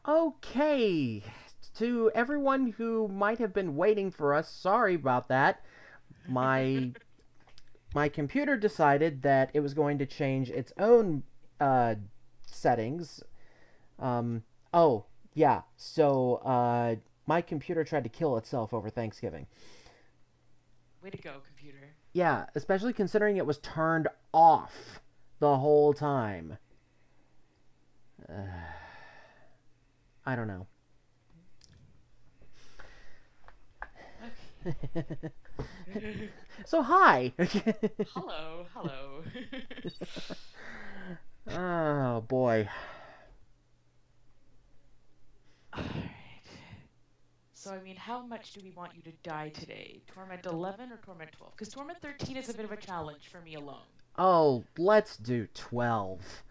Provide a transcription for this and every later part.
Okay, to everyone who might have been waiting for us, sorry about that. My my computer decided that it was going to change its own uh, settings. Um, oh, yeah. So my computer tried to kill itself over Thanksgiving. Way to go, computer. Yeah, especially considering it was turned off the whole time. I don't know. Okay. So hi. Hello, hello. Oh boy. Alright. So, I mean, how much do we want you to die today? Torment 11 or Torment 12? Because Torment 13 is a bit of a challenge for me alone. Oh, let's do 12.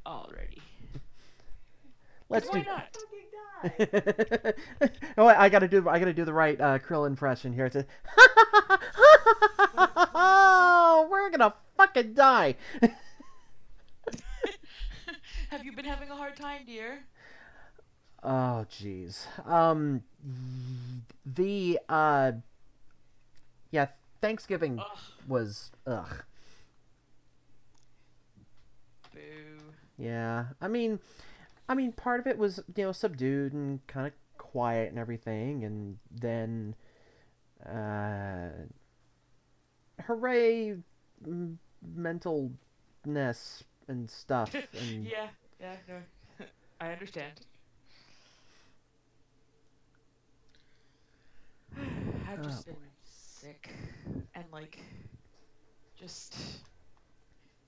Already. Because Let's why do. not? Oh, I gotta do the right Krill impression here. To. What am I doing? Oh, we're gonna fucking die. Have you been having a hard time, dear? Oh, jeez. The yeah, Thanksgiving Ugh, was ugh. boo. Yeah, I mean, part of it was subdued and kind of quiet and everything, and then uh, hooray, mentalness and stuff, and Yeah, yeah, no. I understand. I've oh just been boy. sick and like just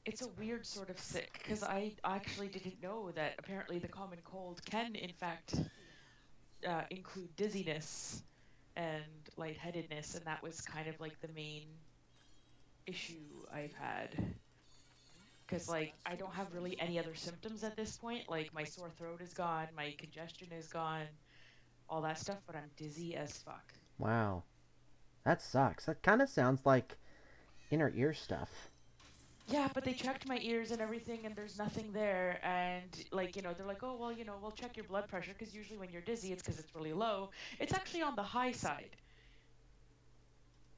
it's a weird sort of sick because I actually didn't know that apparently the common cold can in fact include dizziness and lightheadedness, and that was kind of like the main issue I've had because like I don't have really any other symptoms at this point. Like my sore throat is gone, my congestion is gone, all that stuff, but I'm dizzy as fuck. Wow, that sucks. That kind of sounds like inner ear stuff. Yeah, but they checked my ears and everything, and there's nothing there. And like, they're like, oh, well, we'll check your blood pressure because usually when you're dizzy, it's because it's really low. It's actually on the high side.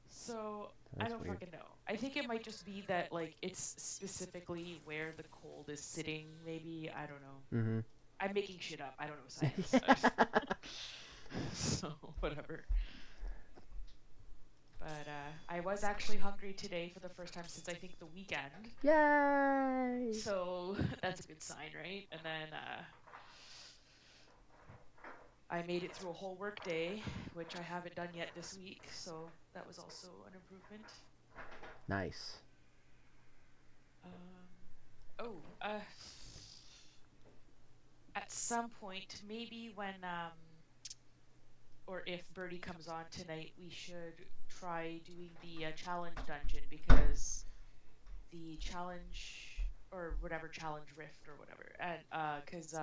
So I That's don't weird. fucking know. I think it might just be that like it's specifically where the cold is sitting. Maybe I don't know. Mm-hmm. I'm making shit up. I don't know science. So whatever. But I was actually hungry today for the first time since I think the weekend. Yay! So that's a good sign, right? And then I made it through a whole work day, which I haven't done yet this week. So that was also an improvement. Nice. Um, oh, at some point, maybe when or if Birdie comes on tonight, we should try doing the challenge dungeon because the challenge or whatever challenge rift or whatever, and because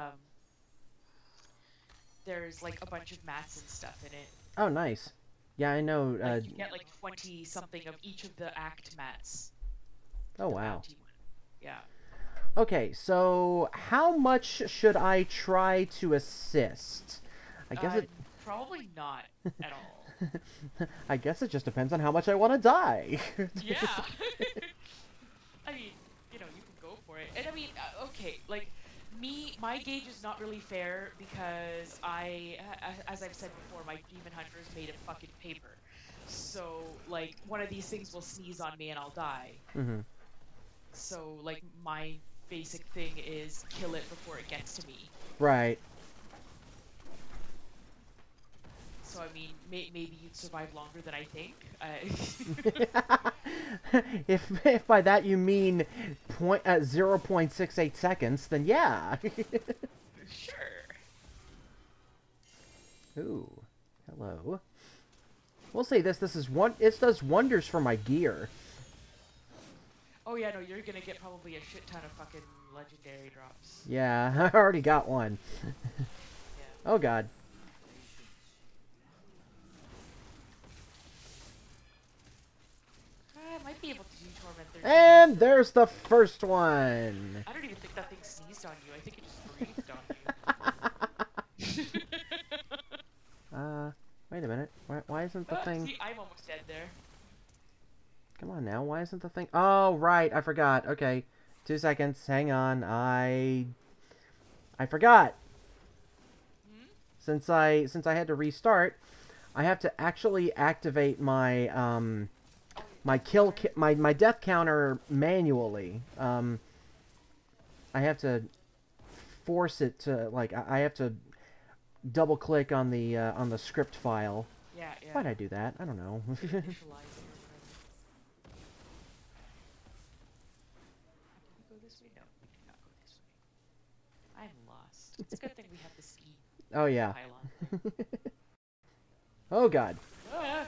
there's like a bunch of mats and stuff in it. Oh, nice. Yeah, I know. Like you get like 20 something of each of the act mats, Oh, the wow. bounty one. Yeah. Okay, so how much should I try to assist? I guess Uh, it. Probably not at all. I guess it just depends on how much I want to die. Yeah. I mean, you can go for it. And I mean, okay, like my gauge is not really fair because as I've said before, my demon hunter is made of fucking paper. So, like, one of these things will sneeze on me and I'll die. Hmm. So, like, my basic thing is kill it before it gets to me. Right. So, I mean, maybe you'd survive longer than I think. if by that you mean 0.68 seconds, then yeah. Sure. Ooh, hello. We'll say this. This is one. It does wonders for my gear. Oh yeah, no, you're gonna get probably a shit ton of fucking legendary drops. Yeah, I already got one. Yeah. Oh god. I might be able to do Torment 13 And also. there's the first one. I don't even think that thing sneezed on you. I think it just breathed on you. isn't the thing... See, I'm almost dead there. Come on now, why isn't the thing... Oh, right, I forgot. Okay, 2 seconds, hang on, I forgot. Hmm? Since I had to restart, I have to actually activate my, my death counter manually. I have to force it to, like, I have to double-click on the script file. Yeah, yeah. Why'd I do that? I don't know. Initialize it or whatever. Did we go this way? No, we did not go this way. I'm lost. It's a good thing we have the ski Oh, yeah. pylon thing. Oh, God. Ah.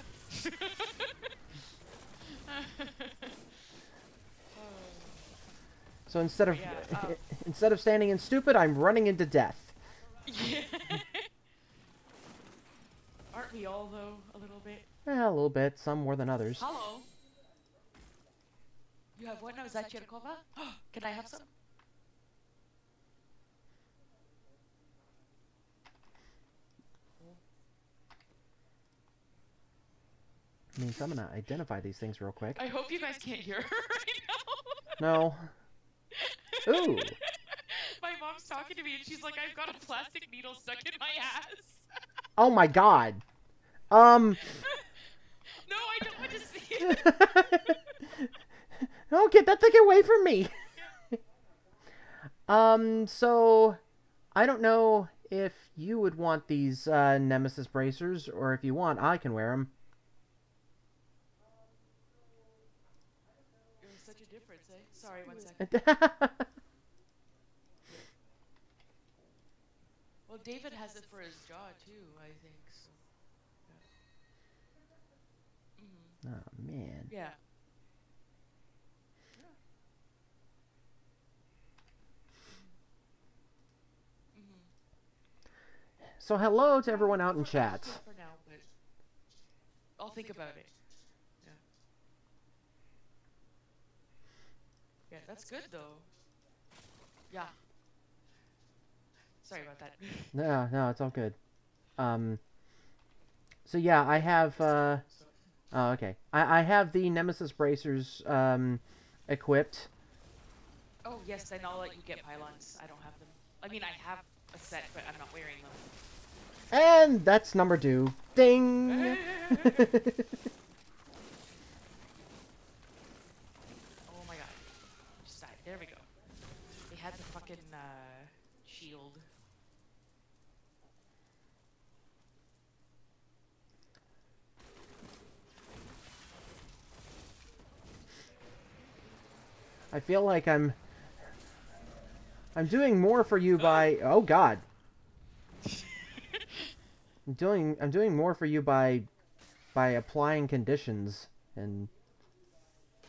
So instead of Yeah, instead of standing in stupid, I'm running into death. Yeah. Aren't we all, though, a little bit? A little bit. Some more than others. Hello. You have what now? Is that Cherkova? Can I have some? I mean, so I'm gonna identify these things real quick. I hope you guys can't hear her right No. now. Ooh. My mom's talking to me and she's like, I've got a plastic needle stuck in my ass. Oh my God. No, I don't want to see it. Oh, get that thing away from me. So I don't know if you would want these Nemesis bracers, or if you want, I can wear them. There's such a difference, eh? Sorry, 1 second. Well, David has it for his jaw too, I think. So. Yeah. Oh man. Yeah. So hello to everyone out in chat. For now, but I'll think about it. Yeah. Yeah, that's good though. Yeah. Sorry about that. No, it's all good. So yeah, I have, oh, okay. I have the Nemesis bracers, equipped. Oh, yes, then I'll let you get pylons. I don't have them. I mean, I have a set, but I'm not wearing them. And that's number 2. Ding! Oh my god. Just died. There we go. They had the fucking, shield. I feel like I'm doing more for you by... Oh god. I'm doing more for you by applying conditions and...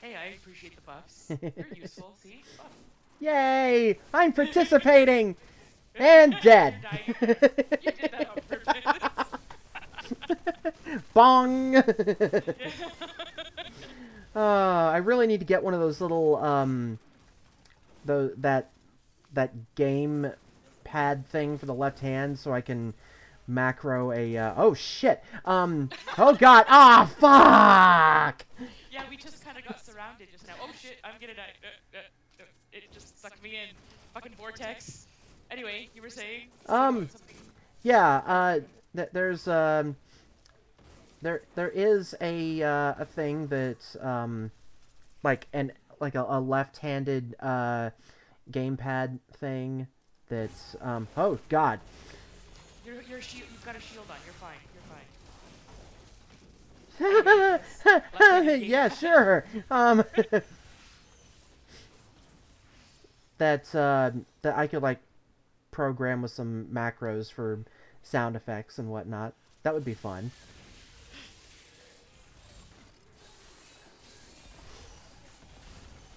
Hey, I appreciate the buffs. You're useful, see? Buff. Yay! I'm participating! And dead! You did that on purpose. Bong! I really need to get one of those little, that game pad thing for the left hand so I can macro a, oh shit! Oh god! Ah, fuck! Yeah, we just kind of got surrounded just now. Oh shit, I'm gonna die. It just sucked me in. Fucking vortex. Anyway, you were saying? Yeah, there's, there is a thing that, like a left-handed, gamepad thing that's, oh god. You've got a shield on, you're fine, Yeah, sure. That I could like program with some macros for sound effects and whatnot. That would be fun.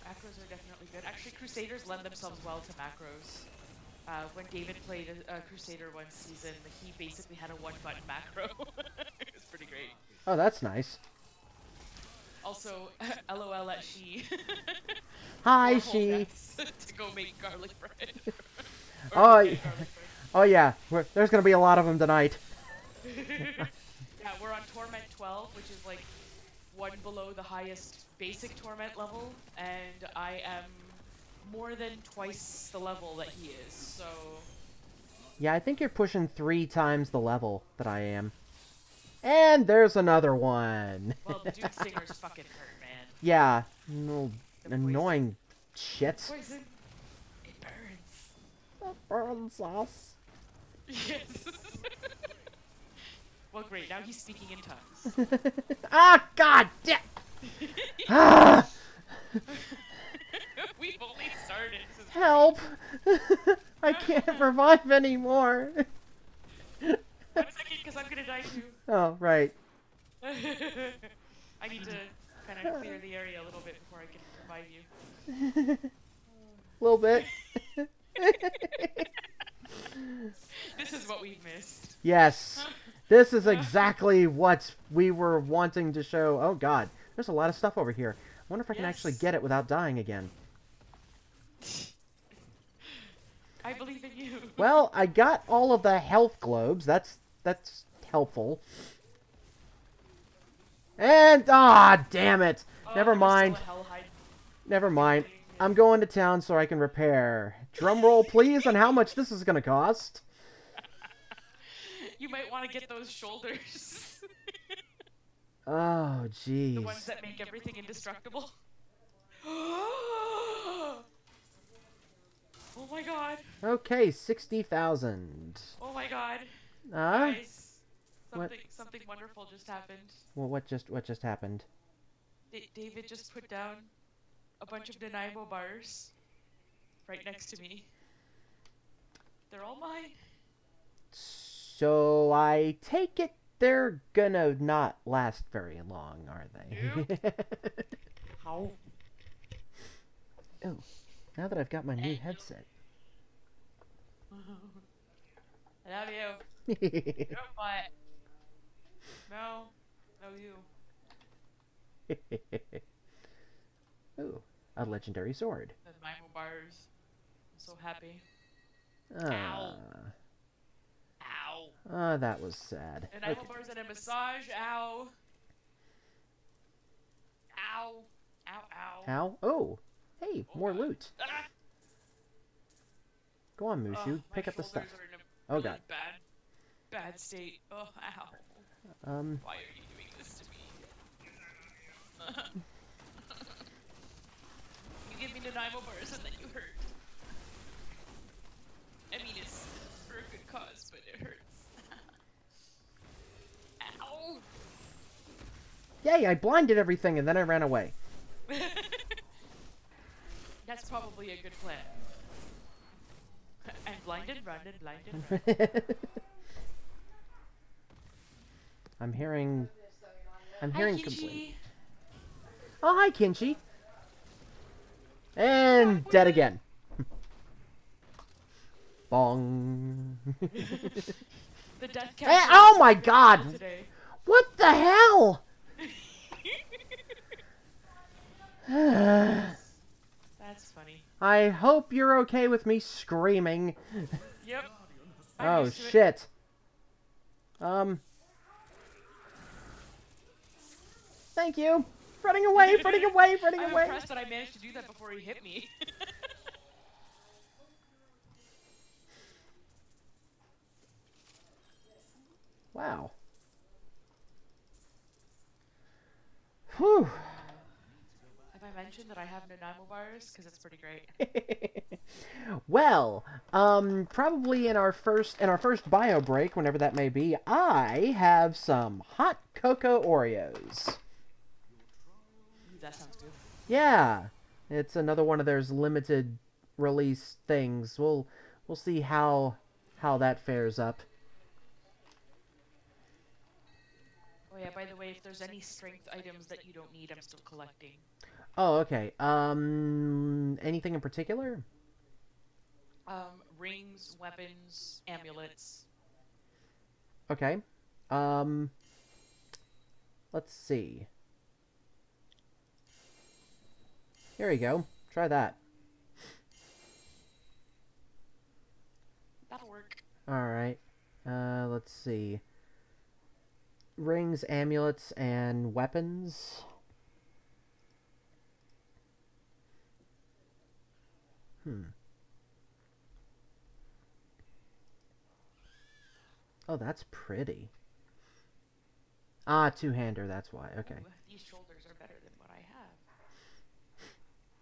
Macros are definitely good. Actually, Crusaders lend themselves well to macros. When David played a Crusader one season, he basically had a one-button macro. It was pretty great. Oh, that's nice. Also, LOL at she. Hi, she. To go make garlic bread. Oh yeah. There's gonna be a lot of them tonight. Yeah, we're on Torment 12. one below the highest basic torment level, and I am more than twice the level that he is, so... Yeah, I think you're pushing 3 times the level that I am. And there's another one. Well, the Doom Stinger's fucking hurt, man. Yeah, no, The annoying shit. poison, it burns. It burns us. Yes. Well, great, now he's speaking in tongues. Ah, god damn! Ah! We've only started. This is Help! I can't revive anymore. great. 1 second, because I'm gonna die too. Oh, right. I need to kind of clear the area a little bit before I can revive you. A little bit. This is what we've missed. Yes. This is exactly what we were wanting to show. Oh god. There's a lot of stuff over here. I wonder if I can actually get it without dying again. I believe in you. Well, I got all of the health globes. That's helpful. And damn it. Never mind. Never mind. I'm going to town so I can repair. Drum roll, please, on how much this is going to cost. You might want to get those shoulders. Oh, jeez. The ones that make everything indestructible. Oh my god. Okay, 60,000. Oh my god. Guys, Guys, something wonderful just happened. well, what just happened? David just put down a bunch of Nanaimo bars right next to me. They're all mine. So I take it they're gonna not last very long, are they? How? Oh, now that I've got my new headset. I love you. You're what? No. No, you. Ooh, a legendary sword. The Nanaimo bars. I'm so happy. Ah. Ow. Ah, that was sad. And Nanaimo bars and a massage. Ow. Ow. Ow, ow. Ow. Oh, hey, more loot. Ah! Go on, Mushu. My Pick up the stuff. shoulders are in a Oh really god. bad state. Oh, ow. Why are you doing this to me? You give me Nanaimo bars and then you hurt. I mean, it's for a good cause, but it hurts. Ow! Yay, I blinded everything and then I ran away. That's probably a good plan. I'm blinded, blinded. I'm hearing Hi, complaints. Kinchi. Oh, hi, Kinchi. And dead again. Bong. The death Hey, count. oh my god! Today. What the hell? That's funny. I hope you're okay with me screaming. Yep. I'm Oh, used to it. shit. Thank you. Running away, running away, running I'm away. impressed that I managed to do that before he hit me. Wow. Whew. Have I mentioned that I have Nanaimo bars? Because it's pretty great. Well, probably in our first bio break, whenever that may be, I have some hot cocoa Oreos. Ooh, that sounds good. Yeah, it's another one of those limited release things. We'll see how that fares up. Oh yeah, by the way, if there's any strength items that you don't need, I'm still collecting. Oh, okay. Anything in particular? Rings, weapons, amulets. Okay. Let's see. Here you go. Try that. That'll work. Alright. Let's see. Rings, amulets, and weapons. Hmm. Oh, that's pretty. Ah, two-hander, that's why. Okay. Ooh, these shoulders are better than what I have.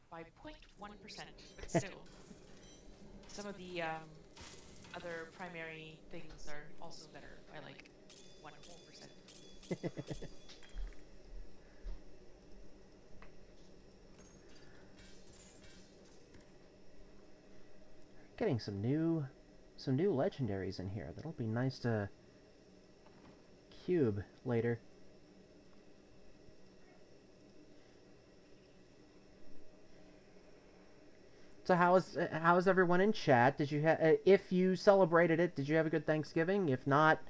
By 0.1%, but still. Some of the other primary things are also better by like 1 whole percent. Getting some new legendaries in here. That'll be nice to cube later. So how is everyone in chat? Did you if you celebrated it, did you have a good Thanksgiving? If not,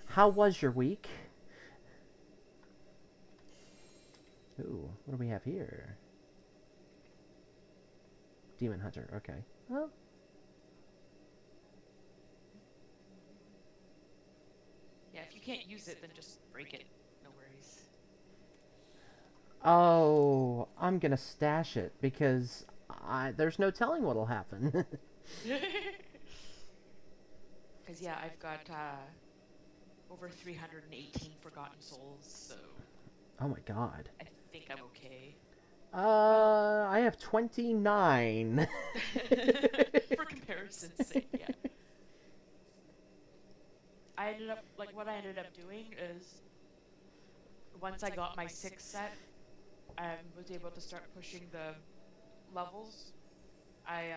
how was your week? Ooh, what do we have here? Demon Hunter. Okay. Well, Yeah, if you can't use it, then just break it. No worries. oh, I'm gonna stash it because there's no telling what'll happen. Because, yeah, I've got over 318 Forgotten Souls, so Oh my god. I think I'm okay. I have 29. For comparison's sake, yeah. I ended up, like, what I ended up doing is once I got my 6th set, I was able to start pushing the levels. I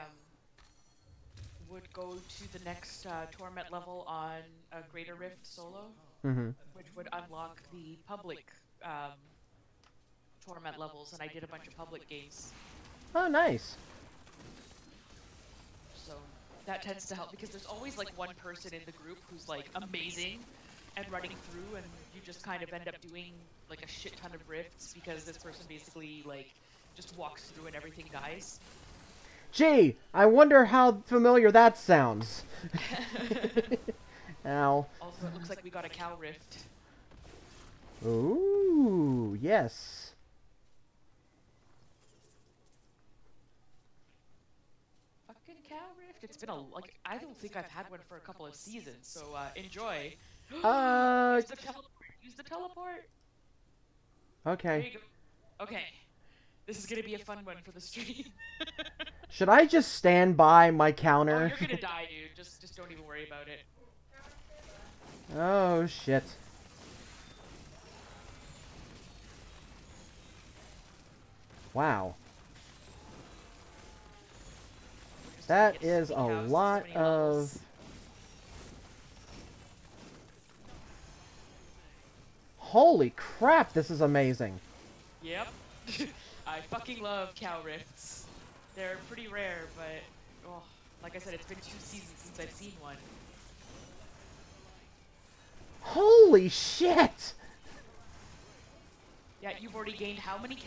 would go to the next Torment level on a Greater Rift solo, Mm-hmm. which would unlock the public Torment levels, and I did a bunch of public games. Oh, nice. So that tends to help because there's always like one person in the group who's like amazing and running through, and you just kind of end up doing like a shit ton of rifts because this person basically like just walks through and everything dies. Gee, I wonder how familiar that sounds. Ow. Also, it looks like we got a cow rift. Ooh, yes. Fucking cow rift. It's been I don't think I've had one for a couple of seasons, so enjoy. Use the teleport. Use the teleport. Okay. There you go. Okay. This is gonna be a fun one for the stream. Should I just stand by my counter? Oh, you're gonna die, dude. Just don't even worry about it. Oh, shit. Wow. That is a lot of... Holy crap, this is amazing. Yep. I fucking love cow rifts. They're pretty rare, but oh, like I said, it's been 2 seasons since I've seen one. Holy shit! Yeah, you've already gained how many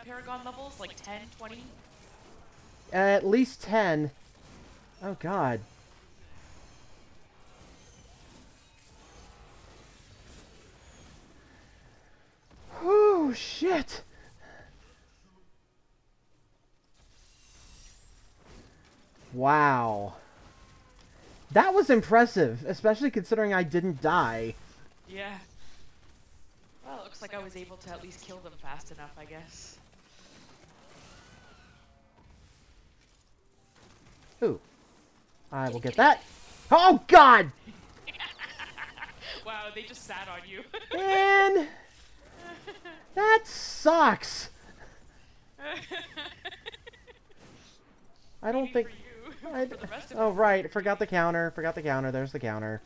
Paragon levels? Like 10, 20? At least 10. Oh god. Oh shit! Wow. That was impressive, especially considering I didn't die. Yeah. Well, it looks like I was able to at least kill them fast enough, I guess. Ooh. I will get that. Oh god! Wow, they just sat on you. Man! That sucks! I don't think... Oh, right. Forgot the counter. Forgot the counter. There's the counter.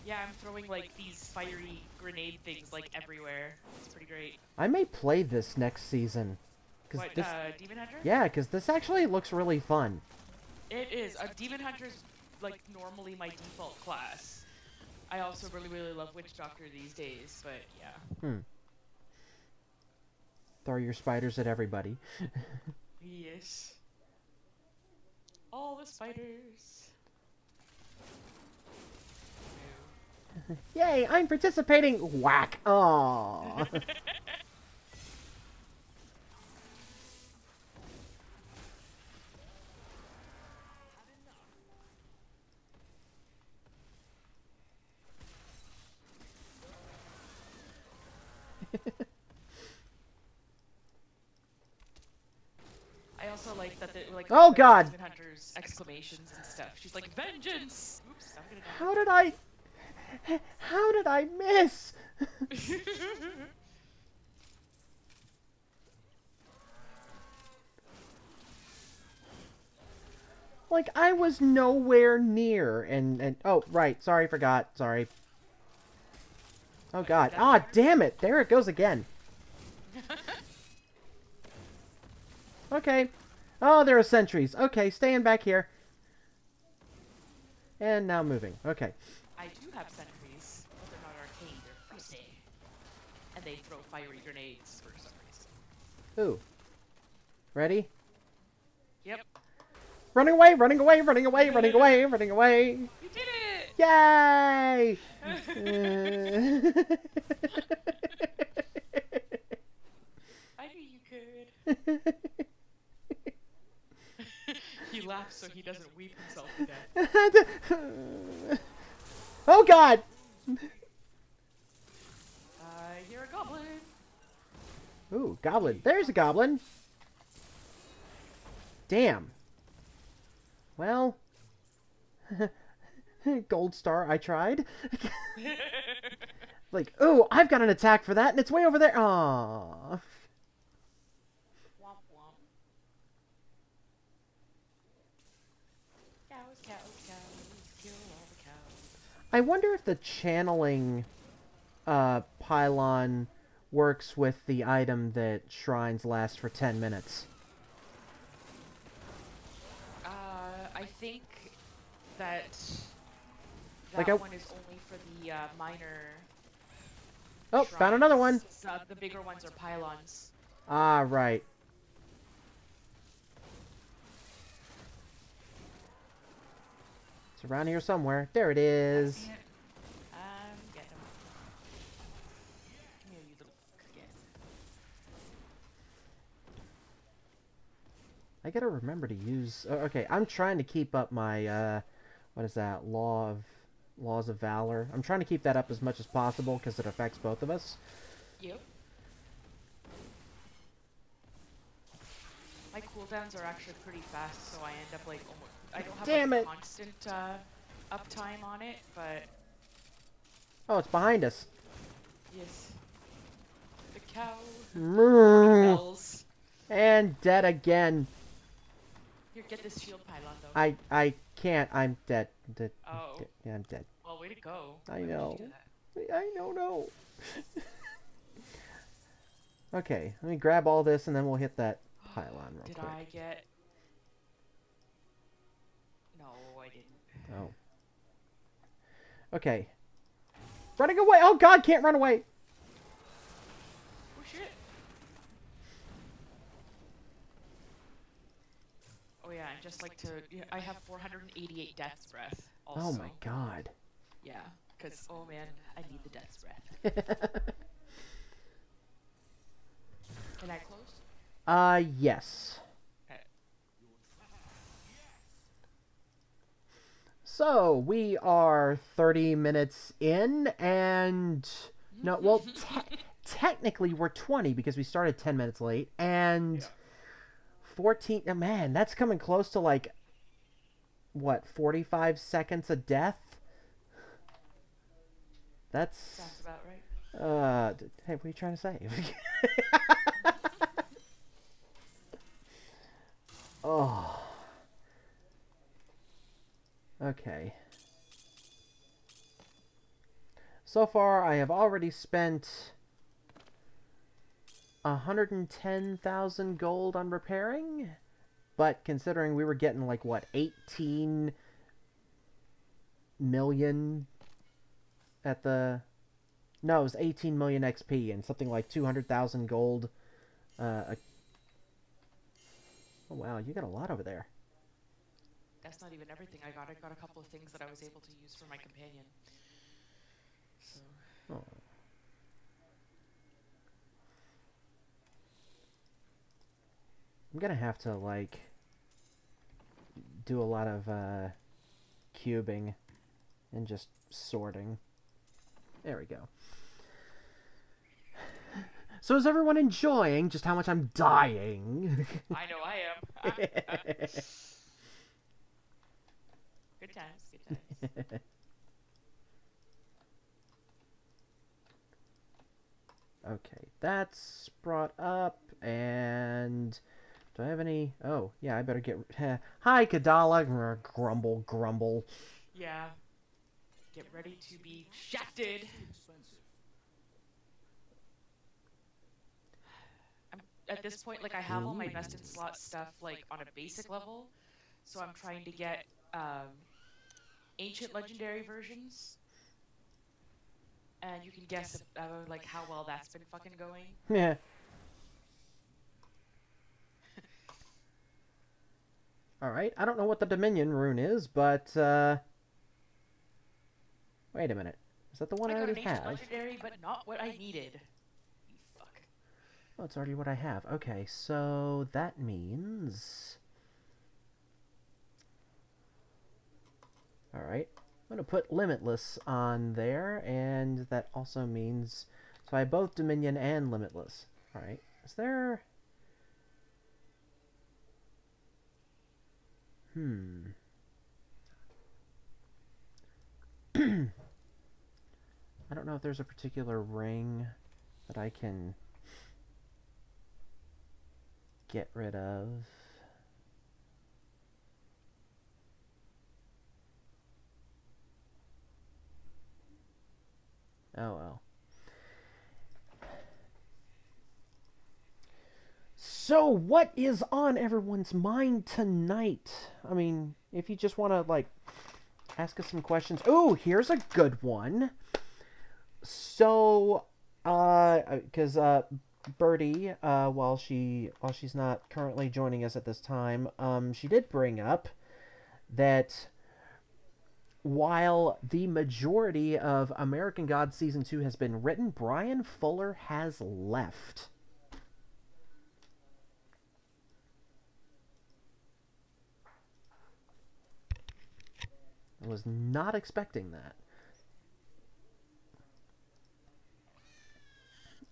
Yeah, I'm throwing, like, these fiery grenade things, like, everywhere. It's pretty great. I may play this next season. What, this... Demon Hunter? Yeah, because this actually looks really fun. It is. Demon Hunter's, like, normally my default class. I also really, really love Witch Doctor these days, but yeah. Throw your spiders at everybody. Yes. All the spiders. Yay, I'm participating! Whack! Aww. I also like that they like Oh the God! Demon Hunter's exclamations and stuff. She's like, vengeance! Oops, I'm gonna How did I... How did I miss? die. Like, I was nowhere near, and... Oh, right, sorry, forgot, sorry. Oh God, ah, damn it, there it goes again. Okay. Oh, there are sentries. Okay, staying back here. And now moving. Okay. I do have sentries, but they're not arcane, they're frosty. And they throw fiery grenades for some reason. Ooh. Ready? Yep. Running away, running away, running away, running away, running away. You did it! Yay! I knew you could. He laughs so he doesn't weep himself to death. Oh God! I hear a goblin. Ooh, goblin. There's a goblin. Damn. Well. Gold star, I tried. Like, ooh, I've got an attack for that, and it's way over there. Aww. Womp womp. Cows, cows, cows. Kill all the cows. I wonder if the channeling pylon works with the item that shrines last for 10 minutes. I think that Like one is only for the minor. Oh, found another one. The bigger ones are pylons. Ah, right. It's around here somewhere. There it is. I'm getting him. Come here, you little again. I gotta remember to use... Oh, okay, I'm trying to keep up my, what is that? Laws of Valor. I'm trying to keep that up as much as possible because it affects both of us. Yep. My cooldowns are actually pretty fast, so I end up like almost... I don't have like, constant uptime on it, but... Oh, it's behind us. Yes. The cow. Bells. And dead again. Here, get this shield pylon though. I can't. I'm dead. Oh. Yeah, I'm dead. Well, way to go. I know. I don't know. Okay, let me grab all this and then we'll hit that pylon real quick. Did I get... No, I didn't. Oh. Okay. Running away! Oh God, can't run away! Oh shit! Oh yeah, and just like to... I have 488 Death's Breath also. Oh my God. Yeah, because, oh man, I need the Death's Breath. Can I close? Yes. Okay. So, we are 30 minutes in, and... No, well, technically we're 20 because we started 10 minutes late, and... Yeah. 14... Oh, man, that's coming close to, like... What, 45 seconds of death? That's... Sounds about right. Hey, what are you trying to say? Oh. Okay. So far, I have already spent 110,000 gold on repairing, but considering we were getting like what, 18 million at the... No, it was 18 million XP and something like 200,000 gold. Oh wow, you got a lot over there. That's not even everything I got. I got a couple of things that I was able to use for my companion. So. Oh. I'm gonna have to, like, do a lot of, cubing and just sorting. There we go. So is everyone enjoying just how much I'm dying? I know I am. Good times, good times. Okay, that's brought up, and do I have any? Oh, yeah, I better get. Hi, Kadala. Grumble, grumble. Yeah. Get ready to be shafted. I'm at this point, like I have all my best in slot stuff like on a basic level, so I'm trying to get ancient legendary versions, and you can guess like how well that's been fucking going. Yeah. All right. I don't know what the Dominion rune is, but wait a minute. Is that the one I I got already an ancient have? legendary, but not what I needed. You fuck. Oh, it's already what I have. Okay, so that means. All right. I'm going to put Limitless on there, and that also means. So I have both Dominion and Limitless. All right. Is there. I don't know if there's a particular ring that I can get rid of. Oh well. So, what is on everyone's mind tonight? I mean, if you just want to, like, ask us some questions. Oh, here's a good one. So, because Birdie, while she's not currently joining us at this time, she did bring up that while the majority of American Gods Season 2 has been written, Brian Fuller has left. I was not expecting that.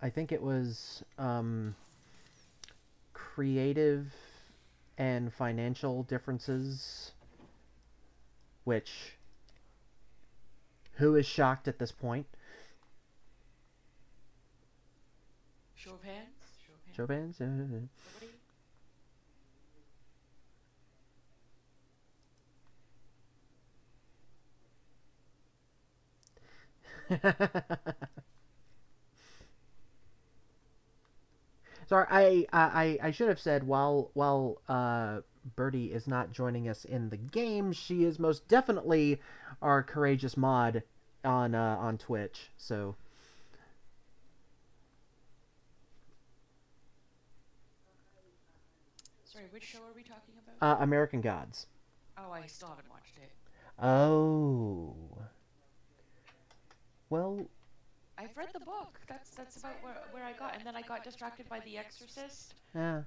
I think it was creative and financial differences, which who is shocked at this point? Show of hands? Show of hands? Nobody? Sorry, I should have said while Birdie is not joining us in the game, she is most definitely our courageous mod on Twitch. So Sorry, which show are we talking about? American Gods. Oh, I still haven't watched it. Oh. Well, I've read the book. That's about where I got, and then I got distracted by The Exorcist, yeah.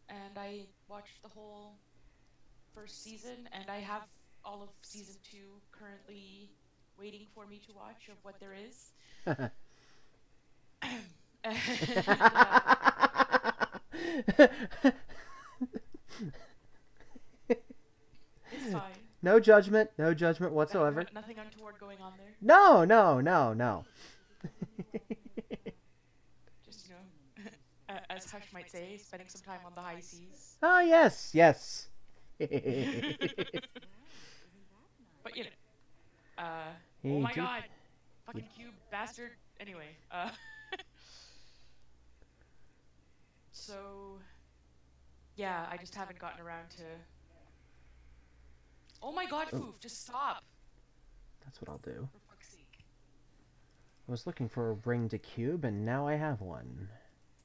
and I watched the whole first season, and I have all of season 2 currently waiting for me to watch of what there is. And, it's fine. No judgment whatsoever. Nothing untoward going on there. No. Just, as Hush might say, spending some time on the high seas. Oh, yes. But, oh my god. Fucking cube bastard. Anyway, so, yeah, I just haven't gotten around to... Oh my god, Foof, just stop. That's what I'll do. For fuck's sake. I was looking for a ring to cube, and now I have one.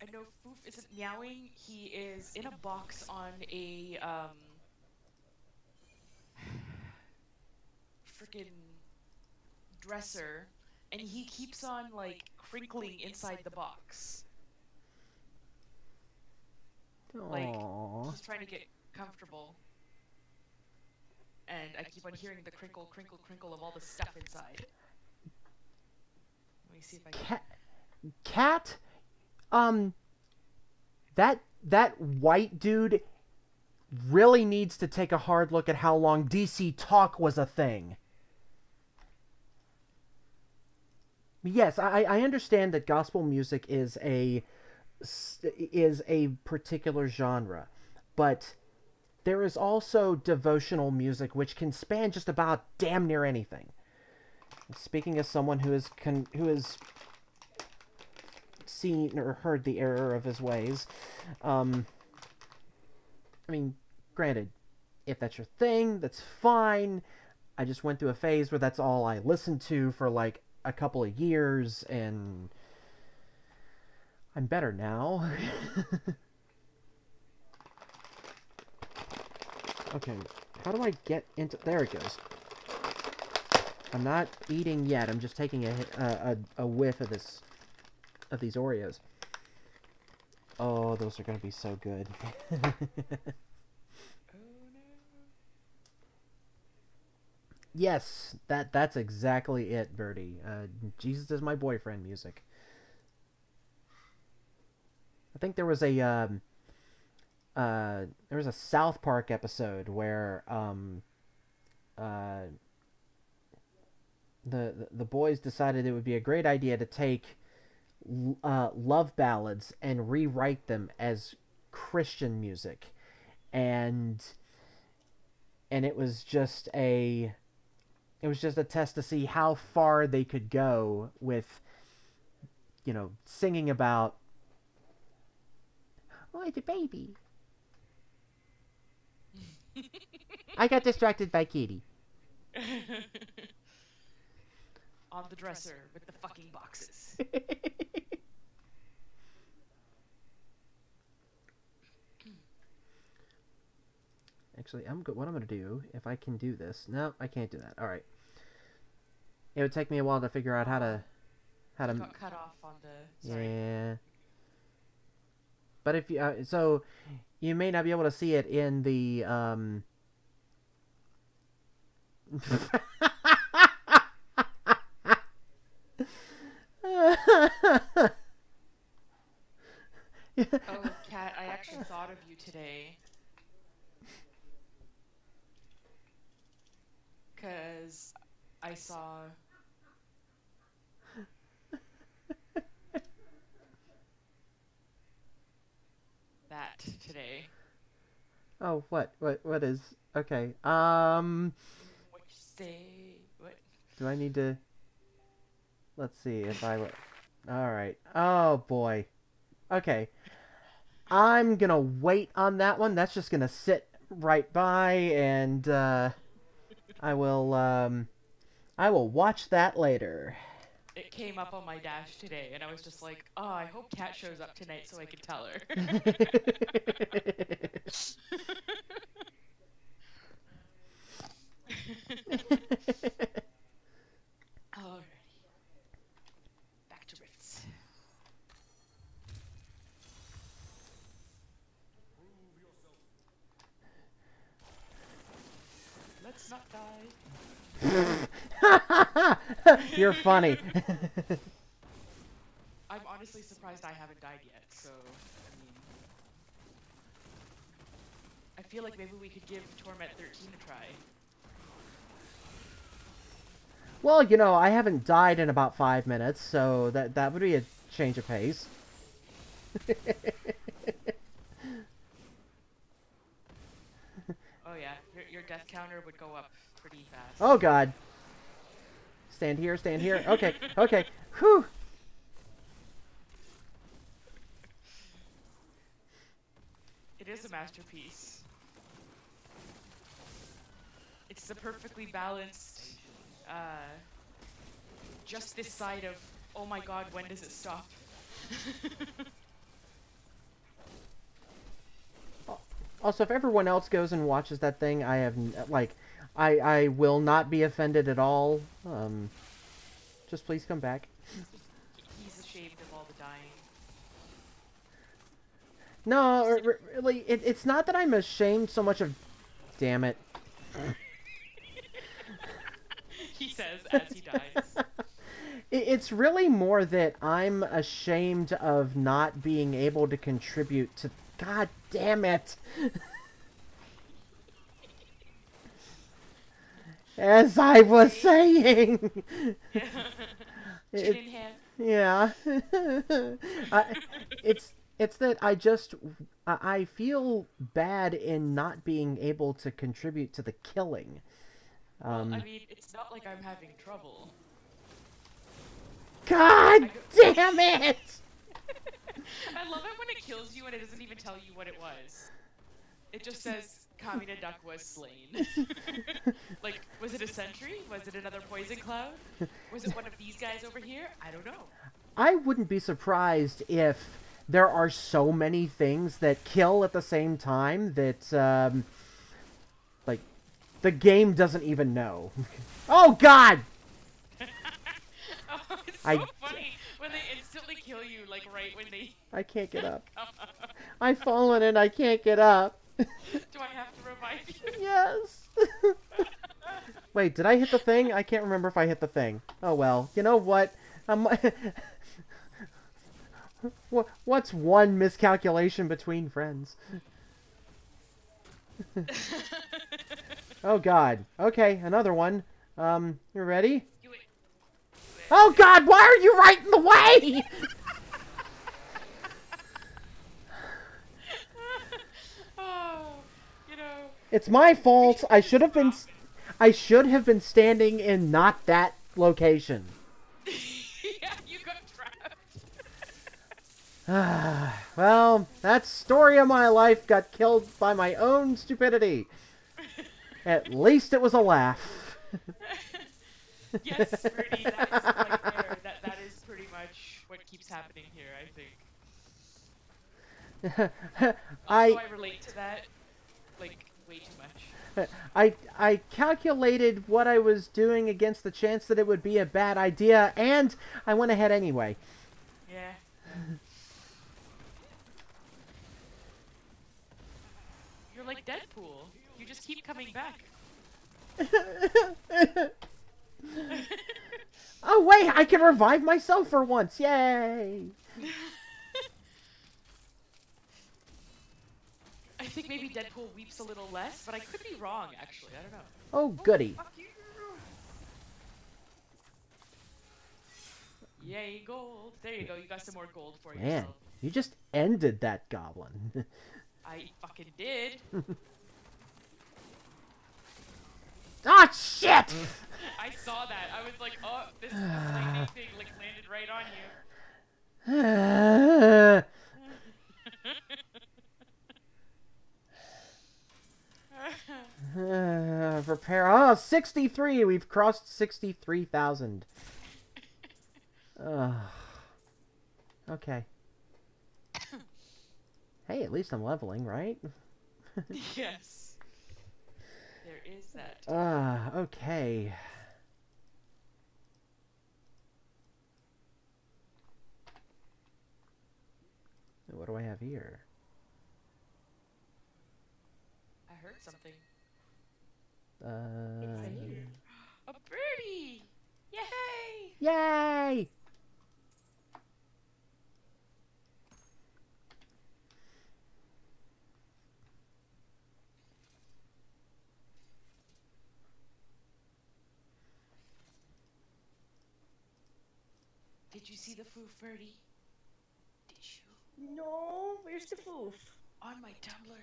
I know Foof isn't meowing. He is in a box on a, freaking dresser, and he keeps on, like, crinkling inside the box. Like, Aww. he's trying to get comfortable. And I keep on hearing the crinkle, crinkle, crinkle of all the stuff inside. Let me see if I can... Cat, Um, that white dude really needs to take a hard look at how long DC Talk was a thing. Yes, I understand that gospel music is a particular genre, but there is also devotional music which can span just about damn near anything. Speaking as someone who has seen or heard the error of his ways, I mean, granted, if that's your thing, that's fine. I just went through a phase where that's all I listened to for like a couple of years, and I'm better now. Okay, how do I get into... There it goes. I'm not eating yet. I'm just taking a whiff of these Oreos. Oh, those are gonna be so good. Yes, that's exactly it, Birdie. Jesus is my boyfriend music. I think there was a South Park episode where uh, the boys decided it would be a great idea to take love ballads and rewrite them as Christian music, and it was just a test to see how far they could go with, singing about, oh, it's a baby. I got distracted by Kitty. On the dresser with the fucking boxes. Actually, what I'm gonna do, if I can do this. No, I can't do that. All right. It would take me a while to figure out how to. Got cut off on the. Sorry. Yeah. But if you so, you may not be able to see it in the Oh, Kat, I actually thought of you today. Because I saw... that today. Oh, what is... Okay, What you say? What? do I need to... Let's see if I... Alright. Oh, boy. Okay. I'm gonna wait on that one. That's just gonna sit right by, and, I will watch that later. It came up on my dash today, and I was just like, oh, I hope Kat shows up tonight so I can tell her. Alrighty. Back to Rifts. Let's not die. You're funny. I'm honestly surprised I haven't died yet, so, I mean... I feel like maybe we could give Torment 13 a try. Well, I haven't died in about 5 minutes, so that would be a change of pace. Oh yeah, your death counter would go up pretty fast. Oh god. Stand here, stand here. Okay, okay. Whew. It is a masterpiece. It's the perfectly balanced, just this side of, oh my god, when does it stop? Also, if everyone else goes and watches that thing, I will not be offended at all. Just please come back. He's ashamed of all the dying. No, really, it's not that I'm ashamed so much of... Damn it. He says as he dies. It's really more that I'm ashamed of not being able to contribute to. God damn it! As I was Okay. saying, Yeah. Chin it, in hand. yeah, I, it's that I feel bad in not being able to contribute to the killing. Well, I Um, mean, it's not like I'm having trouble. God I go. damn it! I love it when it kills you and it doesn't even tell you what it was. It just says Kamina Duck was slain. Like, was it a sentry? Was it another poison cloud? Was it one of these guys over here? I don't know. I wouldn't be surprised if there are so many things that kill at the same time that like the game doesn't even know. Oh God! Oh, it's so I funny when they instantly kill you, like right when they I can't get up. come up. I've fallen and I can't get up. Do I have to revive you? Yes. Wait, did I hit the thing? I can't remember if I hit the thing. Oh well. You know what? What's one miscalculation between friends? Oh God. Okay, another one. You ready? Do it. Oh God, why are you right in the way? Oh, you know. It's my We fault. should just stop. I should have been standing in not that location. Yeah, you got trapped. Well, that story of my life got killed by my own stupidity. At least it was a laugh. Yes, Rudy, that is quite fair. That is pretty much what keeps happening here, I think. Also, I I relate to that, like, way too much. I calculated what I was doing against the chance that it would be a bad idea, and I went ahead anyway. Yeah. You're like Deadpool. You just keep coming back. Oh wait, I can revive myself for once! Yay! I think maybe Deadpool weeps a little less, but I could be wrong, actually. I don't know. Oh goody! Fuck you! Yay, gold. There you go. You got some more gold for Man, yourself. you just ended that goblin. I fucking did. Ah, shit! I saw that. I was like, oh, this lightning thing like landed right on you. Prepare. Oh, 63! We've crossed 63,000. Okay. Hey, at least I'm leveling, right? Yes. There is that. Okay. What do I have here? I heard something. Uh, It's here. A birdie! Yay! Yay! Did you see the foo birdie? Did you? No, where's the foof? On my Tumblr.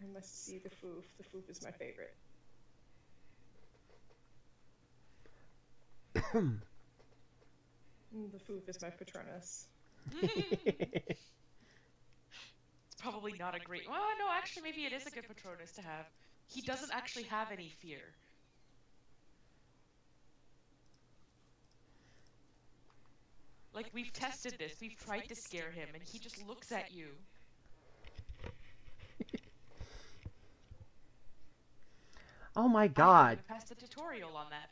I must see the foof. The foof is my favorite. The foof is my Patronus. It's probably not a great. Well, no, actually, maybe it is a good Patronus to have. He doesn't actually have any fear. Like, we've tested this. We've tried to scare him, and he just looks at you. Oh my I God! haven't passed the tutorial on that.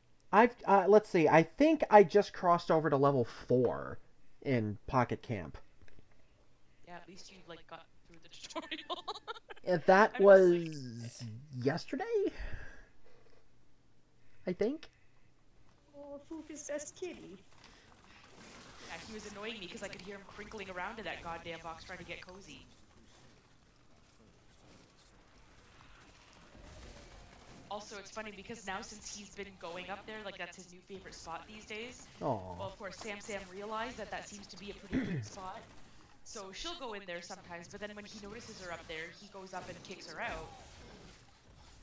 Let's see. I think I just crossed over to level 4 in Pocket Camp. Yeah, at least you like got through the tutorial. If that I was was yesterday? I think. Oh, Foof is best kitty. Yeah, he was annoying me because I could hear him crinkling around in that goddamn box trying to get cozy. Also, it's funny because now since he's been going up there, like that's his new favorite spot these days. Oh. Well, of course, Sam realized that that seems to be a pretty good spot. So she'll go in there sometimes, but then when he notices her up there, he goes up and kicks her out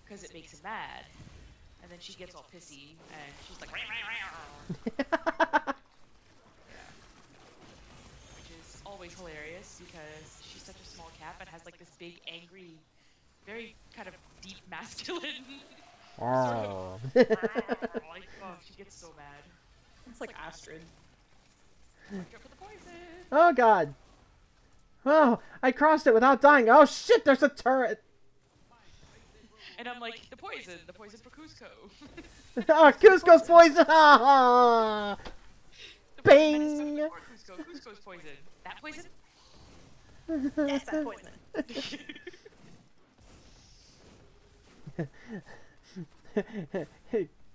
because it makes him mad. And then she gets all pissy, and she's like, "Rah, rah, rah." Yeah. Which is always hilarious because she's such a small cat, but has like this big, angry, very kind of deep masculine. Oh. Like, oh, she gets so mad. It's like Astrid. Watch out for the poison. Oh God. Oh, I crossed it without dying. Oh shit, there's a turret. And I'm like, the poison for Cusco. Oh, Cusco's poison. Ah. The poison meant is Bing. for Cusco. Cusco's poison. That poison? That's that poison.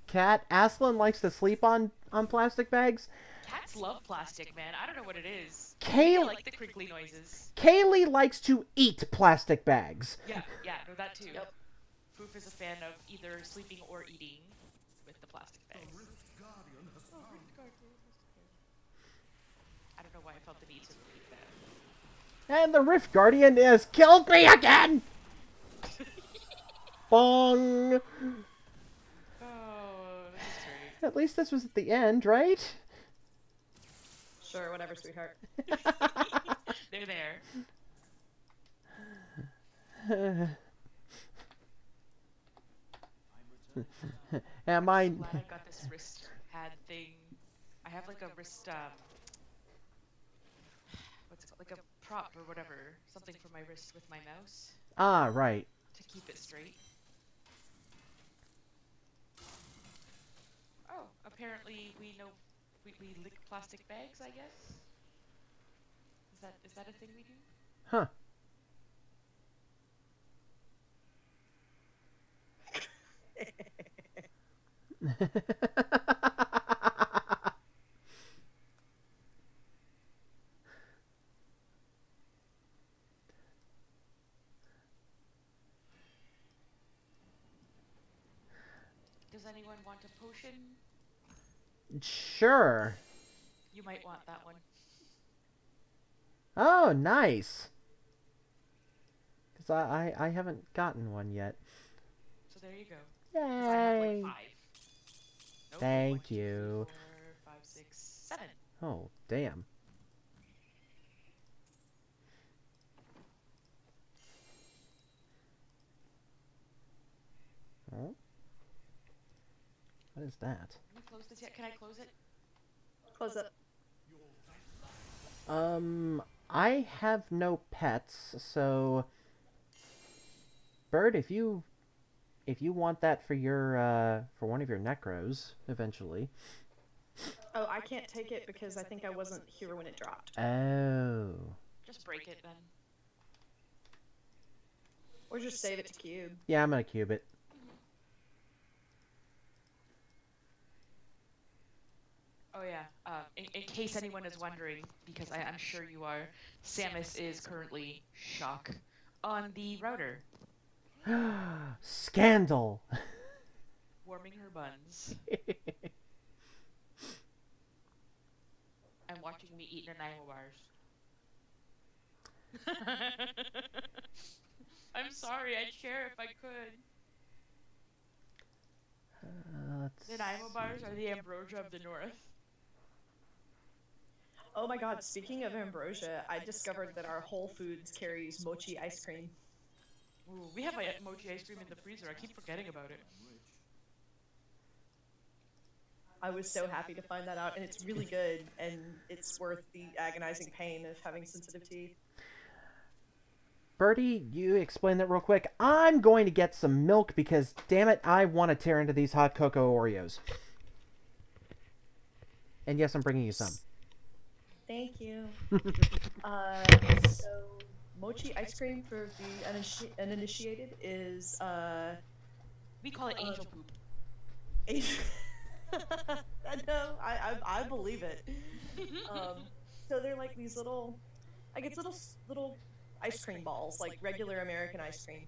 Cat, Aslan likes to sleep on plastic bags. Cats love plastic, man. I don't know what it is. Kay- They like the crinkly noises. Kaylee likes to eat plastic bags. Yeah, no, that too. Yep. Foof is a fan of either sleeping or eating with the plastic bags. I don't know why I felt the need to repeat that. And the Rift Guardian has killed me again! Bong! Oh, this is great. At least this was at the end, right? Sure, whatever, sweetheart. They're there. Am I... I'm glad I got this wrist pad thing. I have like a wrist, what's it called? Like a prop or whatever. Something for my wrist with my mouse Ah, right. to keep it straight. Oh, apparently we know we lick plastic bags, I guess? Is that a thing we do? Huh. Does anyone want a potion? Sure. You might want that one. Oh, nice. Because I haven't gotten one yet. So there you go. 'Cause I have Yay. like 5. Nope, Thank 1, 2, 3, you. 4, 5, 6, 7. Oh, damn. Oh. What is that? Can we close this yet? Can I close it? Close up. I have no pets, so Bird, if you want that for your for one of your necros eventually. Oh, I can't take it because I think I wasn't here when it dropped. Oh. Just break it then. Or just save it to cube. Yeah, I'm gonna cube it. Oh yeah. In case anyone is wondering, because I'm sure you are, Samus is currently shock on the router, Scandal. warming her buns and watching me eat Nanaimo bars. I'm sorry, I'd share if I could. Nanaimo bars are the ambrosia of the north. Oh my god, speaking of ambrosia, I discovered that our Whole Foods carries mochi ice cream. Ooh, we have my mochi ice cream in the freezer. I keep forgetting about it. I was so happy to find that out, and it's really good, and it's worth the agonizing pain of having sensitive teeth. Birdie, you explain that real quick. I'm going to get some milk because, damn it, I want to tear into these hot cocoa Oreos. And yes, I'm bringing you some. Thank you. So mochi ice cream for the uninitiated is We call it angel poop. No, I believe it. So they're like these little, I guess little ice cream balls, like regular American ice cream.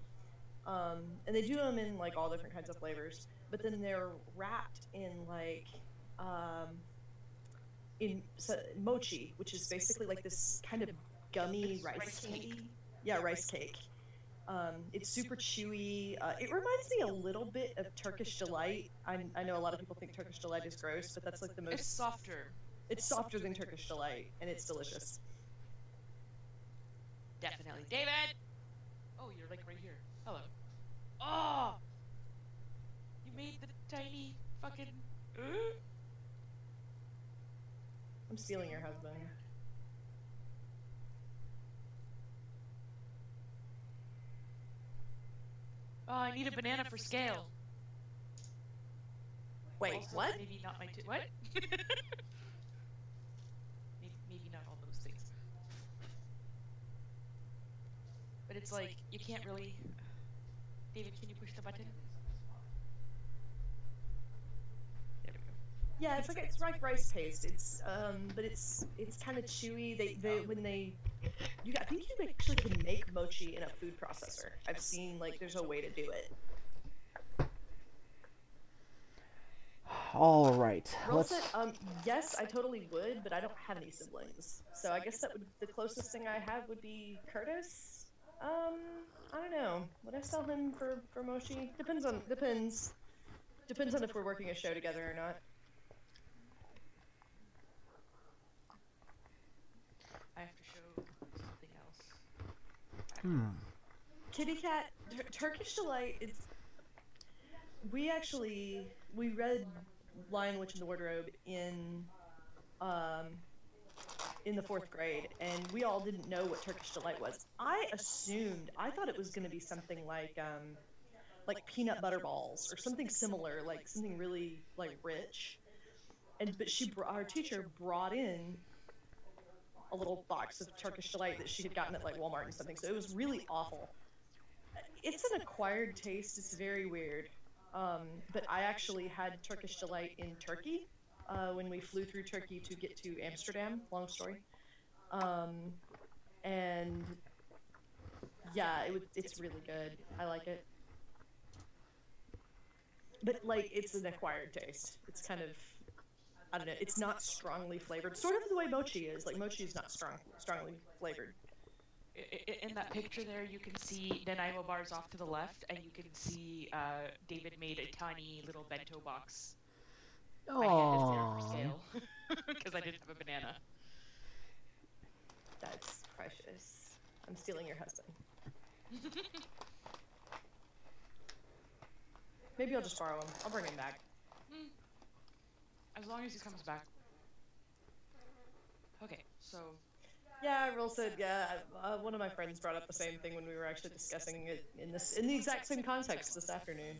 And they do them in like all different kinds of flavors, but then they're wrapped in like um, mochi, which is basically like this kind of gummy rice cake. Yeah, rice cake. It's super chewy. It reminds me a little bit of Turkish delight. I know a lot of people think Turkish delight is gross, but that's like the most. It's softer. It's softer than Turkish delight, and it's delicious. Definitely, David. Oh, you're like right here. Hello. Oh, you made the tiny fucking. I'm stealing your husband. Oh, I need a banana for scale. Wait, Also, what? Maybe not my what? maybe not all those things. But it's like you can't really. David, can you push the button? There we go. Yeah, it's like rice paste. It's but it's kind of chewy. They when they I think you actually can make mochi in a food processor. I've seen like there's a way to do it. All right. Let's. Yes, I totally would, but I don't have any siblings, so I guess that would the closest thing I have would be Curtis. I don't know. Would I sell him for mochi? Depends on if we're working a show together or not. I have to show something else. Kitty Cat, Turkish Delight. We read Lion, Witch, and the Wardrobe in the 4th grade, and we all didn't know what Turkish Delight was. I thought it was going to be something like peanut butter balls or something similar, like something really like rich. But our teacher brought in a little box of Turkish Delight that she had gotten at like Walmart and something. So it was really awful. It's an acquired taste. It's very weird. But I actually had Turkish Delight in Turkey when we flew through Turkey to get to Amsterdam. Long story. And yeah, it's really good. I like it. But like, it's an acquired taste. It's kind of, I don't know. It's not strongly flavored. Sort of the way mochi is. Like mochi is not strongly flavored. In that picture there, you can see Nanaimo bars off to the left, and you can see David made a tiny little bento box. My hand is there for scale, because I didn't have a banana. That's precious. I'm stealing your husband. Maybe I'll just borrow him. I'll bring him back. As long as he comes back. Okay, so... Yeah, Real said, yeah, one of my friends brought up the same thing when we were actually discussing it in the exact same context this afternoon.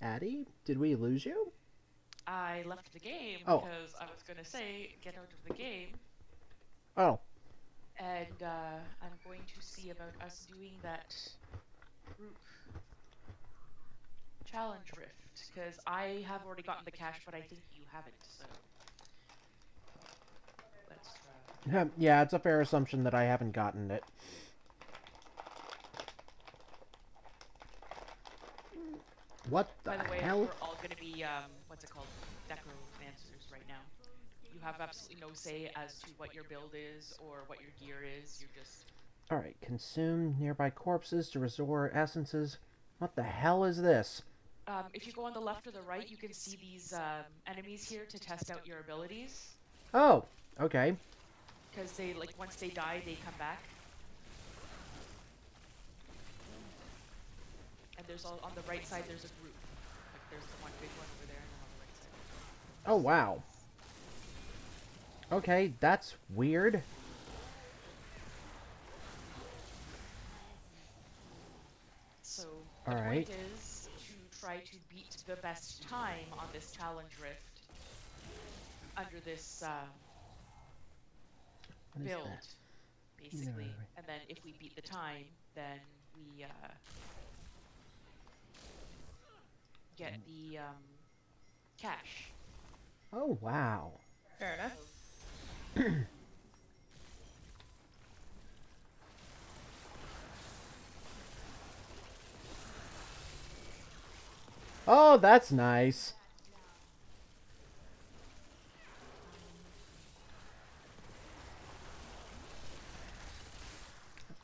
Addie, did we lose you? I left the game Oh. because I was going to say, get out of the game. Oh. And I'm going to see about us doing that group challenge rift, because I have already gotten the cash, but I think you haven't, so... Let's try. Yeah, it's a fair assumption that I haven't gotten it. What the By the way, hell? we're all going to be, what's it called, necromancers right now. You have absolutely no say as to what your build is or what your gear is. You're just... Alright, consume nearby corpses to restore essences. What the hell is this? If you go on the left or the right, you can see these enemies here to test out your abilities. Oh, okay. Because they, like, once they die, they come back. And there's all, on the right side, there's a group. Like, there's the one big one over there, and then on the right side. Oh, wow. Okay, that's weird. So, the point is to try to beat the best time on this challenge rift under this build, basically. Yeah. And then if we beat the time, then we get the cash. Oh, wow. Fair enough. Oh, that's nice.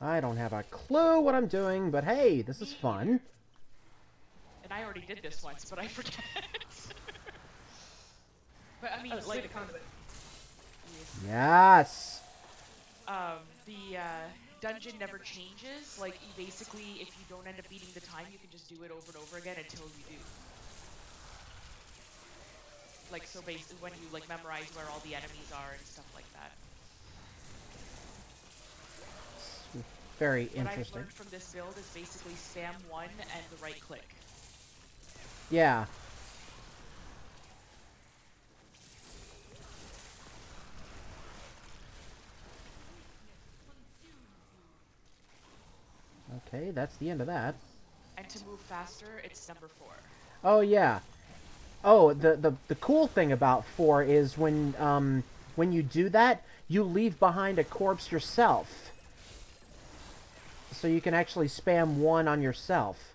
I don't have a clue what I'm doing, but hey, this is fun. And I already did this once, but I forget. But I mean, Oh, like, the conduit. Yes. the dungeon never changes. Like, you basically, if you don't end up beating the time, you can just do it over and over again until you do. Like, so basically, when you like memorize where all the enemies are and stuff like that. Very What I've interesting. learned from this build is basically spam 1 and the right click. Yeah. Okay, that's the end of that. And to move faster, it's number 4. Oh, yeah. Oh, the cool thing about 4 is when you do that, you leave behind a corpse yourself. So you can actually spam 1 on yourself.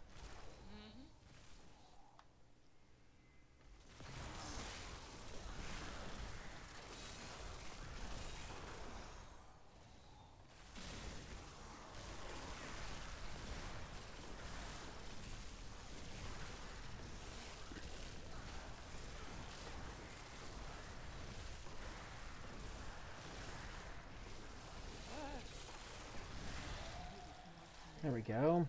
There we go.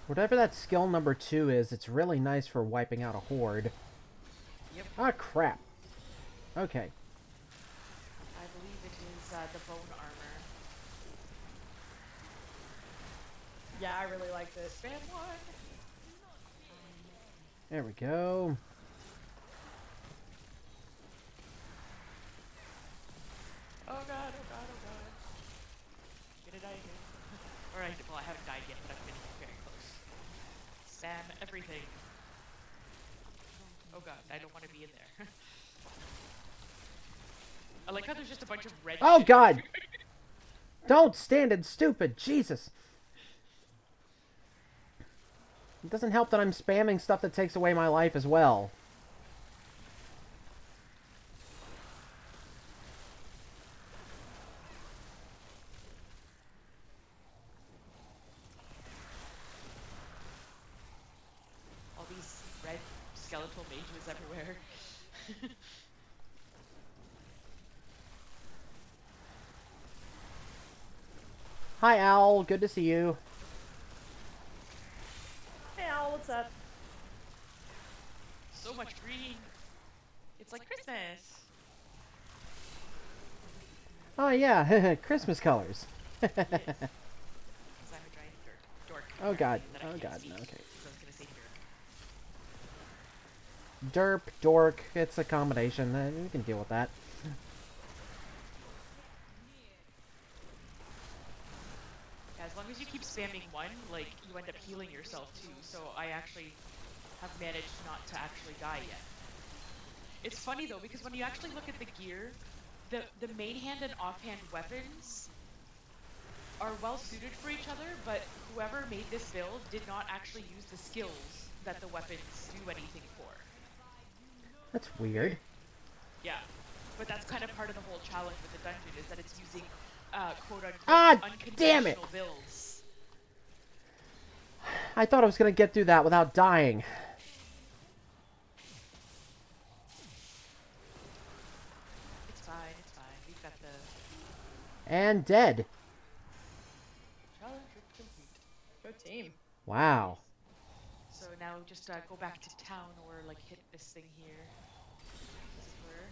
Whatever that skill number 2 is, it's really nice for wiping out a horde. Yep. Ah, crap. Okay. I believe it is the bone armor. Yeah, I really like this. Spam 1! There we go. Oh god, oh god, oh god. Gonna die again. Alright, well I haven't died yet, but I've been very close. Spam everything. Oh god, I don't want to be in there. I like how there's just a bunch of red Oh, shit God! everywhere. Don't stand in stupid! Jesus! It doesn't help that I'm spamming stuff that takes away my life as well. All these red skeletal mages everywhere. Hi, Owl. Good to see you. Hey, Al, what's up? So much green. It's like Christmas. Oh, yeah. Christmas colors. Because I'm a giant dork. Oh, God. That I Oh, can't God. speak, Okay. so I was gonna say dirk. Derp, dork. It's a combination. We can deal with that. Yeah, as long as you keep spamming 1, like, you end up healing yourself too, so I actually have managed not to actually die yet. It's funny though, because when you actually look at the gear, the main hand and offhand weapons are well suited for each other, but whoever made this build did not actually use the skills that the weapons do anything for. That's weird. Yeah, but that's kind of part of the whole challenge with the dungeon, is that it's using quote-unquote Ah, unconventional damn it! builds. I thought I was going to get through that without dying. It's fine, it's fine. We've got the And dead. challenge complete. Go team. Wow. So now just go back to town or like hit this thing here. This is her.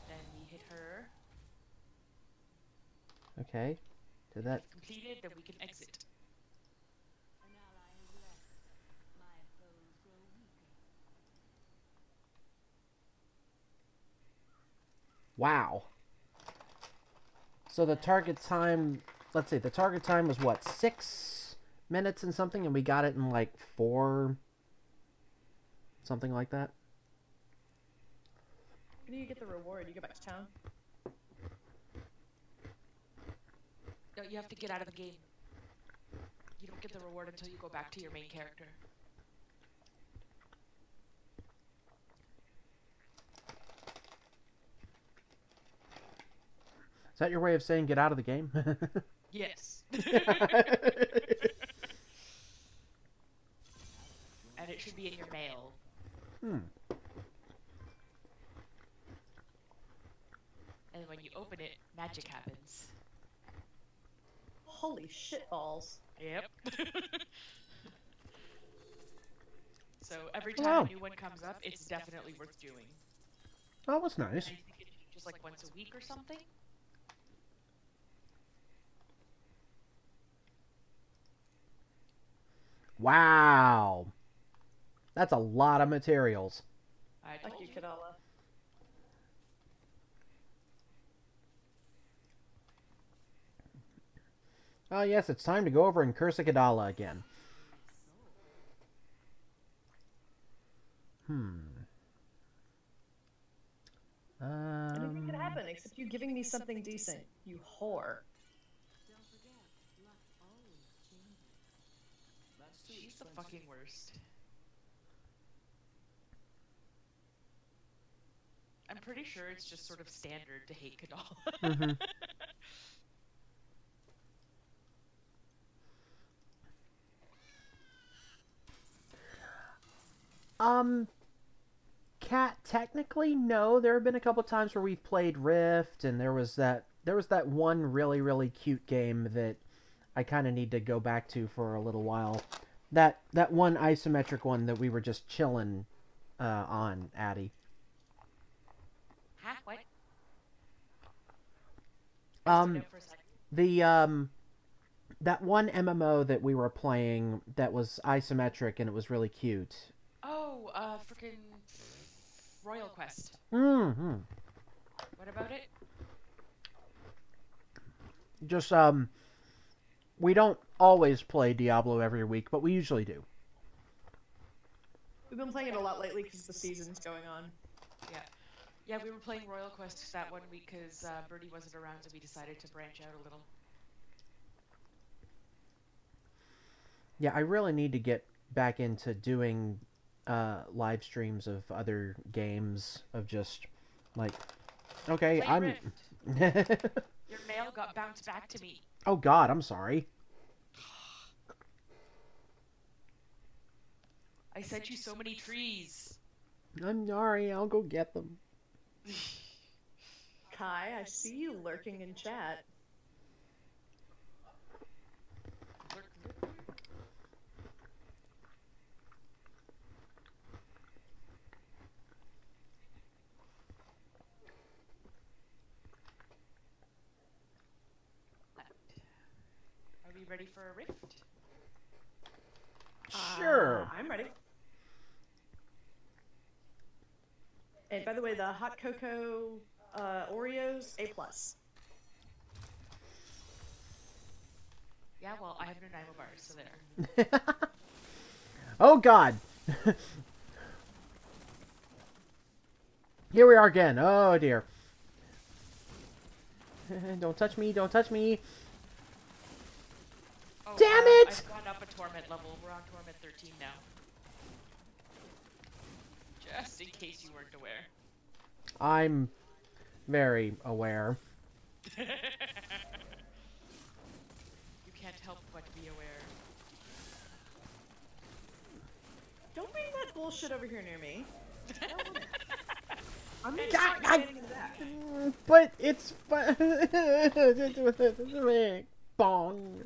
Then we hit her. Okay. Did that... Completed, then we can exit. Wow. So the target time... Let's see. The target time was what? 6 minutes and something, and we got it in like 4, something like that. When do you get the reward? You go back to town? No, you have to get out of the game. You don't get the reward until you go back to your main character. Is that your way of saying get out of the game? Yes. And it should be in your mail. And when you open it, magic happens. Holy shit balls. Yep. So every time Wow. a new one comes up, it's definitely worth doing. Oh, that was nice. I think it's just like once a week or something. Wow. That's a lot of materials. I Like told you, you. Kadala. Oh, yes, it's time to go over and curse a Kadala again. Anything could happen except you giving me something decent, you whore. She's the fucking worst. I'm pretty sure it's just sort of standard to hate Kadala. Cat, technically, no. There have been a couple times where we've played Rift, and there was that one really, really cute game that I kind of need to go back to for a little while. That one isometric one that we were just chilling on, Addie. Huh? What? For a second. The that one MMO that we were playing that was isometric and it was really cute. Oh, frickin' Royal Quest. Mm-hmm. What about it? Just we don't always play Diablo every week, but we usually do. We've been playing it a lot lately because the season's going on. Yeah. Yeah, we were playing Royal Quest that one week because Birdie wasn't around, so we decided to branch out a little. Yeah, I really need to get back into doing live streams of other games of just like, okay, Play I'm. Rift. Your mail got bounced back to me. Oh God, I'm sorry. I sent you so many trees. I'm sorry. I'll go get them. Kai, I see you lurking in chat. Lurk, lurk, lurk. Are we ready for a rift? Sure. I'm ready. And by the way, the hot cocoa Oreos, A+. Yeah, well, I have no Nanaimo bars, so there. Oh God. Here we are again. Oh dear. Don't touch me. Don't touch me. Oh, Damn it! I've gone up a torment level. We're on torment 13 now. Just in case you weren't aware. I'm very aware. You can't help but be aware. Don't bring that bullshit over here near me. I don't want it. I'm gonna God, start standing in the back. But it's bong.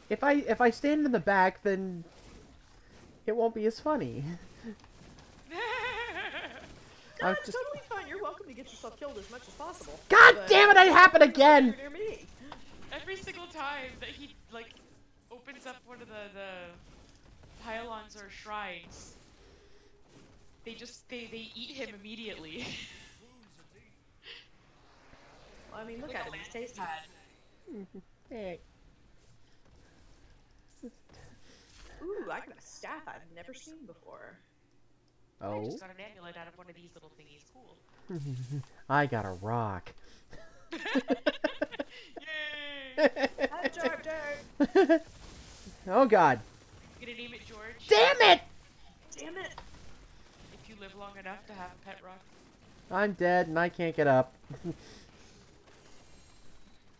If I stand in the back, then it won't be as funny. No, I've it's just- totally fine. You're welcome to get yourself killed as much as possible. God But damn it! It happened don't bring again. it near me. Every single time that he, like, opens up one of the pylons or shrines, they eat him immediately. I mean, look at it. It's tasty. Hey. Ooh, I got a staff I've never seen before. I Oh. just got an amulet out of one of these little thingies. Cool. I got a rock. Yay! Hot jar dirt. Oh god. You gonna name it George? Damn it! Damn it. If you live long enough to have a pet rock. I'm dead and I can't get up.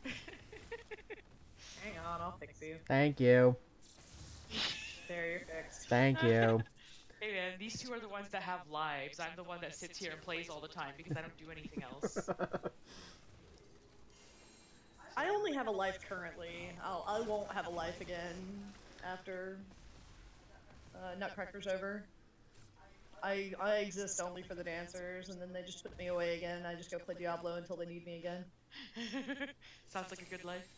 Hang on, I'll fix you. Thank you. There, you're fixed. Thank you. Hey man, these two are the ones that have lives. I'm the one that sits here and plays all the time because I don't do anything else. I only have a life currently. I won't have a life again after Nutcracker's over. I exist only for the dancers, and then they just put me away again. I just go play Diablo until they need me again. Sounds like a good life.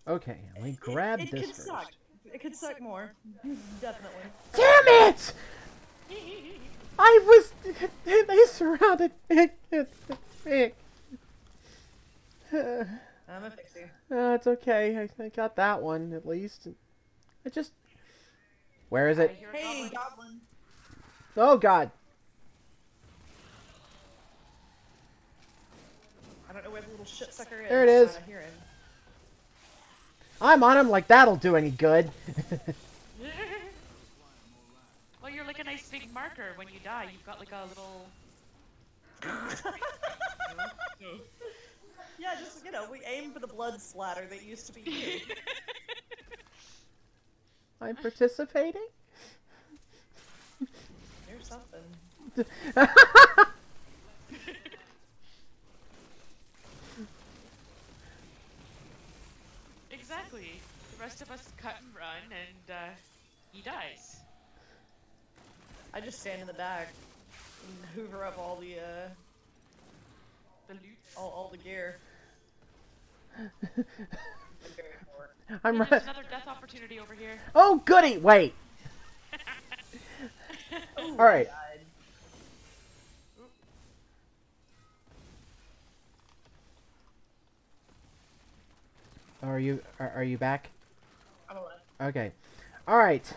Okay, let me grab it this could first. suck. It could suck more. Definitely. Damn it! I was... They surrounded me. I'm gonna fix you. It's okay. I got that one, at least. I just... Where is I it? hear a Hey, goblin. Goblin. Oh, God. I don't know where the little shit sucker is. There it is. I hear him. I'm on him like that'll do any good. Well, you're like a nice big marker when you die. You've got like a little... Yeah, just, you know, we aim for the blood splatter that used to be you. I'm participating? Here's something. Exactly. The rest of us cut and run, and he dies. I just stand in the back and hoover up all the The loot. all the gear. I'm Hey, there's another death opportunity over here. Oh, goody! Wait. Ooh, All right. I died. Are you back? I'm alive. Okay. All right.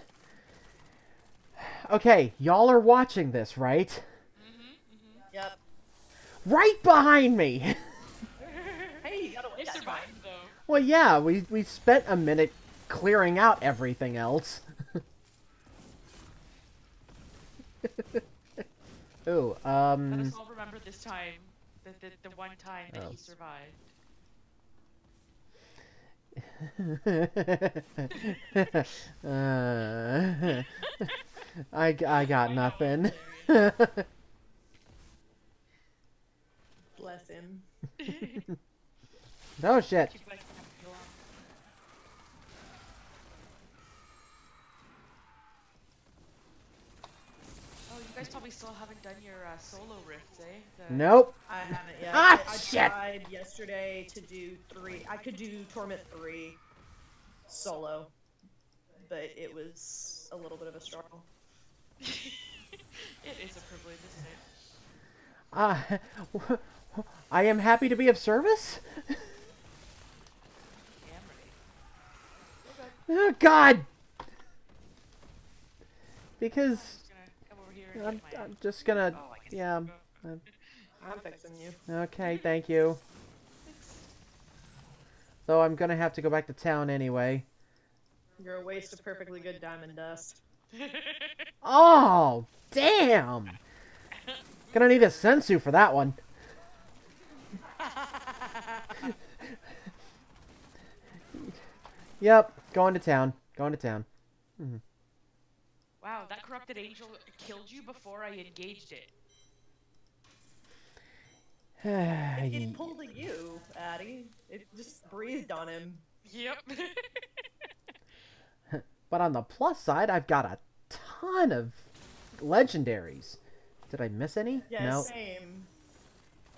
Okay, y'all are watching this, right? Yep. Right behind me. Hey, you got away They that time. survived, though. Well, yeah, we spent a minute clearing out everything else. Ooh, Let us all remember this time, the one time that Oh. he survived. I got nothing. Bless him. Oh shit. Too bad you have to go on. Oh, you guys probably still haven't done your solo rifts, eh? Nope. I haven't yet. Ah, I shit. tried yesterday to do 3. I could do Torment 3 solo, but it was a little bit of a struggle. It is a privilege, isn't it? I am happy to be of service. Damn right. Oh God. Because Just gonna come over here and get my... I'm just gonna. Oh, I guess Yeah. you go. I'm fixing you. Okay. Thank you. Though I'm gonna have to go back to town anyway. You're a waste of perfectly good diamond dust. Oh damn. Gonna need a sensu for that one. Yep. Going to town. Going to town. Wow, that corrupted angel killed you before I engaged it. It pulled at you, Addie. It just breathed on him. Yep. But on the plus side, I've got a ton of legendaries. Did I miss any? Yeah, No. same.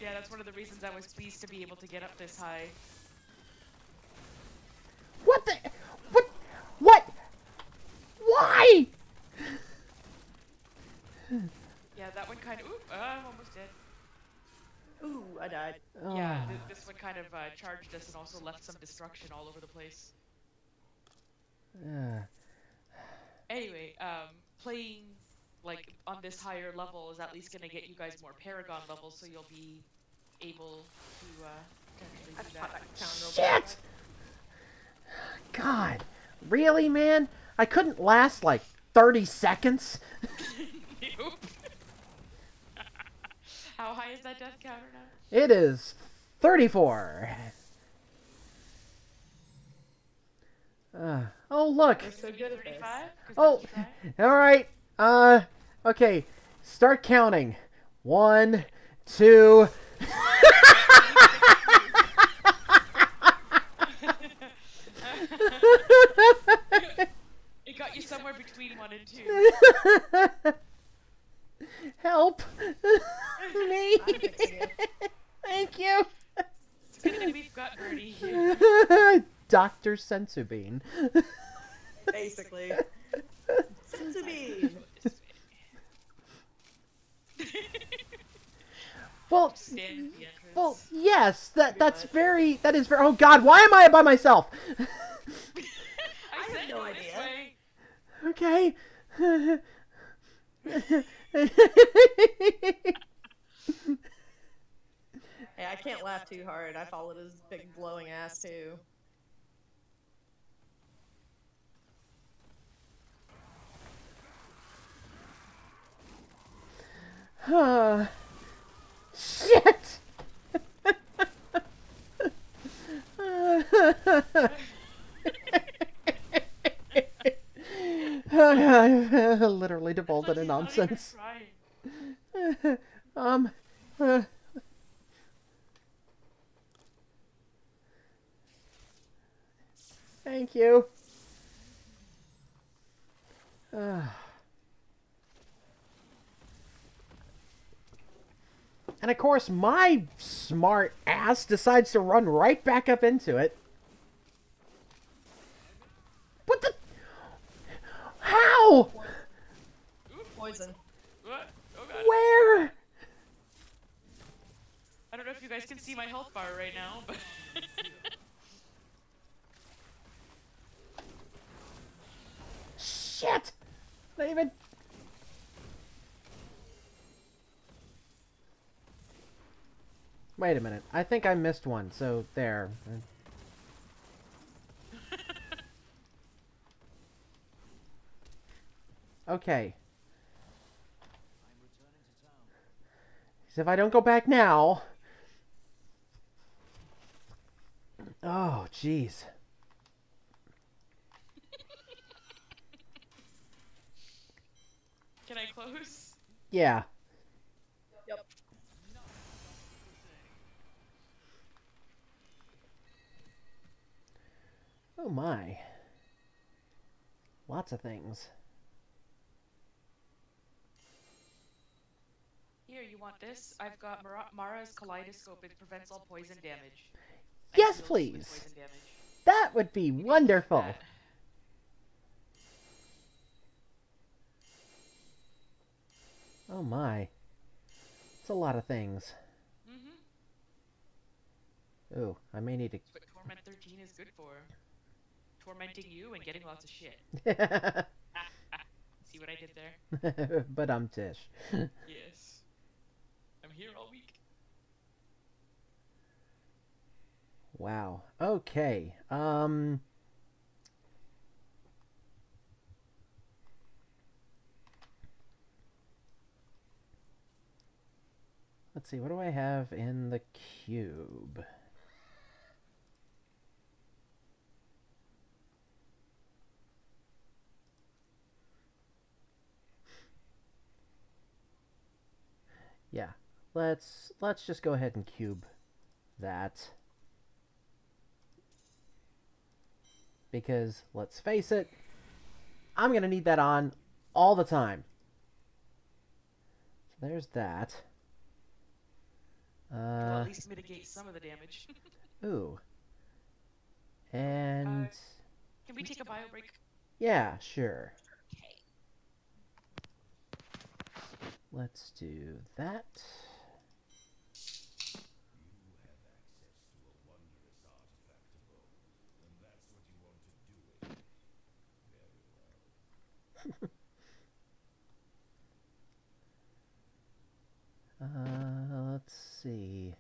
Yeah, that's one of the reasons I was pleased to be able to get up this high. What the? What? What? Why? Yeah, that one kind of... Oop, I'm almost dead. Ooh, I died. Yeah, Ah. this one kind kind of charged us and also left some destruction all over the place. Uh, Anyway, playing like on this higher level is at least going to get you guys more Paragon levels, so you'll be able to potentially I do pop back that. to town real quick. shit! God. Really, man? I couldn't last like 30 seconds? Nope. How high is that death counter now? It is 34. Oh, look. We're so good at this. 35? 'Cause Oh, that's right. alright. Okay. Start counting. 1, 2. It got you somewhere between 1 and 2. Help me. I'm fixing it. Thank you. It's good that we've got Birdie here. Dr. Sensubean. Basically. Sensubean. Well, Stand at the entrance. well, yes, that is very, oh god, why am I by myself? I have said no go this idea. way. Okay. Hey, I can't laugh too hard. I followed his big glowing ass too. Shit! I literally devolved into nonsense. um, uh, Thank you. And of course, my smart ass decides to run right back up into it. What the? How? Poison. What? Oh god. Where? I don't know if you guys can see my health bar right now, but Shit! Not even. Wait a minute. I think I missed one, so there. Okay. So if I don't go back now... Oh, jeez. can I close? Yeah. Yep. Oh my. Lots of things. Here, you want this? I've got Mara's kaleidoscope. It prevents all poison damage. Yes, And heals with please. Poison damage. That would be wonderful. That. Oh my. It's a lot of things. Mm-hmm. Ooh, I may need That's what Torment 13 is good for. Tormenting you and getting lots of shit. to... See what I did there? But I'm Tish. Yes. I'm here all week. Wow. Okay. Let's see, what do I have in the cube? Yeah. Let's just go ahead and cube that. Because, let's face it, I'm going to need that on all the time. So there's that. Well, at least mitigate some of the damage. Ooh. And... Can we take a bio break? yeah, sure. Okay. Let's do that. Let's see.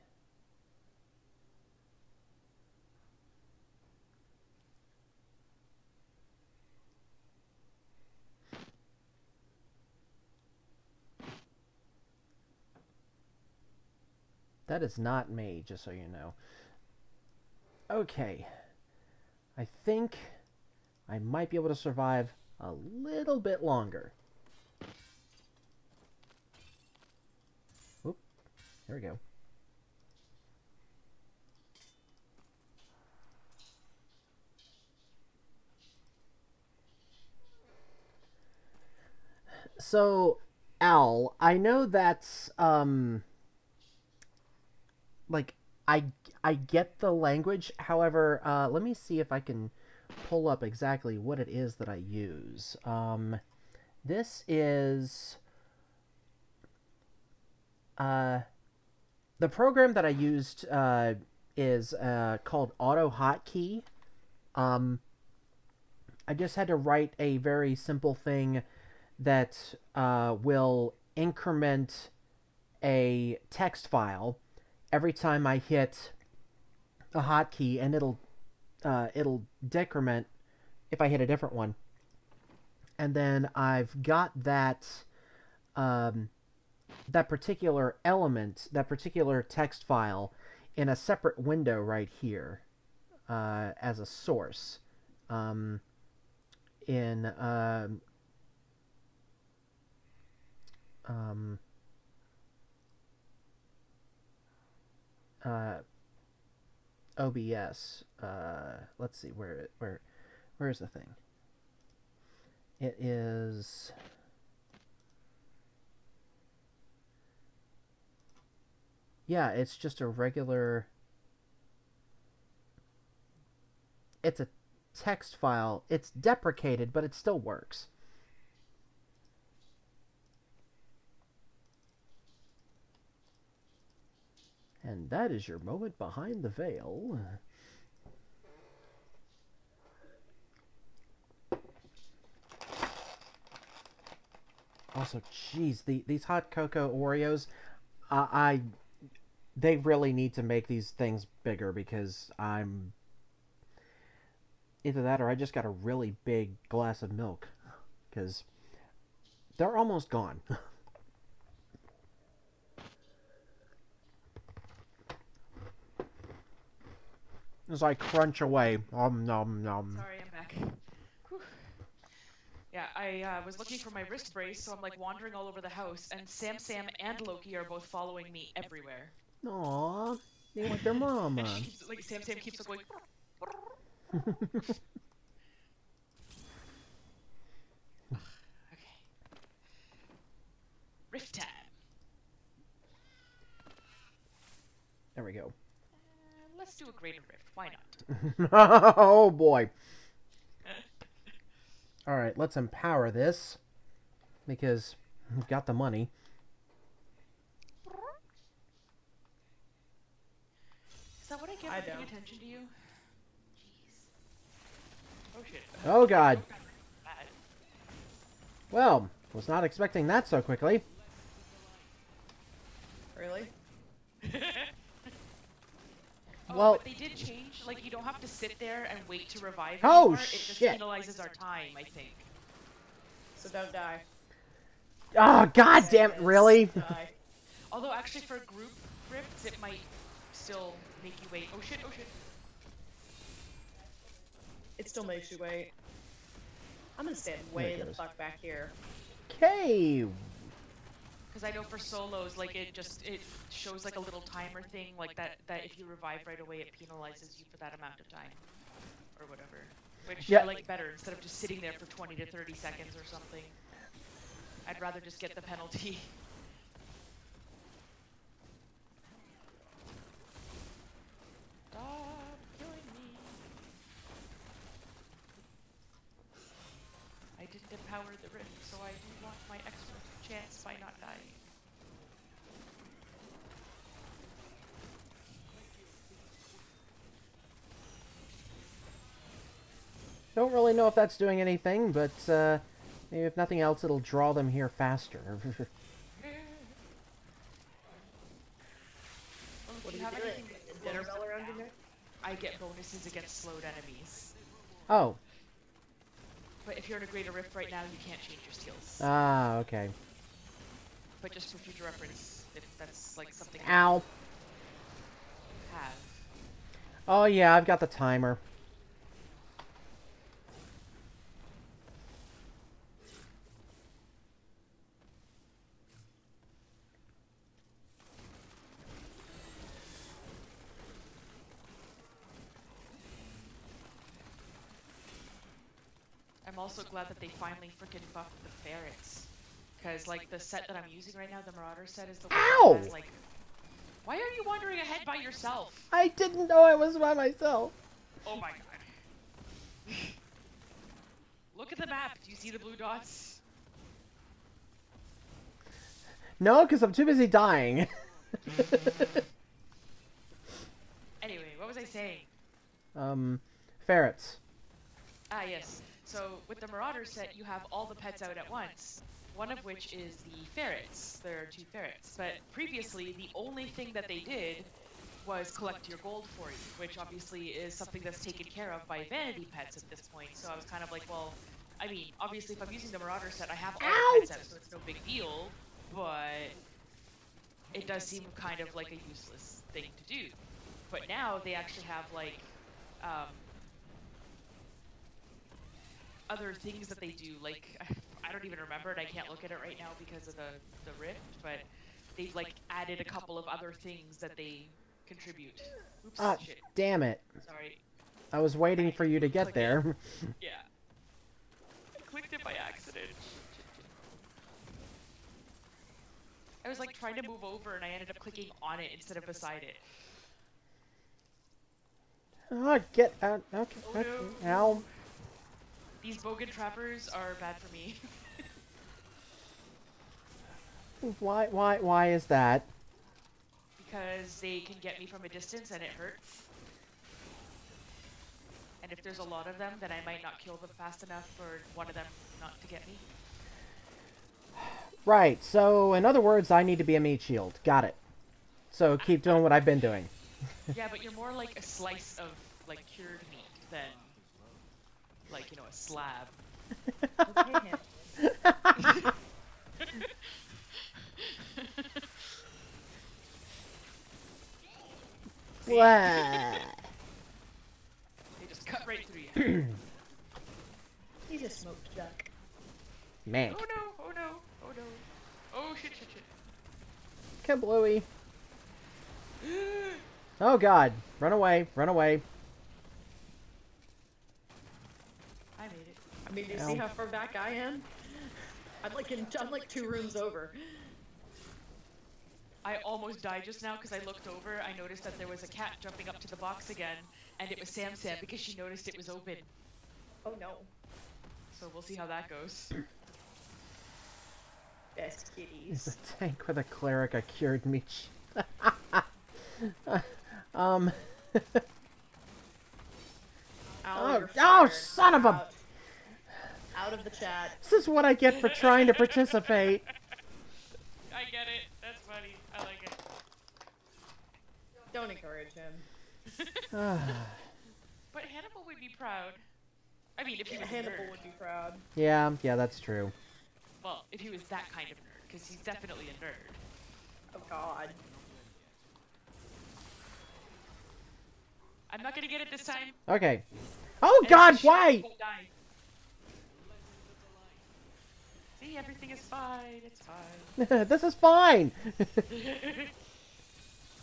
That is not me, just so you know. Okay. I think I might be able to survive a little bit longer. Oop. There we go. So, Al, I know that's like I I get the language. However, let me see if I can pull up exactly what it is that I use. This is uh the program that I used is called Auto Hotkey. Um, I just had to write a very simple thing that will increment a text file every time I hit a hotkey, and it'll decrement if I hit a different one. And then I've got that particular element, that particular text file, in a separate window right here as a source. In OBS. Let's see where's the thing. It is. Yeah, it's just a regular. It's a text file. It's deprecated, but it still works. And that is your moment behind the veil. Also, jeez, these hot cocoa Oreos, they really need to make these things bigger because I'm either that or I just got a really big glass of milk because they're almost gone. As I crunch away, nom nom. Sorry, I'm back. Whew. Yeah, I was looking for my wrist brace, so I'm like wandering all over the house, and Sam and Loki are both following me everywhere. Aww, they want their mama. And she keeps, like Sam keeps going. Okay. Rift time. There we go. Let's do a greater rift. Why not? Oh boy. Alright, let's empower this. Because we've got the money. Is that what I get for paying attention to you? Jeez. Oh shit. Oh god. Well, was not expecting that so quickly. Really? Well, but they did change. Like, you don't have to sit there and wait to revive Oh, anymore. It just shit. penalizes our time, I think. So don't die. Oh god damn it, really? Die. Although, actually, for group rifts, it might still make you wait. Oh shit, oh shit. It still makes you wait. I'm gonna stand There way it the goes. fuck back here. Okay. Because I know for solos, like, it shows like a little timer thing, like that if you revive right away, it penalizes you for that amount of time. Or whatever. Which Yeah. I like better, instead of just sitting there for 20 to 30 seconds or something. I'd rather just get the penalty. Stop killing me. I didn't empower the rift, so I do want my extra chance by not dying. Don't really know if that's doing anything, but Maybe if nothing else, it'll draw them here faster. Well, What if are you you have doing? anything that A dinner slows bell them around your down, neck? I get bonuses against slowed enemies. Oh. But if you're in a greater rift right now, you can't change your skills. Ah, okay. But just for future reference, if that's like something Ow. you have. Oh, yeah, I've got the timer. I'm also glad that they finally freaking buffed the ferrets. Because, like, the set that I'm using right now, the Marauder set, is the one Ow! that has, like... Why are you wandering ahead by yourself? I didn't know I was by myself. Oh my god. Look at the map. Do you see the blue dots? No, because I'm too busy dying. Anyway, what was I saying? Ferrets. Ah, yes. So, with the Marauder set, you have all the pets out at once. One of which is the ferrets. There are 2 ferrets. But previously, the only thing that they did was collect your gold for you, which obviously is something that's taken care of by vanity pets at this point. So I was kind of like, well, I mean, obviously if I'm using the Marauder set, I have all the pets out, so it's no big deal, but it does seem kind of like a useless thing to do. But now they actually have, like, other things that they do, like, I don't even remember it, I can't look at it right now because of the rift, but they've, like, added a couple of other things that they contribute. Oops, Ah, shit. damn it. Sorry. I was waiting for you to get Click there. Yeah. I clicked it by accident. I was, like, trying to move over and I ended up clicking on it instead of beside it. Oh, get out. Okay. Oh, okay. no. Ow. These bogan trappers are bad for me. Why is that? Because they can get me from a distance and it hurts. And if there's a lot of them, then I might not kill them fast enough for one of them not to get me. Right, so in other words, I need to be a meat shield. Got it. So keep doing what I've been doing. Yeah, but you're more like a slice of, like, cured meat than, like, you know, a slab. Okay. Blah. They just cut right through you. He's a smoked duck. Man. Oh no, oh no, oh no. Oh shit, shit, shit. Kablooey. Oh god. Run away, run away. I made it. I mean, you Ow. see how far back I am? I'm like 2 rooms over. I almost died just now because I looked over. I noticed that there was a cat jumping up to the box again, and it was Sam because she noticed it was open. Oh no. So we'll see how that goes. Best He's kitties. a tank with a cleric, a cured meat. Owl, Oh, you're oh, fired. son of a- Out of the chat. This is what I get for trying to participate. I get it. That's funny. I like it. Don't encourage him. But Hannibal would be proud. I mean, if he was a Hannibal nerd. would be proud. Yeah, that's true. Well, if he was that kind of nerd, because he's definitely a nerd. Oh god. I'm not gonna get it this time. Okay. Oh god, Shit, why? won't die. See, everything is fine. It's fine. This is fine.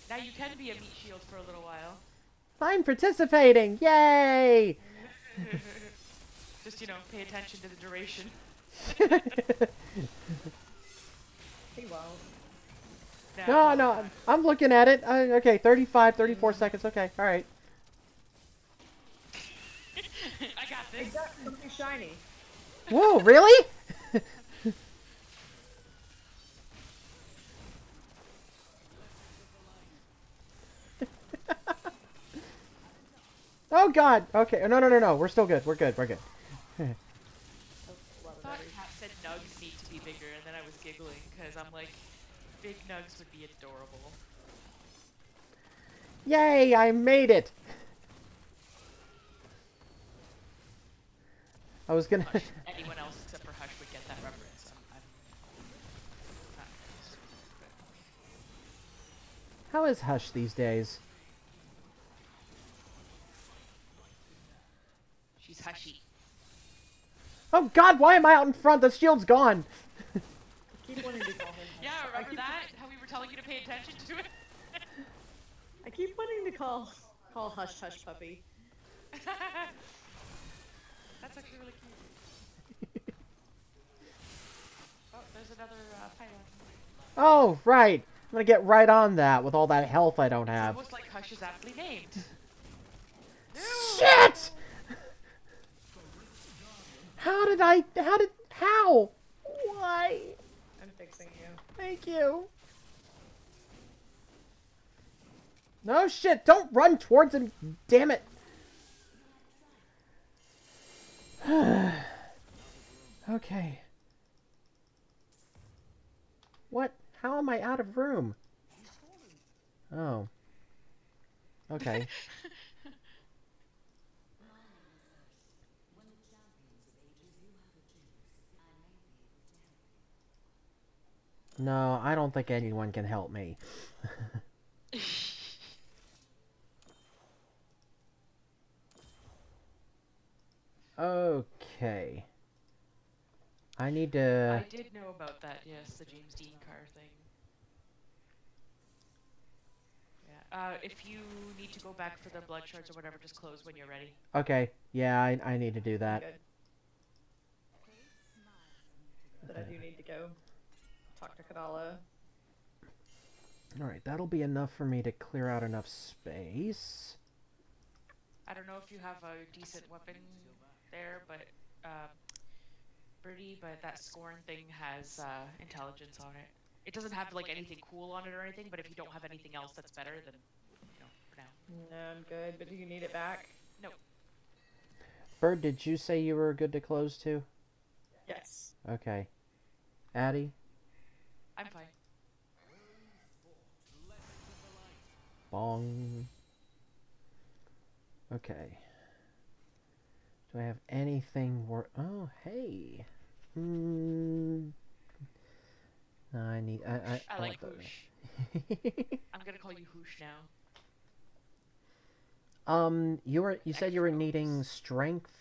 Now you can be a meat shield for a little while. I'm participating. Yay! Just, you know, pay attention to the duration. He won't. No, no, I'm looking at it. Okay, 35, 34 seconds. Okay, all right. I got They this. got something shiny. Whoa, really? Oh god. Okay. No. We're still good. We're good. I thought Kat said bigger, and then I was giggling because I'm like, big nugs would be adorable. Yay, I made it! I was gonna... Hush. Anyone else except for Hush would get that reference. I'm not but How is Hush these days? she's Hushy. Oh god, why am I out in front? The shield's gone! I keep wanting to call him Hush. Yeah, remember that? How we were telling you to pay attention to it? I keep wanting to call Hush Hush Puppy. That's actually really cute. Oh, there's another pylon. Oh, right. I'm gonna get right on that with all that health I don't It's have. almost like Hush is aptly named. Shit! How? Why? I'm fixing you. Thank you. No shit, don't run towards him, damn it. Okay. What? How am I out of room? Oh. Okay. No, I don't think anyone can help me. Okay. I need to... I did know about that, yes, the James Dean car thing. Yeah. If you need to go back for the blood shards or whatever, just close when you're ready. Okay. Yeah, I need to do that. Good. But I do need to go talk to Kadala. Alright, that'll be enough for me to clear out enough space. I don't know if you have a decent weapon there, but Birdie, but that scorn thing has intelligence on it. It doesn't have like anything cool on it or anything, but if you don't have anything else that's better, then you know, for now. No, I'm good. But do you need it back? No. Bird, did you say you were good to close too? Yes. Okay. Addie? I'm fine. Bong. Okay. Do I have anything wor- Oh, hey. No, I need... I like want Hoosh. I'm gonna call you Hoosh now. You said you were needing strength,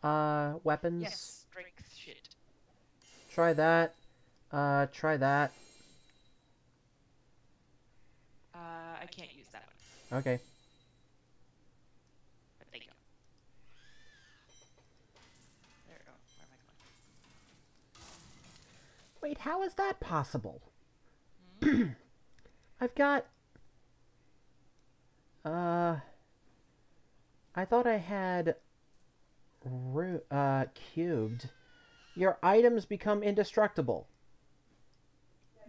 weapons? Yes, strength shit. Try that. Try that. I can't use that one. Okay. But thank you. There we go. Where am I going? Wait, how is that possible? Hmm? I've got... I thought I had... cubed. Your items become indestructible.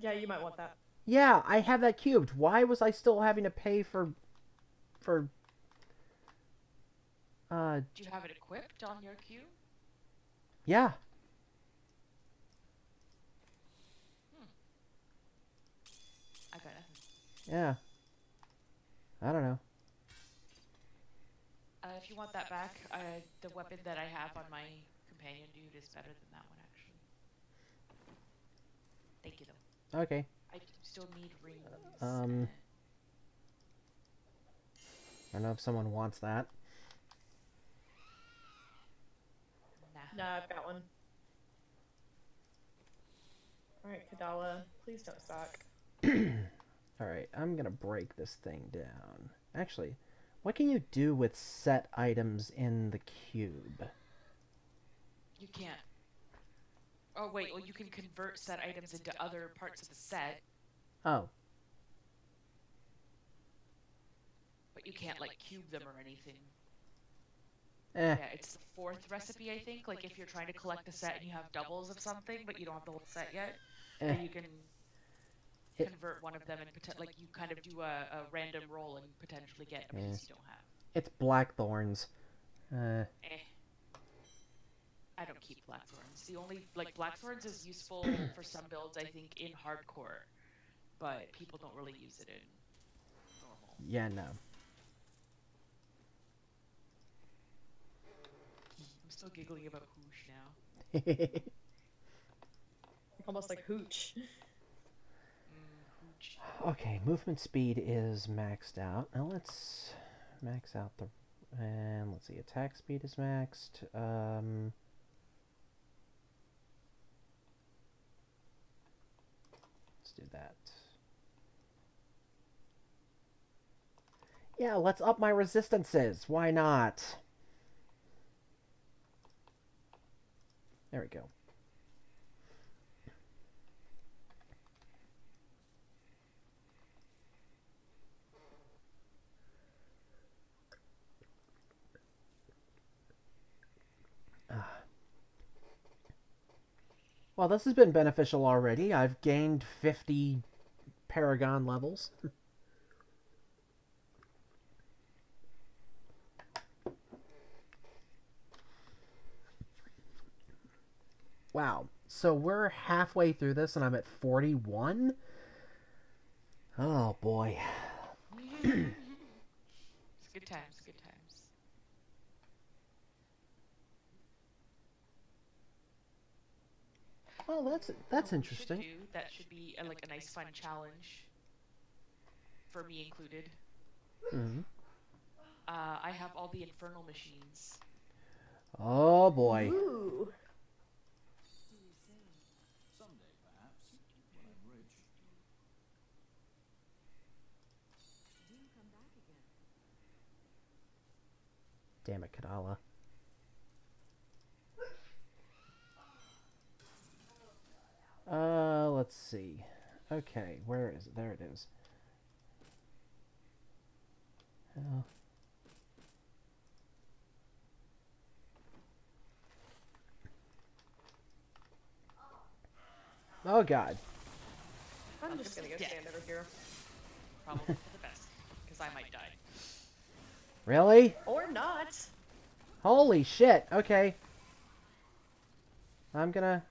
Yeah, you might want that. Yeah, I have that cubed. Why was I still having to pay for... Do you have it equipped on your queue? Yeah. I got nothing. Yeah. I don't know. If you want that back, the weapon that I have on my companion dude is better than that one, actually. Thank you, though. Okay. I still need rings. I don't know if someone wants that. No, I've got one. Alright, Kadala, please don't suck. Alright, I'm gonna break this thing down. Actually, what can you do with set items in the cube? You can't. Oh, wait, well, you can convert set items into other parts of the set, Oh. but you can't, like, cube them or anything. Eh. Yeah, it's the fourth recipe, I think. Like, if you're trying to collect a set and you have doubles of something, but you don't have the whole set yet, then you can convert one of them and like you kind of do a random roll and potentially get a piece you don't have. It's blackthorns. I don't keep Blackthorns. The only like Blackthorns is useful for some builds, I think, in hardcore, but people don't really use it in normal. Yeah, no. I'm still giggling about Hoosh now. Almost like hooch. Hooch. Okay, movement speed is maxed out. Now let's max out the... And let's see, attack speed is maxed. Let's do that. Yeah, let's up my resistances. Why not? There we go. Well, this has been beneficial already. I've gained 50 Paragon levels. Wow. So we're halfway through this and I'm at 41? Oh, boy. It's good times, good times. Well, that's What we interesting. should do, that should be like a nice fun challenge for me included. Mm-hmm. I have all the infernal machines. Oh, boy. Ooh. Someday, perhaps, when I'm rich. Damn it, Kadala. Let's see. Okay, where is it? There it is. Oh. Oh, God. I'm just gonna go stand over here. Probably for the best, because I might die. Really? Or not. Holy shit. Okay. I'm gonna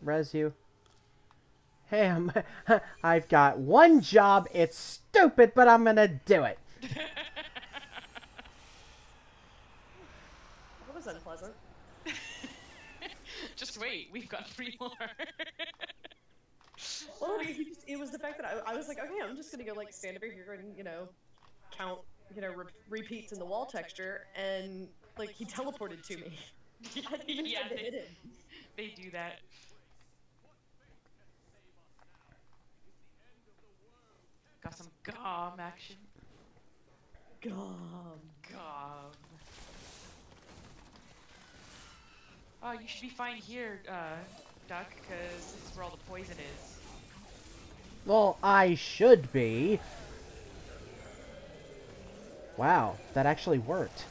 res you. Hey, I've got one job. It's stupid, but I'm gonna do it. That was unpleasant. Just wait, we've got 3 more. Well, it was the fact that I was like, okay, I'm just gonna go like stand over here and count repeats in the wall texture, and like he teleported to me. I didn't even Yeah, try to hit him. they do that. Got some gom action. Gum. Gom. Oh, you should be fine here, Duck, because this is where all the poison is. Well, I should be. Wow, that actually worked.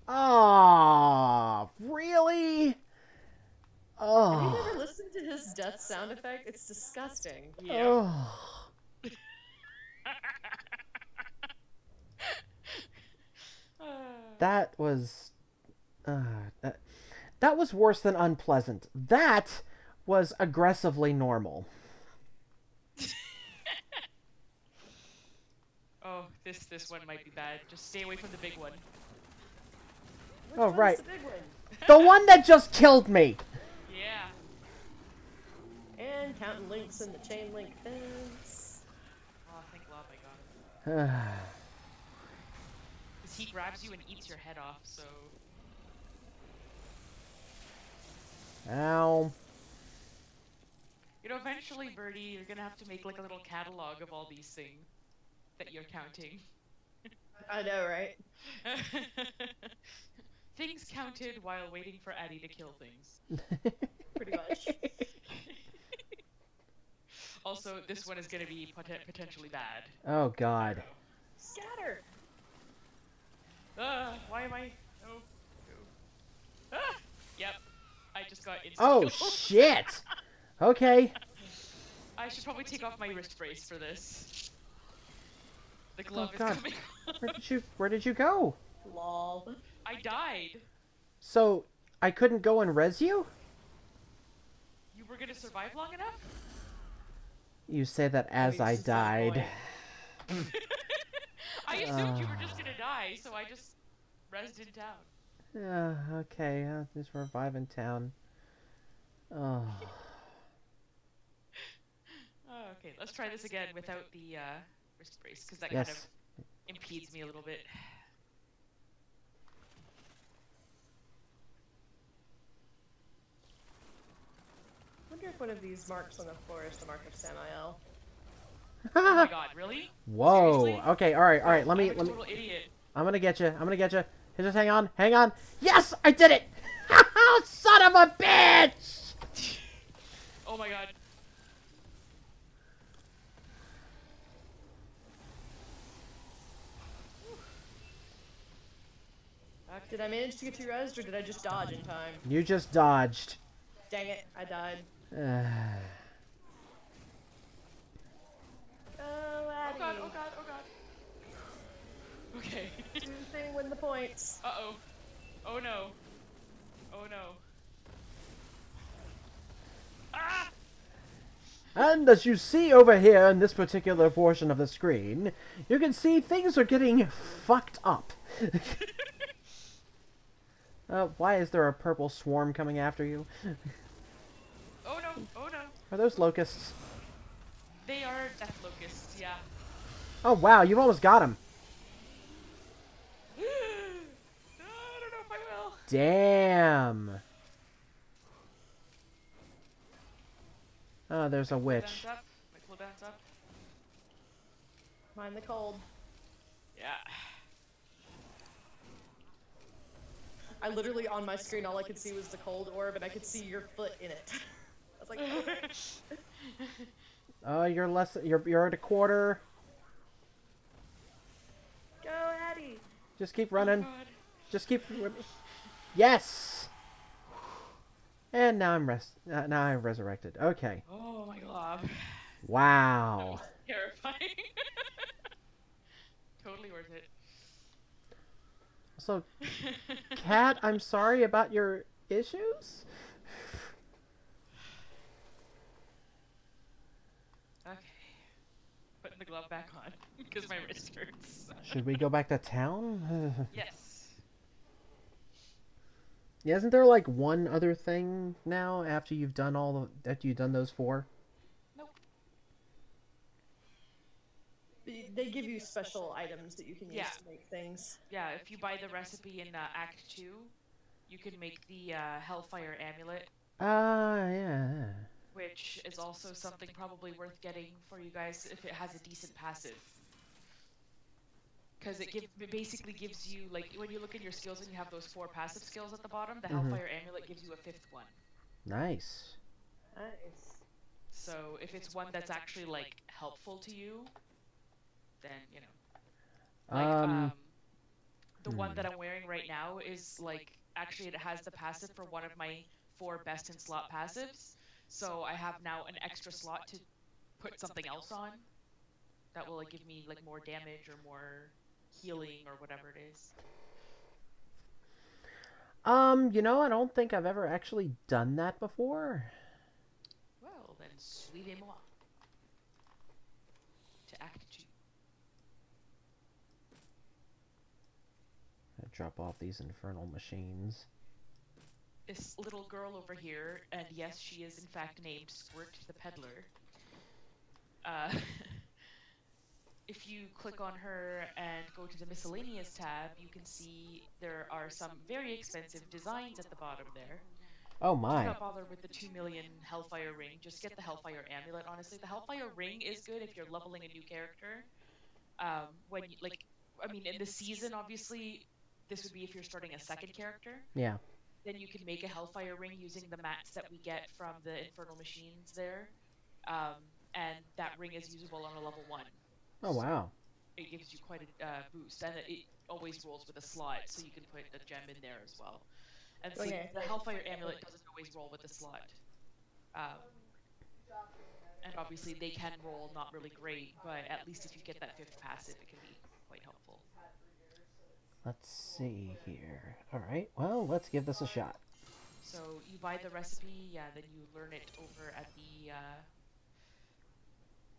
Ah, really? Have you Oh. never listened to his death sound effect? It's disgusting. Yeah. Oh. That was that was worse than unpleasant. That was aggressively normal. Oh, this one might be bad. Just stay away from the big one. Which Oh, one's right. the big one? The one that just killed me. Yeah. And counting links in the chain link fence. Oh, thank love I got him. Because he grabs you and eats your head off, so... Ow. You know, eventually, Birdie, you're gonna have to make like a little catalog of all these things that you're counting. I know, right? Things counted while waiting for Addie to kill things. Pretty much. Also, this one is gonna be potentially bad. Oh, God. Scatter! Why am I... No. No. Ah! Yep. I just got insta Oh, killed. shit. Okay. I should probably take off my wrist brace for this. The glove Oh, is God. coming. Where did you go? Lol. I I died. So, I couldn't go and res you? You were gonna survive long enough? You say that as I he's just not died. I assumed you were just gonna die, so I just rezzed in town. Okay, just revive in town. Oh. Oh, okay, let's try this again without the wrist brace, because that kind of Yes. impedes me a little bit. I wonder if one of these marks on the floor is the mark of Samael. Oh my god, really? Whoa. Seriously? Okay, alright, alright. I'm a Let me. total idiot. I'm gonna get you. I'm gonna get you. Just hang on. Hang on. Yes! I did it! Son of a bitch! Oh my god. Did I manage to get you rezzed, or did I just dodge in time? You just dodged. Dang it, I died. Uh, Oh, Addie. Oh god, oh god, oh god. Okay. Do the thing, win the points. Uh-oh. Oh no. Oh no. Ah! and as you see over here in this particular portion of the screen, you can see things are getting fucked up. Why is there a purple swarm coming after you? Oh no, oh no. Are those locusts? They are death locusts, yeah. Oh wow, you've almost got him. No, I don't know if I will. Damn. Oh, there's a Cooldown's witch. up. My cooldown's up. Mind the cold. Yeah. I literally, on my screen, all I could see was the cold orb, and I could see your foot in it. I was like, Oh, you're less. You're at a quarter. go, Addie. Just keep Oh running. god. Just keep. Yes. And now now I'm resurrected. Okay. Oh my god. Wow. Terrifying. Totally worth it. So, Kat, I'm sorry about your issues. Okay. Putting the glove back on because my wrist hurts. Should we go back to town? Yes. Yeah, isn't there like one other thing now after you've done after you've done those 4? Nope. They give you special items that you can use Yeah. to make things. Yeah, if you buy the recipe in Act 2, you can make the Hellfire Amulet, Yeah. which is also something probably worth getting for you guys if it has a decent passive. Because it basically gives you, like, when you look in your skills and you have those 4 passive skills at the bottom, the Hellfire Amulet gives you a 5th one. Nice. Nice. So if it's one that's actually, like, helpful to you, then, you know. Like, the one that I'm wearing right now is, like, actually it has the passive for one of my 4 best in slot passives. So I have now an extra slot to put something else on that will, like, give me, like, more damage or more healing or whatever it is. You know, I don't think I've ever actually done that before. Well, then suivez-moi to Act 2. I drop off these infernal machines. This little girl over here, and yes, she is in fact named Squirt the Peddler. If you click on her and go to the miscellaneous tab, you can see there are some very expensive designs at the bottom there. Oh Do my. not bother with the 2 million Hellfire Ring. Just get the Hellfire Amulet. Honestly, the Hellfire Ring is good if you're leveling a new character. When you, like, I mean, in the season, obviously, this would be if you're starting a second character. Yeah. Then you can make a Hellfire Ring using the mats that we get from the Infernal Machines there. And that ring is usable on a level 1. Oh wow. It gives you quite a boost, and it always rolls with a slot, so you can put a gem in there as well. And so Okay. the Hellfire Amulet doesn't always roll with a slot. And obviously they can roll not really great, but at least if you get that 5th passive, it can be quite helpful. Let's see here. Alright, well, let's give this a shot. So you buy the recipe, yeah, then you learn it over at the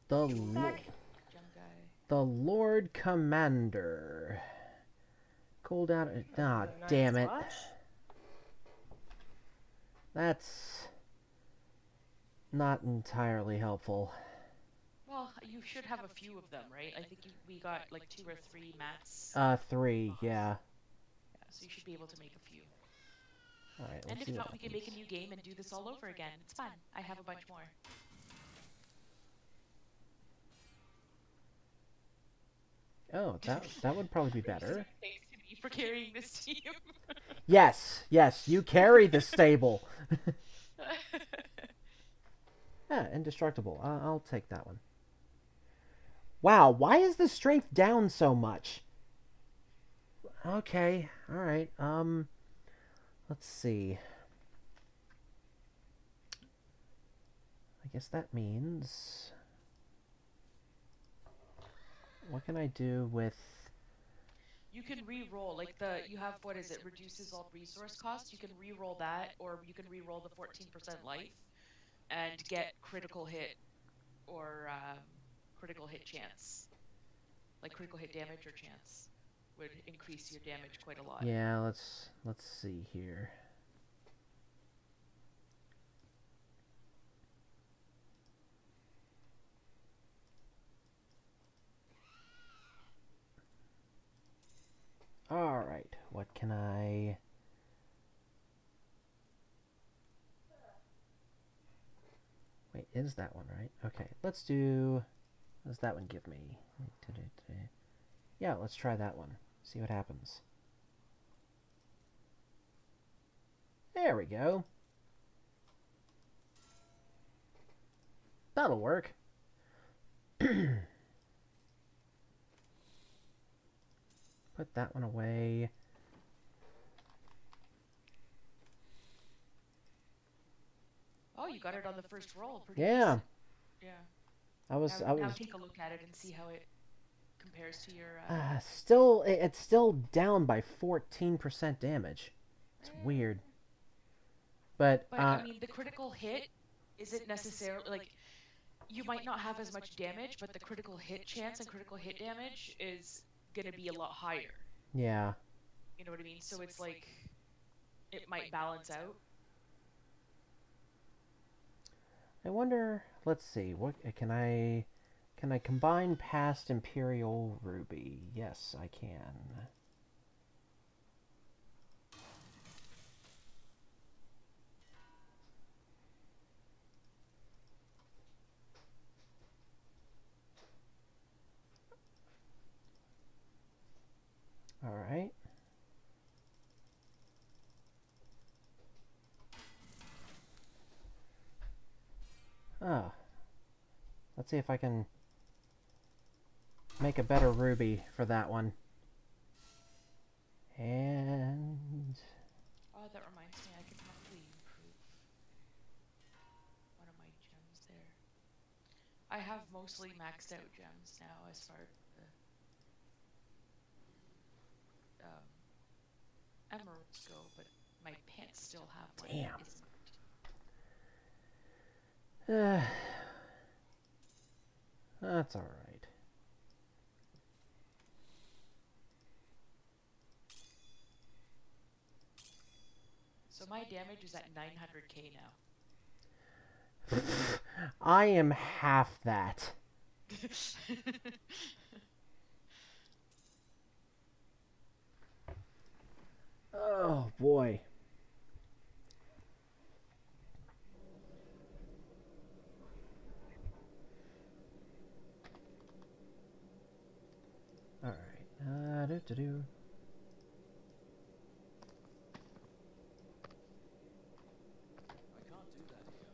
The, Back. gem guy. the Lord Commander. Cooldown. Ah, Nice damn it. watch. That's not entirely helpful. Well, you should have a few of them, right? I think we got like 2 or 3 mats. 3, yeah. Yeah, so you should be able to make a few. Alright, And let's if see what not, we can make a happens. new game and do this all over again. It's fun. I have a bunch more. Oh, that would probably be better. Thanks to me for carrying this team. Yes, yes, you carry the stable. Yeah, indestructible. I'll take that one. Wow, why is the strength down so much? Okay, alright, let's see. I guess that means... What can I do with... You can re-roll, like you have, what is it, reduces all resource costs. You can re-roll that, or you can re-roll the 14% life and get critical hit or critical hit chance. Like critical hit damage or chance would increase your damage quite a lot. Yeah, let's see here. Alright, what can I... Wait, is that one right? Okay, let's do... What does that one give me? Yeah, let's try that one. See what happens. There we go. That'll work. Put that one away. Oh, you got it on the first roll. Pretty Yeah. decent. Yeah. I was Now take a look at it and see how it compares to your. it's still down by 14% damage. It's weird. But I mean, the critical hit isn't necessarily like you might not have as much damage, but the critical hit chance and critical hit damage is gonna be a lot higher. yeah. You know what I mean? So it's like it might balance out. I wonder, let's see, what can I combine past Imperial Ruby? Yes, I can. All right. Oh. Let's see if I can make a better ruby for that one. And... Oh, that reminds me, I can probably improve one of my gems there. I have mostly maxed out gems now as far as the emeralds go, but my pants still have one. Damn. That isn't. That's alright. So my damage is at 900k now. I am half that. Oh boy. Alright. Do. I can't do that here.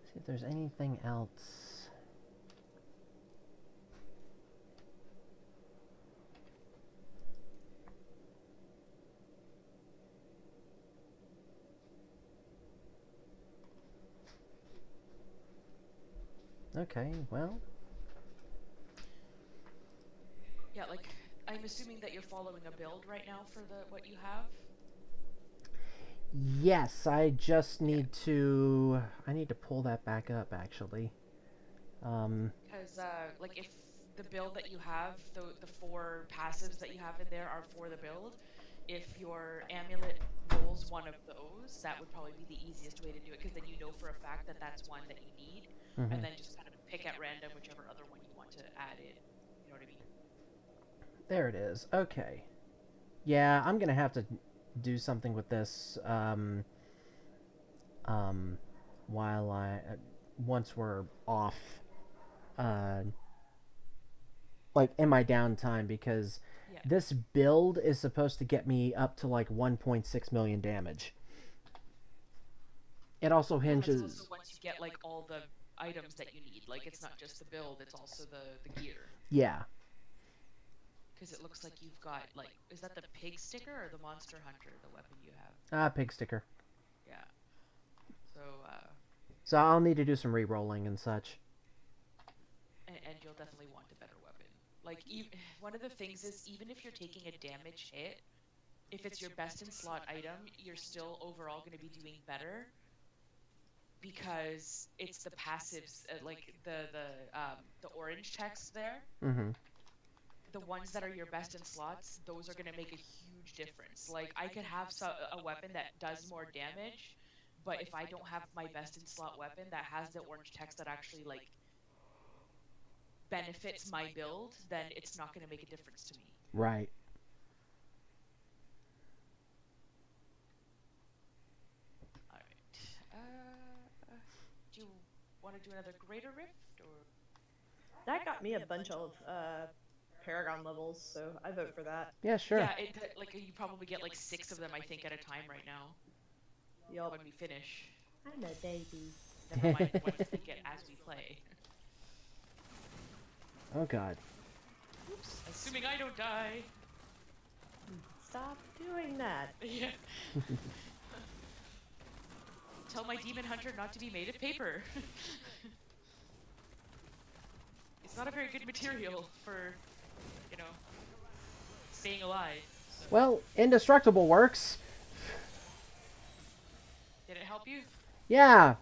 See if there's anything else. Okay, well. Yeah, like I'm assuming that you're following a build right now for the what you have. Yes, I just need to... I need to pull that back up, actually. Because like if the build that you have, the four passives that you have in there are for the build. If your amulet rolls one of those, that would probably be the easiest way to do it. Because then you know for a fact that that's one that you need, and mhm. then just kind of pick at random whichever other one you want to add in. You know what I mean? There it is. Okay. Yeah, I'm gonna have to do something with this, um, while once we're off, uh, like, in my downtime, because Yeah. this build is supposed to get me up to, like, 1.6 million damage. It also Well, that's hinges... also once you get like all the items that you need. Like it's not just the build; it's also the gear. Yeah. Because it looks like you've got like, is that the pig sticker or the monster hunter, the weapon you have? Pig sticker. Yeah. So, So I'll need to do some re-rolling and such. and you'll definitely want a better weapon. Like, one of the things is, even if you're taking a damage hit, if it's your best in slot item, you're still overall going to be doing better because it's the passives, like the orange text there. Mm-hmm. The ones that are your best in slots, those are going to make a huge difference. Like, I could have a weapon that does more damage, but if I don't have my best in slot weapon that has the orange text that actually like benefits my build, then it's not going to make a difference to me. Right. All right. Do you want to do another Greater Rift or? That got me a bunch of Paragon levels, so I vote for that. Yeah, sure. Yeah, like you probably get like 6 of them, I think, at a time right now. Yup. When we finish. I'm a baby. Never mind the ones we get as we play. Oh, God. Oops. Assuming I don't die. Stop doing that. Yeah. Tell my demon hunter not to be made of paper. It's not a very good material for, you know, staying alive. So. Well, indestructible works. Did it help you? Yeah.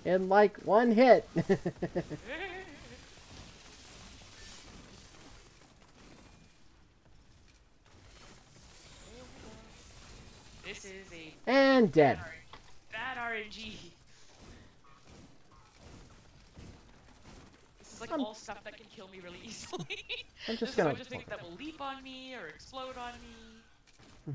In like one hit. This is a And dead. bad RNG. This is like all stuff that can kill me really easily. I'm just There's a gonna... bunch of things that will leap on me or explode on me.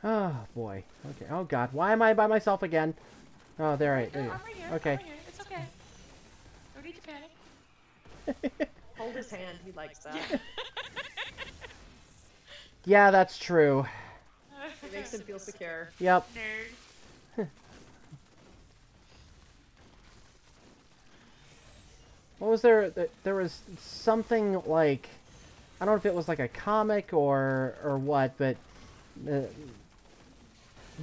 Oh, boy. Okay. Oh, God. Why am I by myself again? Oh, there I... No, I'm right here. Okay. I'm right here. It's okay. No need to panic. Hold his hand, he likes that. Yeah. Yeah, that's true. It makes him feel secure. Yep. Nerd. What was there? There was something like... I don't know if it was like a comic or what, but...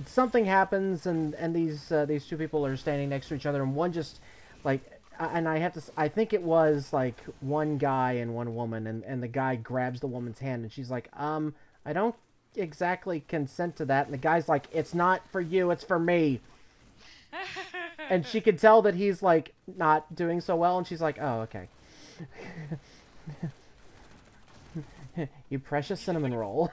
something happens and these two people are standing next to each other and one just like and I think it was like one guy and one woman and the guy grabs the woman's hand and she's like I don't exactly consent to that and the guy's like it's not for you, it's for me. And she could tell that he's like not doing so well and she's like, oh, okay. You precious cinnamon roll.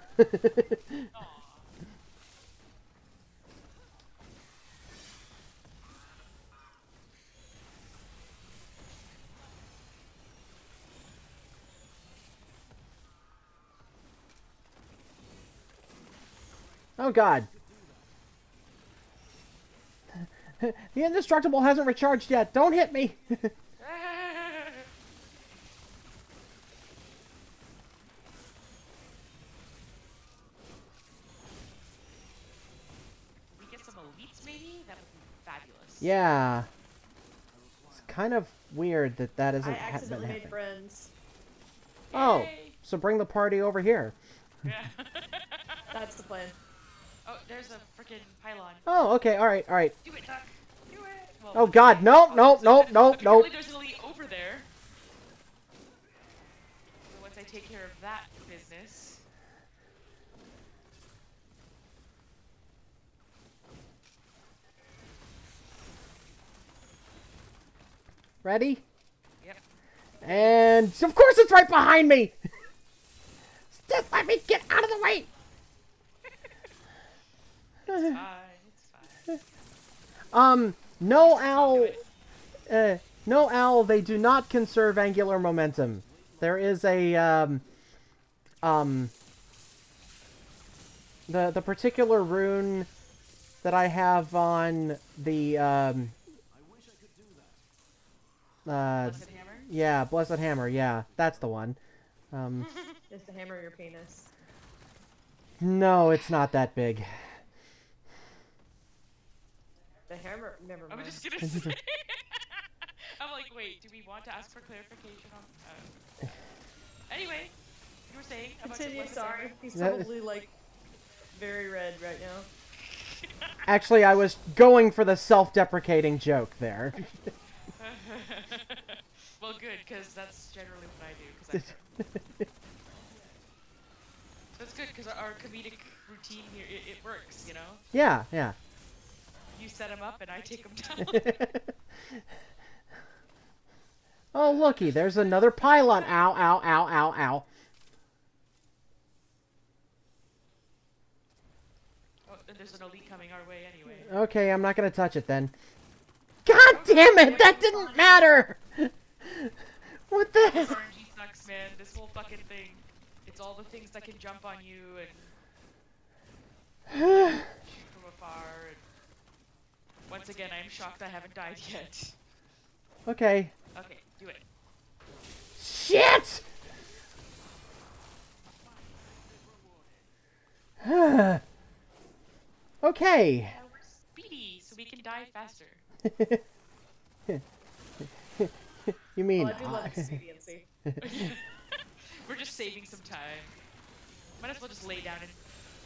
Oh, God. The indestructible hasn't recharged yet. Don't hit me. We get some elites, maybe? That Yeah. It's kind of weird that that I isn't accidentally been made happening. friends. Oh, Yay! so bring the party over here. Yeah. That's the plan. Oh, there's a freaking pylon. Oh, okay, all right, all right. Do it, Duck. Do it. Well, Oh God, nope, nope, nope, nope, nope. apparently there's an elite over there. So once I take care of that business. Ready? Yep. And of course it's right behind me. Just let me get out of the way. It's fine. It's fine. No owl. No owl. They do not conserve angular momentum. There is a the particular rune that I have on the Blessed hammer. yeah, Blessed Hammer. Yeah, that's the one. Just to hammer your penis. No, it's not that big. The hammer. Never I mind. was just gonna say. I'm like, wait, do we want to ask for clarification on? Anyway, you were saying about your Continue. blessed Sorry, hammer? he's That- probably like very red right now. Actually, I was going for the self-deprecating joke there. Well, good, because that's generally what I do. Cause that's good, because our comedic routine here, it works, you know? Yeah, yeah. You set them up and I take them down. Oh, looky, there's another pylon. Ow, ow, ow, ow, ow. Oh, and there's an elite coming our way anyway. Okay, I'm not gonna touch it then. God damn it! That didn't matter! What the This hell? RNG sucks, man. This whole fucking thing. It's all the things that can jump on you and shoot from afar. And once again, I am shocked I haven't died yet. Okay. Okay, do it. Shit! Okay. Now we're speedy, so we can die faster. You mean... Oh, I do love expediency. We're just saving some time. Might as well just lay down and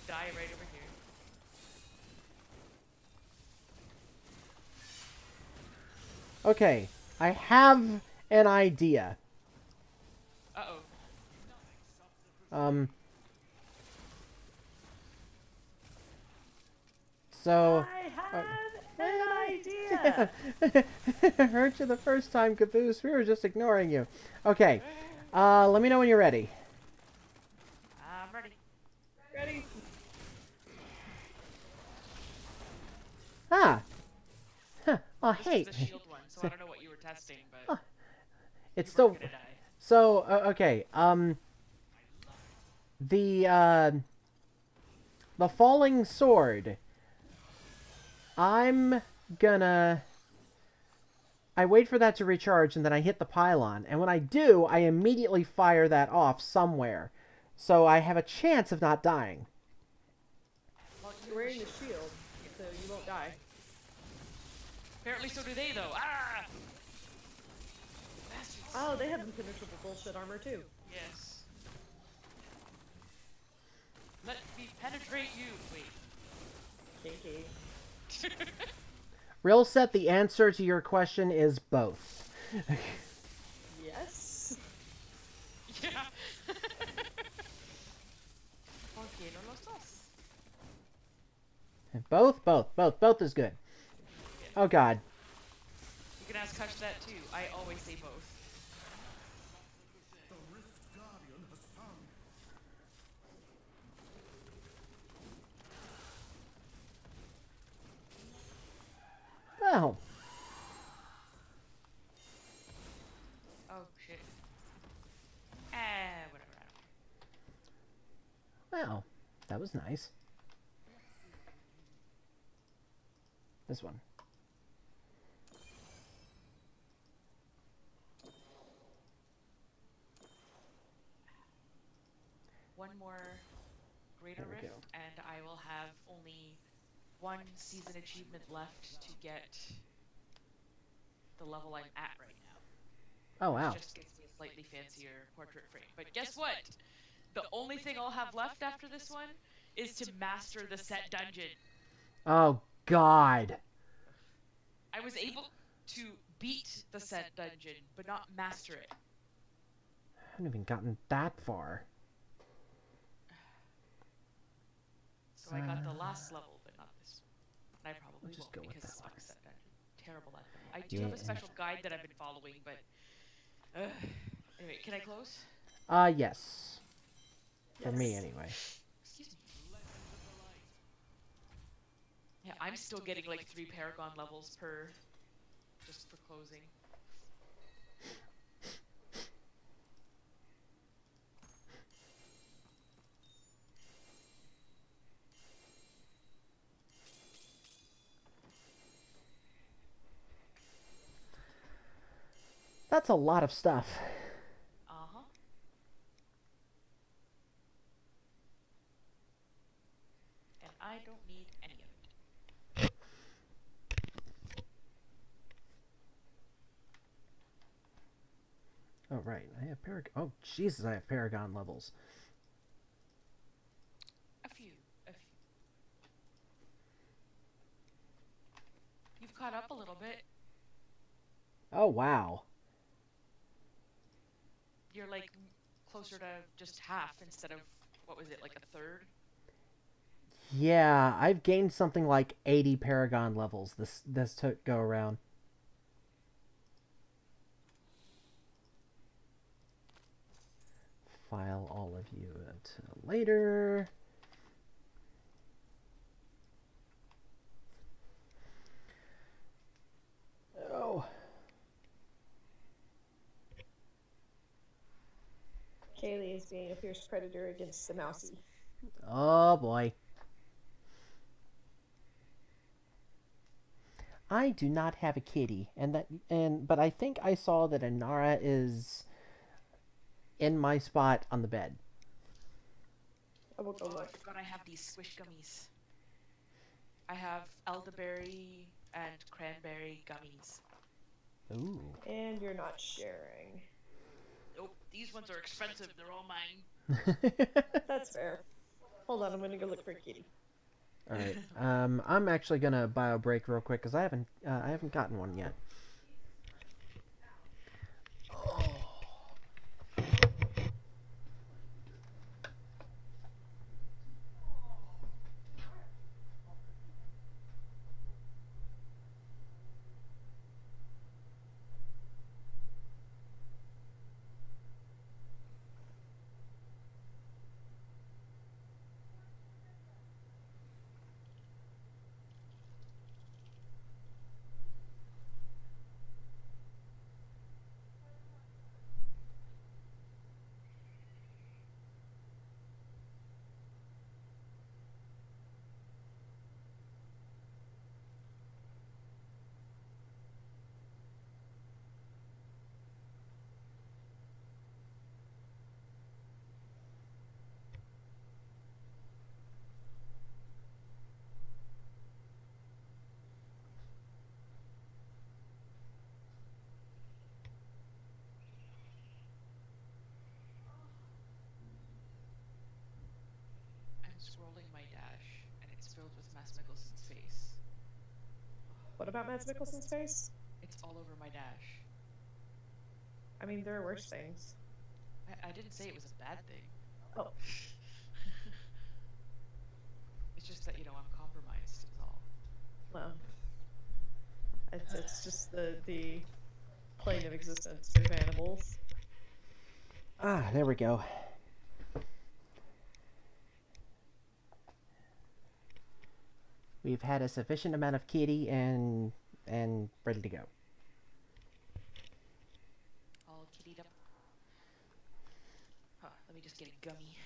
die right over here. Okay, I have an idea. Uh-oh. So... I have an idea. Heard you the first time, Caboose. We were just ignoring you. Okay. Let me know when you're ready. I'm ready. Ready? Ah. Huh. Oh, This hey. was the shield one, so I don't know what you were testing, but It's you weren't still... gonna die. So, okay. The falling sword. I'm gonna... I wait for that to recharge, and then I hit the pylon. And when I do, I immediately fire that off somewhere. So I have a chance of not dying. Well, you're wearing the shield, so you won't die. Apparently so do they, though. Ah! Bastards. Oh, they have impenetrable bullshit armor too. Yes. Let me penetrate you. Wait. Kinky. Real set, the answer to your question is both. Yes. Yeah. ¿Por qué no los dos? Both is good. Oh god. You can ask Kush that too. I always say both. Well, Oh shit. Whatever. I don't well, that was nice. This one. One more Greater There we Rift, go. and I will have only one season achievement left to get the level I'm at right now. Oh, Which wow. just gives me a slightly fancier portrait frame. But guess what? The only thing I'll have left after this one is to master the set dungeon. Oh, God. I was able to beat the set dungeon, but not master it. I haven't even gotten that far. So I got the last level, but not this one. And I probably just won't go with because that it one. sucks at dungeon. Terrible at them. I do have a Yeah. special guide that I've been following, but anyway, can I close? Yes. For me, Yes. anyway. Excuse me. Yeah, I'm still getting like 3 Paragon levels per, just for closing. That's a lot of stuff. Uh-huh. And I don't need any of it. Oh, right. I have Paragon. Oh, Jesus, I have Paragon levels. A few. You've caught up a little bit. Oh, wow. You're like closer to just half instead of, what was it, like a third? Yeah, I've gained something like 80 Paragon levels this took go around. File all of you until later. Oh. Kaylee is being a fierce predator against the mousey. Oh boy. I do not have a kitty, but I think I saw that Inara is in my spot on the bed. I will go Oh, I look. forgot I have these squish gummies. I have elderberry and cranberry gummies. Ooh. And you're not sharing. Nope, these ones are expensive. They're all mine. That's fair. Hold on, I'm gonna go look for a kitty. All right. I'm actually gonna bio break real quick because I haven't gotten one yet. I'm scrolling my dash, and it's filled with Mads Mikkelsen's face. What about Mads Mikkelsen's face? It's all over my dash. I mean, there are worse things. I didn't say it was a bad thing. Oh. It's just that, I'm compromised, is all. Well, it's just the plane of existence of animals. Ah, there we go. We've had a sufficient amount of kitty and ready to go. All kittied up. Huh, let me just get a gummy.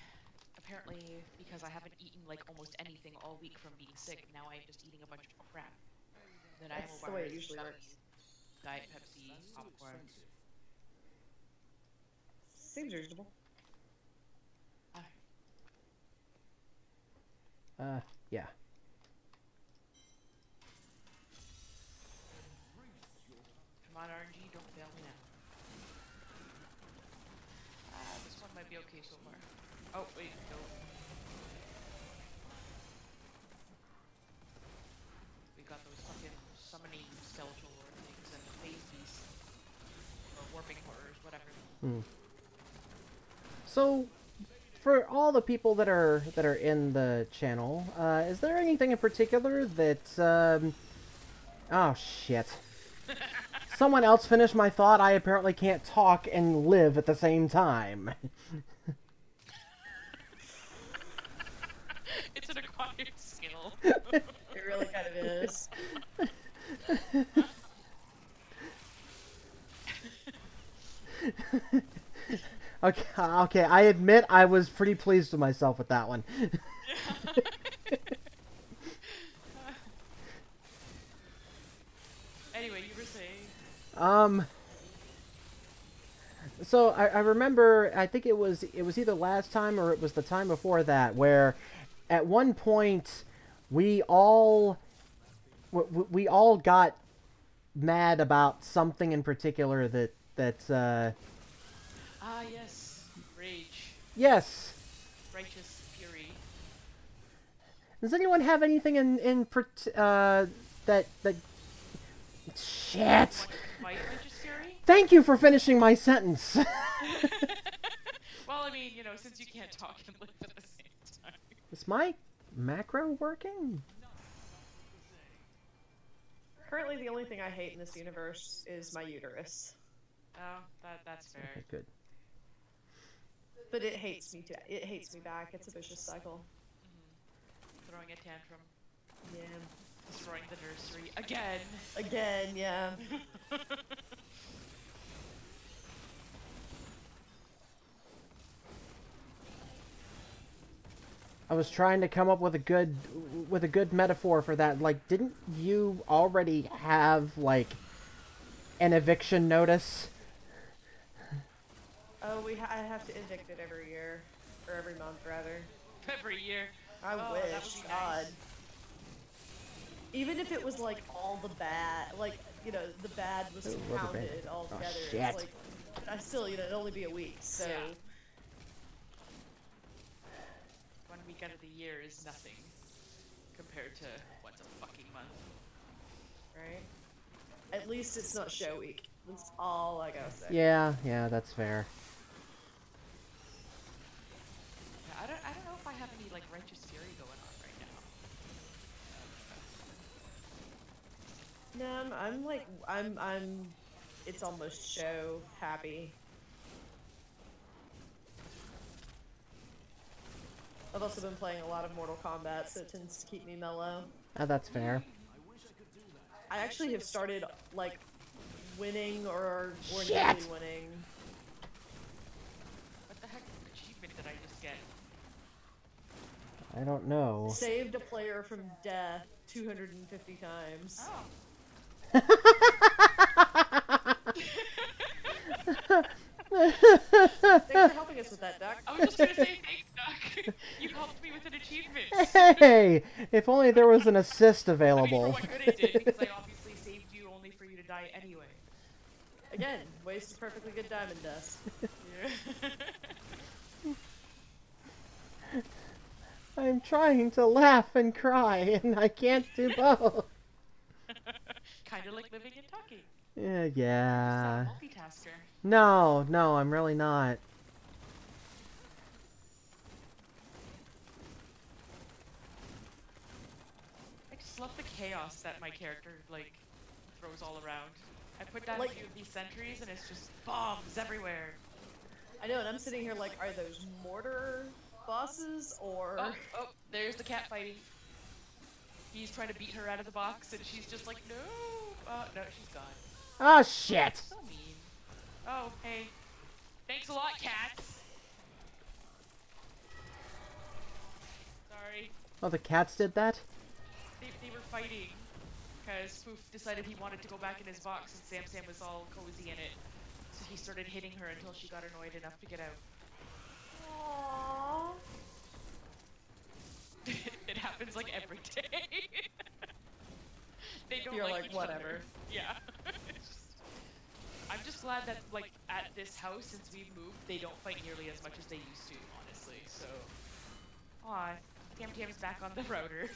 Apparently, because I haven't eaten like almost anything all week from being sick, now I'm just eating a bunch of crap. Then I That's will the way buy it usually gummies, works. Diet Pepsi, popcorn. Seems reasonable. Yeah. Come on, RNG, don't fail me now. This one might be okay so far. Oh, wait, no. We got those fucking summoning skeletal lord things and phase beasts. Or warping horrors, whatever. So, for all the people that are in the channel, is there anything in particular that oh shit. Someone else finished my thought. I apparently can't talk and live at the same time. It's an acquired skill. It really kind of is. Okay, I admit I was pretty pleased with myself with that one. Anyway, you were saying. So I remember, I think it was either last time or it was the time before that, where at one point we all got mad about something in particular that Ah, yes. Rage. yes. Righteous fury. Does anyone have anything that shit? Fight righteous fury? Thank you for finishing my sentence. Well, I mean, you know, since you can't talk and live at the same time. Is my macro working? Currently, the only thing I hate in this universe is my uterus. Oh, that's fair. Okay, good. But it hates me too. It hates me back. It's a vicious cycle. Throwing a tantrum. Yeah. Destroying the nursery. Again! Again, yeah. I was trying to come up with a good metaphor for that. Like, didn't you already have like an eviction notice? Oh, I have to evict it every year. Or every month, rather. Every year. I Oh, that wish. would be God. nice. Even if it was like all the bad, like, you know, the bad was Ooh, rubber band. counted all Oh, together. shit. It's like, I still, you know, it'd only be a week, so. Yeah. 1 week out of the year is nothing compared to what's a fucking month. Right? At least it's not show week. That's all I gotta say. Yeah, that's fair. Yeah, I don't know if I have any like righteous fury going on right now. No, I'm it's almost show happy. I've also been playing a lot of Mortal Kombat, so it tends to keep me mellow. That's fair. I actually have started, like, winning or Shit! nearly winning. What the heck achievement did I just get? I don't know. Saved a player from death 250 times. Oh. Thanks for helping us with that, Doc. I was just gonna say thanks, Doc. You helped me with an achievement. Hey, if only there was an assist I mean, for available. what good it did, because I obviously saved you only for you to die anyway. Again, wasted perfectly good diamond dust. Yeah. I'm trying to laugh and cry, and I can't do both. Kind of like living and talking. Yeah. Just a multitasker. No, I'm really not. I just love the chaos that my character like throws all around. I put down Like- a few of these sentries and it's just bombs everywhere. I know, and I'm sitting here like, are those mortar bosses or? Oh, there's the cat fighting. He's trying to beat her out of the box and she's just like, no. No, she's gone. Oh, shit. So mean. Oh, hey. Thanks a lot, cats. Sorry. Oh, the cats did that? They were fighting because Spoof decided he wanted to go back in his box and Sam was all cozy in it. So he started hitting her until she got annoyed enough to get out. Aww. It happens like every day. They don't You're like, each whatever. other. Yeah. It's just, I'm just glad that like at this house since we've moved, they don't fight nearly as much as they used to, honestly. So, aw, Tam Tam's back on the router.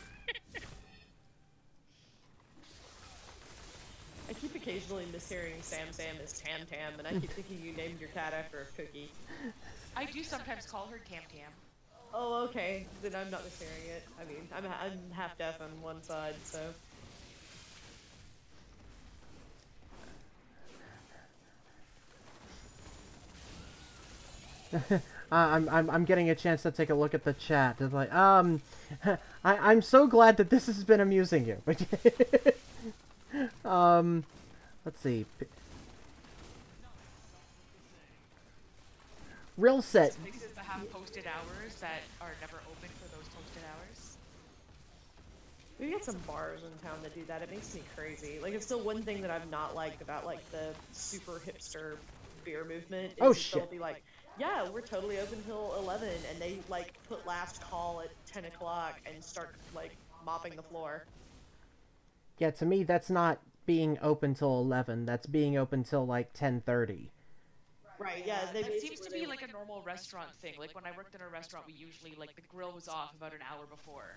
I keep occasionally mishearing Sam Sam as Tam Tam, and I keep thinking you named your cat after a cookie. I do sometimes call her Tam Tam. Oh, okay. Then I'm not mishearing it. I mean, I'm half deaf on one side, so. I'm getting a chance to take a look at the chat. It's like, I'm so glad that this has been amusing you. Let's see. Real set. Places that have posted hours that are never open for those posted hours. We got some bars in town that do that. It makes me crazy. Like, it's still one thing that I've not liked about, like, the super hipster beer movement. Oh, is shit. They'll be like, yeah, we're totally open till 11, and they, like, put last call at 10 o'clock and start, like, mopping the floor. Yeah, to me, that's not being open till 11. That's being open till, like, 10:30. Right, yeah. That seems to be like a normal restaurant thing. Like when I worked in a restaurant, we usually, like, the grill was off about an hour before.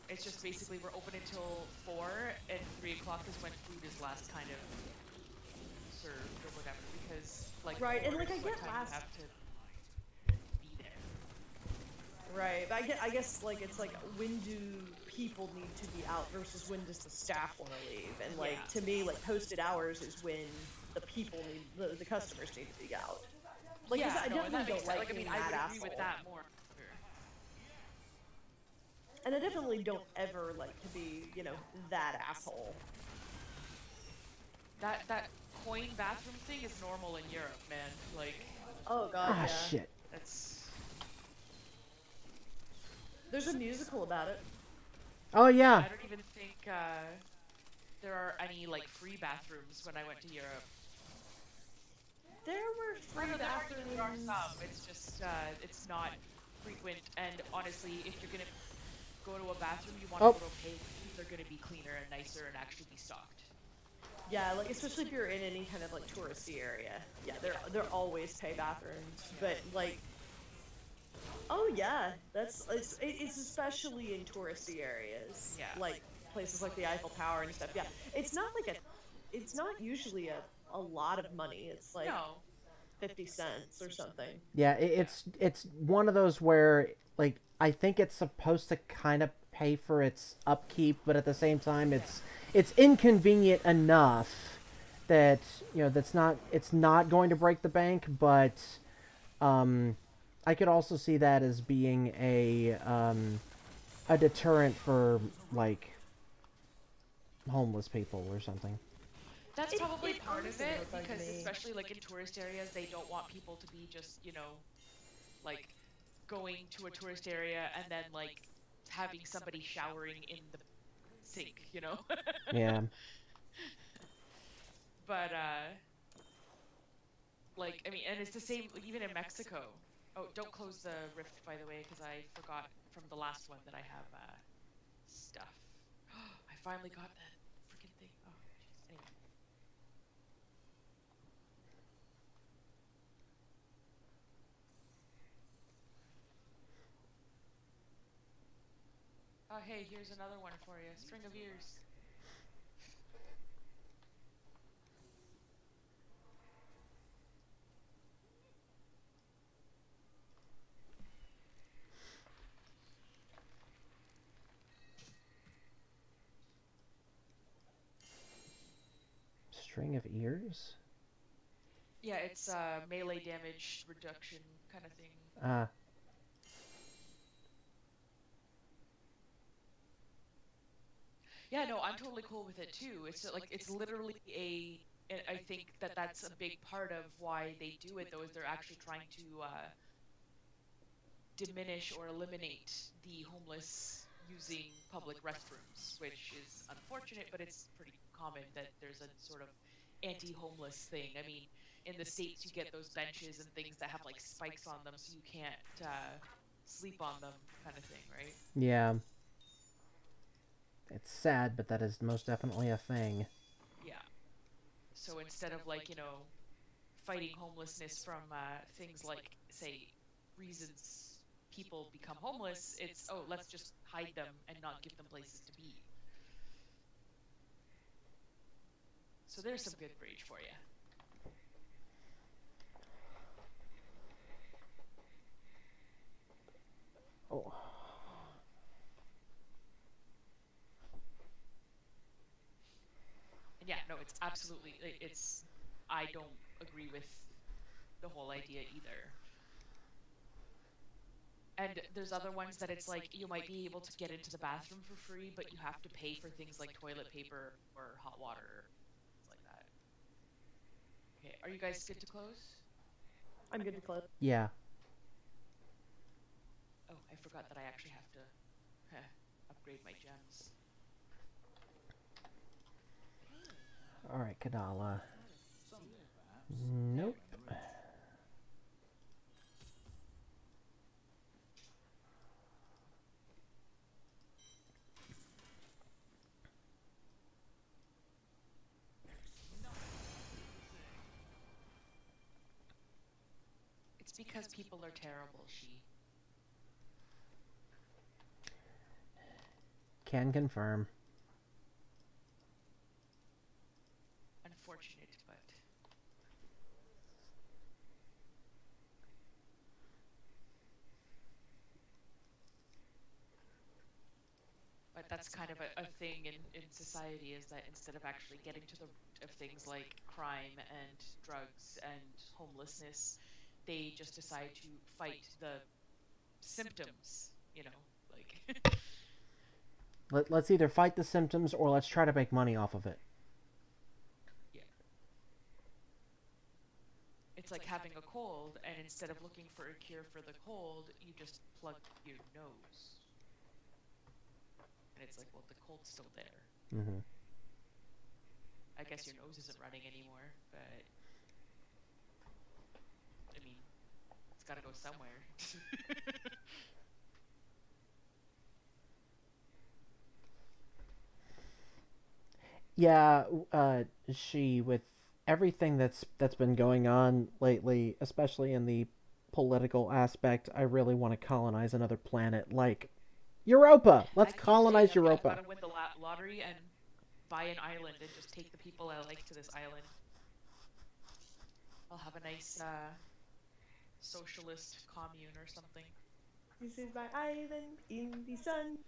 It's just basically we're open until 4, and 3 o'clock is when food is last kind of served or whatever. Because, like, Right, and, 4 like, I is what get time last- you have to be there. Right, but I guess, like, it's like, when do people need to be out versus when does the staff want to leave? And, like, Yeah. to me, like, posted hours is when the people need, the customers need to be out. Like, 'cause I no, and definitely that makes don't sense. like Like, I mean, being I that would agree asshole. with that more. And I definitely don't ever like to be, you know, that asshole. That coin bathroom thing is normal in Europe, man. Like, Oh god, Ah, yeah. shit. that's There's a musical about it. Oh, yeah. I don't even think there are any like free bathrooms when I went to Europe. There were free There are bathrooms. some. It's just it's not frequent. And honestly, if you're gonna go to a bathroom, you want Oh. to go to a pay. They're gonna be cleaner and nicer and actually be stocked. Yeah, like especially if you're in any kind of like touristy area. Yeah, they're always pay bathrooms, but like, oh yeah, it's especially in touristy areas. Yeah. Like places like the Eiffel Tower and stuff. Yeah, it's not usually a lot of money. It's like No. 50 cents or something. Yeah, it's one of those where, like, I think it's supposed to kind of pay for its upkeep, but at the same time, it's inconvenient enough that, you know, it's not going to break the bank, but I could also see that as being a deterrent for, like, homeless people or something. That's It- probably it part of honestly it, looked like because me. especially like in tourist areas, they don't want people to be just, you know, like going to a tourist area and then like having somebody showering in the sink, you know? Yeah. But like, I mean, and it's the same even in Mexico. Oh, don't close the rift, by the way, because I forgot from the last one that I have stuff. I finally got that freaking thing. Oh, jeez. Anyway. Oh, hey, here's another one for you. String of ears. String of ears? Yeah, it's melee damage reduction kind of thing. Yeah, no, I'm totally cool with it too. It's like it's literally and I think that that's a big part of why they do it, though, is they're actually trying to diminish or eliminate the homeless using public restrooms, which is unfortunate, but it's pretty common that there's a sort of anti-homeless thing. I mean, in the States, you get those benches and things that have like spikes on them, so you can't sleep on them, kind of thing, right? Yeah. It's sad, but that is most definitely a thing. Yeah. So instead of like, fighting homelessness from things like, say, reasons people become homeless, it's, oh, let's just hide them and not give them places to be. So there's some good bridge for you. Oh. And yeah, no, it's absolutely, I don't agree with the whole idea either. And there's other ones that it's like you might be able to get into the bathroom for free, but you have to pay for things like toilet paper or hot water, things like that. Okay, are you guys good to close? I'm good to close. Yeah. Oh, I forgot that I actually have to upgrade my gems. All right, Kadala. Someday, perhaps. Nope. When rich. It's because people are terrible, she. Can confirm. Unfortunate, but that's kind of a thing in society, is that instead of actually getting to the root of things like crime and drugs and homelessness, they just decide to fight the symptoms, like Let's either fight the symptoms or let's try to make money off of it. yeah. It's like having a cold, and instead of looking for a cure for the cold, you just plug your nose. And it's like, well, the cold's still there. Mm-hmm. I guess your nose isn't running anymore, but I mean, it's got to go somewhere. Yeah, she, with everything that's been going on lately, especially in the political aspect, I really want to colonize another planet like Europa. I Let's keep colonize saying I've Europa. got to win the lottery and buy an island and just take the people I like to this island. I'll have a nice socialist commune or something. This is my island in the sun.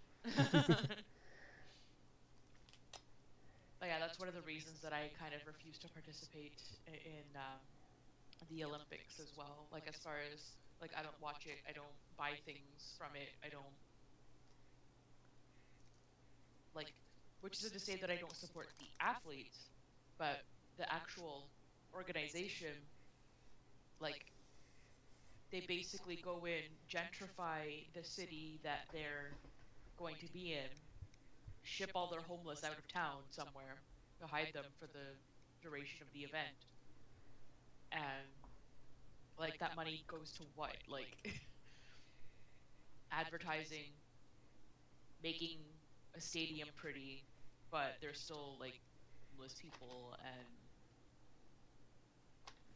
But yeah, that's one of the reasons that I kind of refuse to participate in the Olympics as well. Like, as far as, like, I don't watch it, I don't buy things from it, I don't, like, which isn't to say that I don't support the athletes, but the actual organization, like, they basically go in, gentrify the city that they're going to be in, ship all their homeless out of town somewhere to hide them for the duration of the event, and like that money goes to what? Like advertising, making a stadium pretty, but there's still like homeless people, and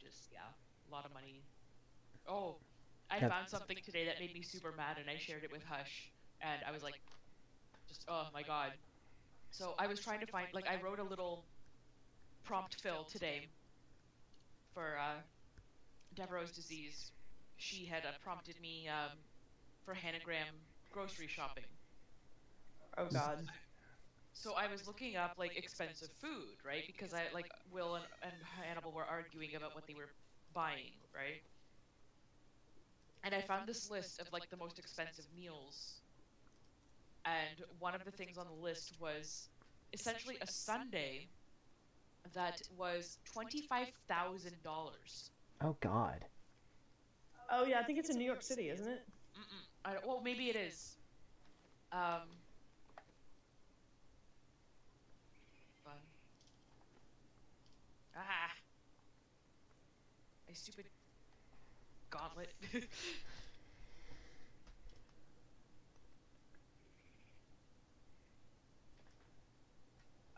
just, yeah, a lot of money. Oh, I Yep. found something today that made me super mad, and I shared it with Hush, and I was like, just, oh my god. So I was trying to find, like, I wrote a little prompt fill today for Devereaux's disease. She had prompted me for Hanagram grocery shopping. Oh god. So I was looking up like expensive food, right? Because I, like, Will and Hannibal were arguing about what they were buying, right? And I found this list of like the most expensive meals. And one of the things on the list was essentially a sundae that was $25,000. Oh God. Oh yeah, I think it's in New York City, isn't it? Well, maybe it is. Fun. Ah, a stupid gauntlet.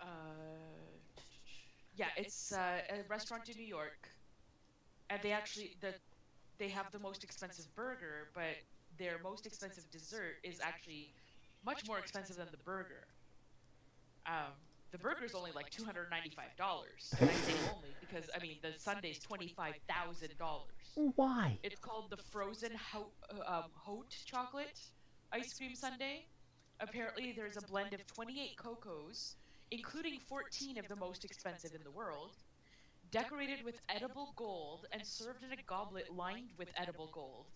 uh, Yeah, it's a restaurant in New York, and they have the most expensive burger, but their most expensive dessert is actually much more expensive than the burger. Um, the burger is only like $295, and I say only because I mean the sundae's $25,000. Why? It's called the frozen Haute chocolate ice cream sundae. Apparently, there's a blend of 28 cocos, including 14 of the most expensive in the world, decorated with edible gold and served in a goblet lined with edible gold.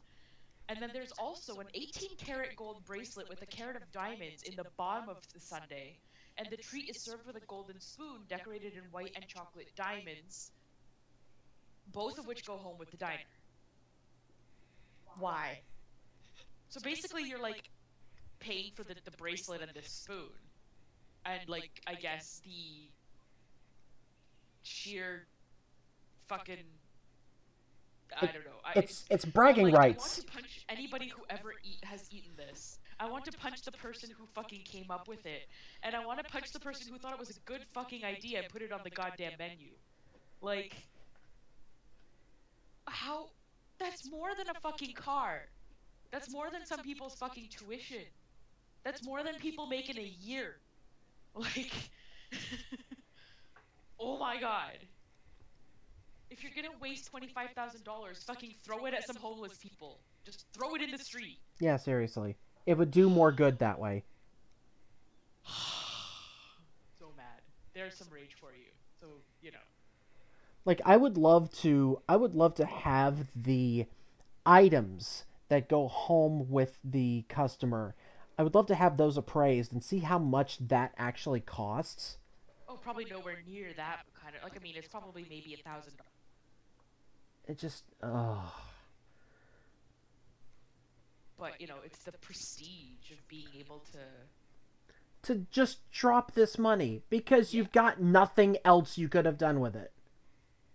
And then there's also an 18-karat gold bracelet with a carat of diamonds in the bottom of the sundae, and the treat is served with a golden spoon decorated in white and chocolate diamonds, both of which go home with the diner. Why? So basically, you're like paying for the bracelet and the spoon, and like I guess the sheer fucking I don't know. It's bragging like, I want rights. to punch anybody who ever has eaten this. I want to punch the person who fucking came up with it, and I want to punch the person who thought it was a good fucking idea and put it on the goddamn menu. Like, how? That's more than a fucking car. That's more than some people's fucking tuition. That's more than people make in a year. Like, oh my god. If you're gonna waste $25,000, fucking throw it at some homeless people. Just throw it in the street. Yeah, seriously. It would do more good that way. So mad. There's some rage for you. So, you know. Like, I would love to have the items that go home with the customer. I would love to have those appraised and see how much that actually costs. Oh, probably nowhere near that kind of. Like, I mean, it's probably maybe $1,000. It just, But, you know, it's the prestige of being able to just drop this money because you've got nothing else you could have done with it.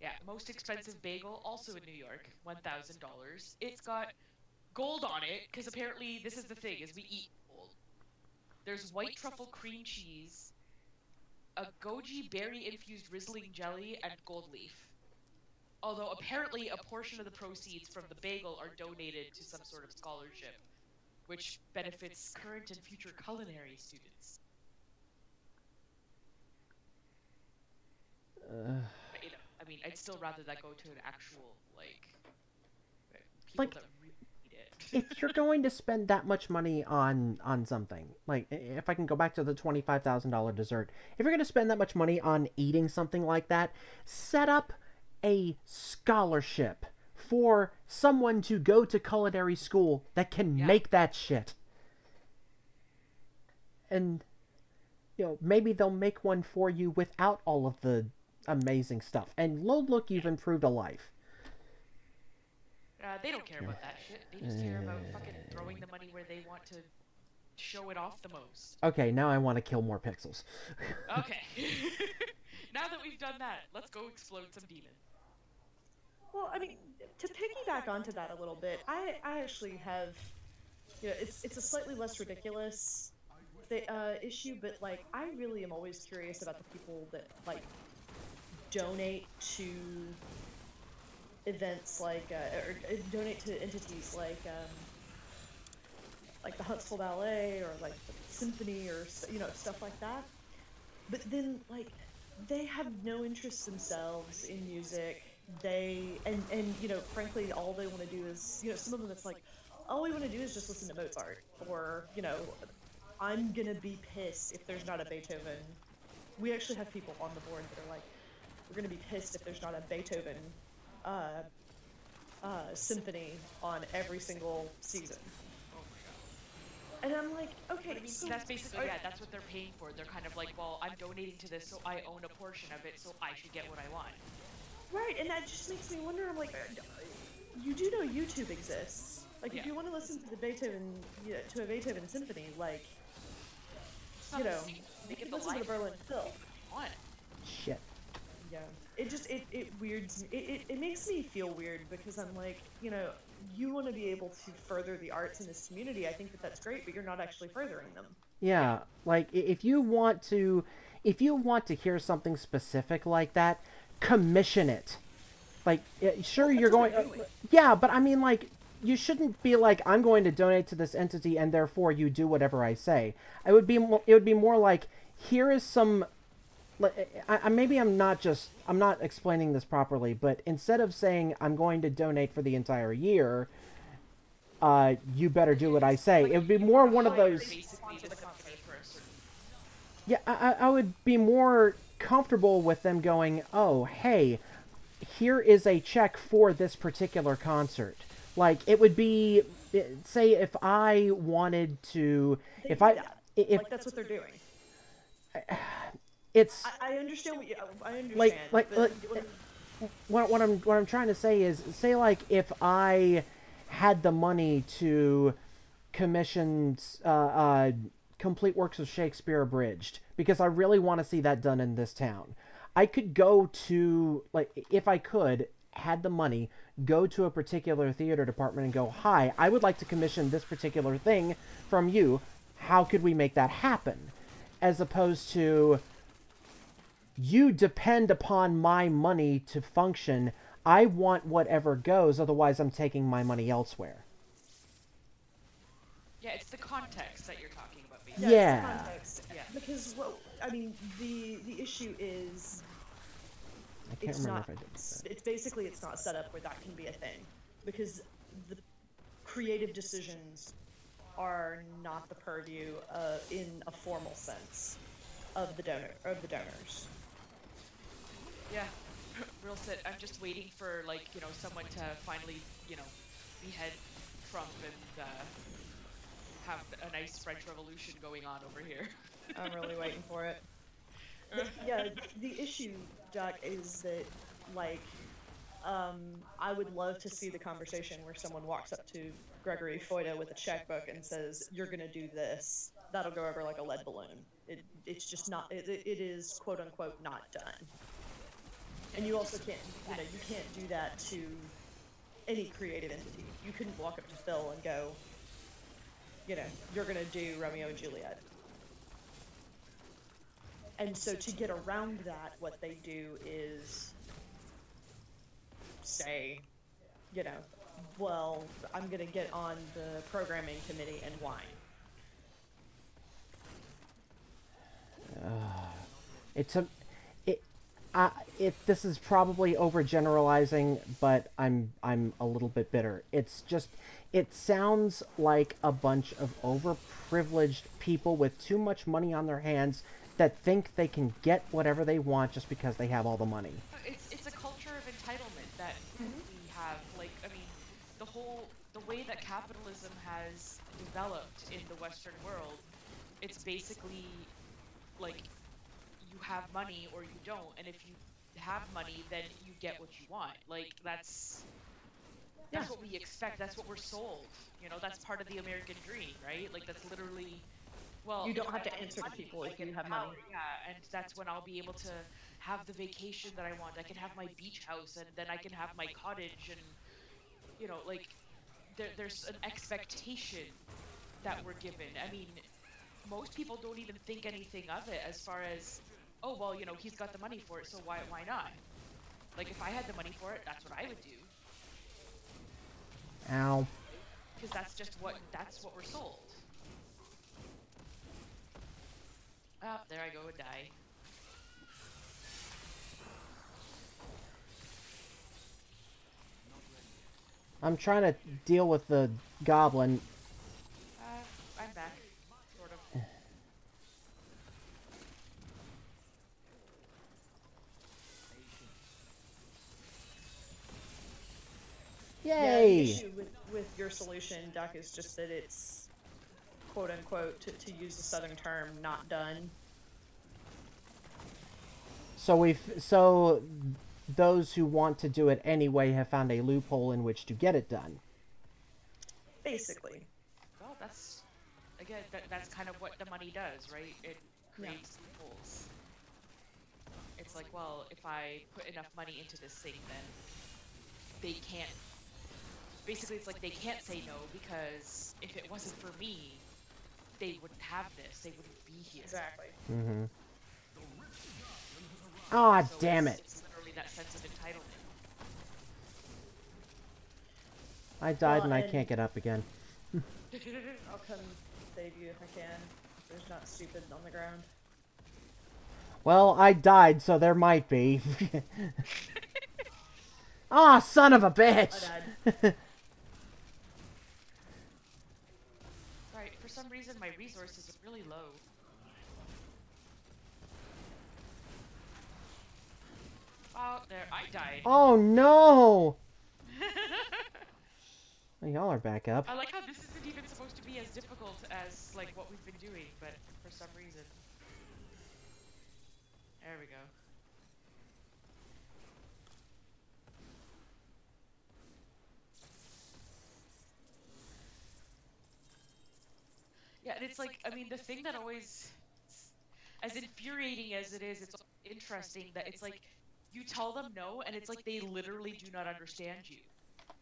Yeah, most expensive bagel, also in New York, $1,000. It's got gold on it, because apparently this is the thing, is we eat gold. There's white truffle cream cheese, a goji berry-infused Riesling jelly, and gold leaf. Although apparently a portion of the proceeds from the bagel are donated to some sort of scholarship, which benefits current and future culinary students. But, you know, I mean, I'd still rather that go to an actual, like, people Like, that really need it. if you're going to spend that much money on something, like, if I can go back to the $25,000 dessert, if you're going to spend that much money on eating something like that, set up a scholarship for someone to go to culinary school that can make that shit. And, you know, maybe they'll make one for you without all of the amazing stuff. And look, you've improved a life. They don't care about that shit. They just care about fucking throwing the money where they want to show it off the most. Okay, now I want to kill more pixels. Okay. Now that we've done that, let's go explode some demons. Well, I mean, to piggyback onto that a little bit, I actually have, you know, it's a slightly less ridiculous issue, but like I really am always curious about the people that like donate to events like or donate to entities like the Huntsville Ballet or like the Symphony or you know stuff like that. But then like they have no interest themselves in music. They and you know frankly all they want to do is you know some of them it's like all we want to do is just listen to Mozart or you know I'm gonna be pissed if there's not a Beethoven. We actually have people on the board that are like we're gonna be pissed if there's not a Beethoven symphony on every single season. And I'm like, okay, I mean, so that's basically, yeah, that's what they're paying for. They're kind of like, well, I'm donating to this, so I own a portion of it, so I should get what I want. Right, and that just makes me wonder, I'm like, you do know YouTube exists. Like, if you want to listen to the Beethoven, to a Beethoven symphony, like, you know, you can listen to the Berlin Phil. Shit. Yeah. It just, it weirds me. It makes me feel weird because I'm like, you know, you want to be able to further the arts in this community. I think that that's great, but you're not actually furthering them. Yeah, like if you want to if you want to hear something specific like that, commission it. Like, sure, you're going... yeah, but I mean, like, you shouldn't be like, I'm going to donate to this entity and therefore you do whatever I say. It would be more like, here is some... maybe I'm not explaining this properly, but instead of saying I'm going to donate for the entire year, you better do what I say. It would be more one of those... Basically, this company for a certain. yeah, I would be more comfortable with them going, oh, hey, here is a check for this particular concert. Like, it would be, say, if I wanted to, They do that. Like, that's what they're doing. it's I understand what you. I understand. like what I'm trying to say is, say, like, if I had the money to commission complete works of Shakespeare abridged, because I really want to see that done in this town, I could go to, like, if I could, had the money, go to a particular theater department and go, hi, I would like to commission this particular thing from you. How could we make that happen? As opposed to, you depend upon my money to function. I want whatever goes, otherwise I'm taking my money elsewhere. Yeah, it's the context that you're talking about. Basically. It's Yeah. the context. Yeah. Because, well, I mean, the issue is I can't it's remember not. if I did that. It's basically it's not set up where that can be a thing, because the creative decisions are not the purview in a formal sense of the donors. Yeah, real sit. I'm just waiting for, like, you know, someone to finally, you know, behead Trump and have a nice French Revolution going on over here. I'm really waiting for it. Yeah, the issue, Doc, is that, like, I would love to see the conversation where someone walks up to Gregory Foyda with a checkbook and says, "You're going to do this." That'll go over like a lead balloon. It's just not. It is quote unquote not done. And you also can't, you can't do that to any creative entity. You couldn't walk up to Phil and go, you're going to do Romeo and Juliet. And so to get around that, what they do is say, well, I'm going to get on the programming committee and whine. This is probably overgeneralizing, but I'm a little bit bitter. It's just, it sounds like a bunch of overprivileged people with too much money on their hands that think they can get whatever they want just because they have all the money. It's a culture of entitlement that we have. Like, I mean, the way that capitalism has developed in the Western world, it's basically like you have money or you don't, and if you have money, then you get what you want. Like, that's what we expect. That's what we're sold. That's part of the American dream, right? Like, that's literally. Well, you don't have to answer to people if you have money. Yeah, and that's when I'll be able to have the vacation that I want. I can have my beach house, and then I can have my cottage, and like there's an expectation that we're given. I mean, most people don't even think anything of it as far as, oh well, he's got the money for it, so why not? Like, if I had the money for it, that's what I would do. Ow. Because that's what we're sold. Oh, there I go, die. I'm trying to deal with the goblin. I'm back, sort of. Yay! Yeah, the issue with your solution, Doc, is just that it's, quote unquote, to use the Southern term, not done. So those who want to do it anyway have found a loophole in which to get it done. Basically. Well, that's kind of what the money does, right? It creates loopholes. It's like, well, if I put enough money into this thing, then they can't. Basically, it's like they can't say no, because if it wasn't for me, they wouldn't have this. They wouldn't be here. Exactly. Mm-hmm. Ah, So damn it. it's literally that sense of entitlement. I died Well, and I and can't get up again. I'll come save you if I can. If there's not stupid on the ground. Well, I died, so there might be. Ah, son of a I bitch! died. Right, for some reason my resources are really low. Oh, there, I died. Oh no! Y'all are back up. I like how this isn't even supposed to be as difficult as, like, what we've been doing, but for some reason. There we go. Yeah, and it's like, I mean, the thing that always, as infuriating as it is, it's interesting that it's like, you tell them no, and it's like they literally do not understand you.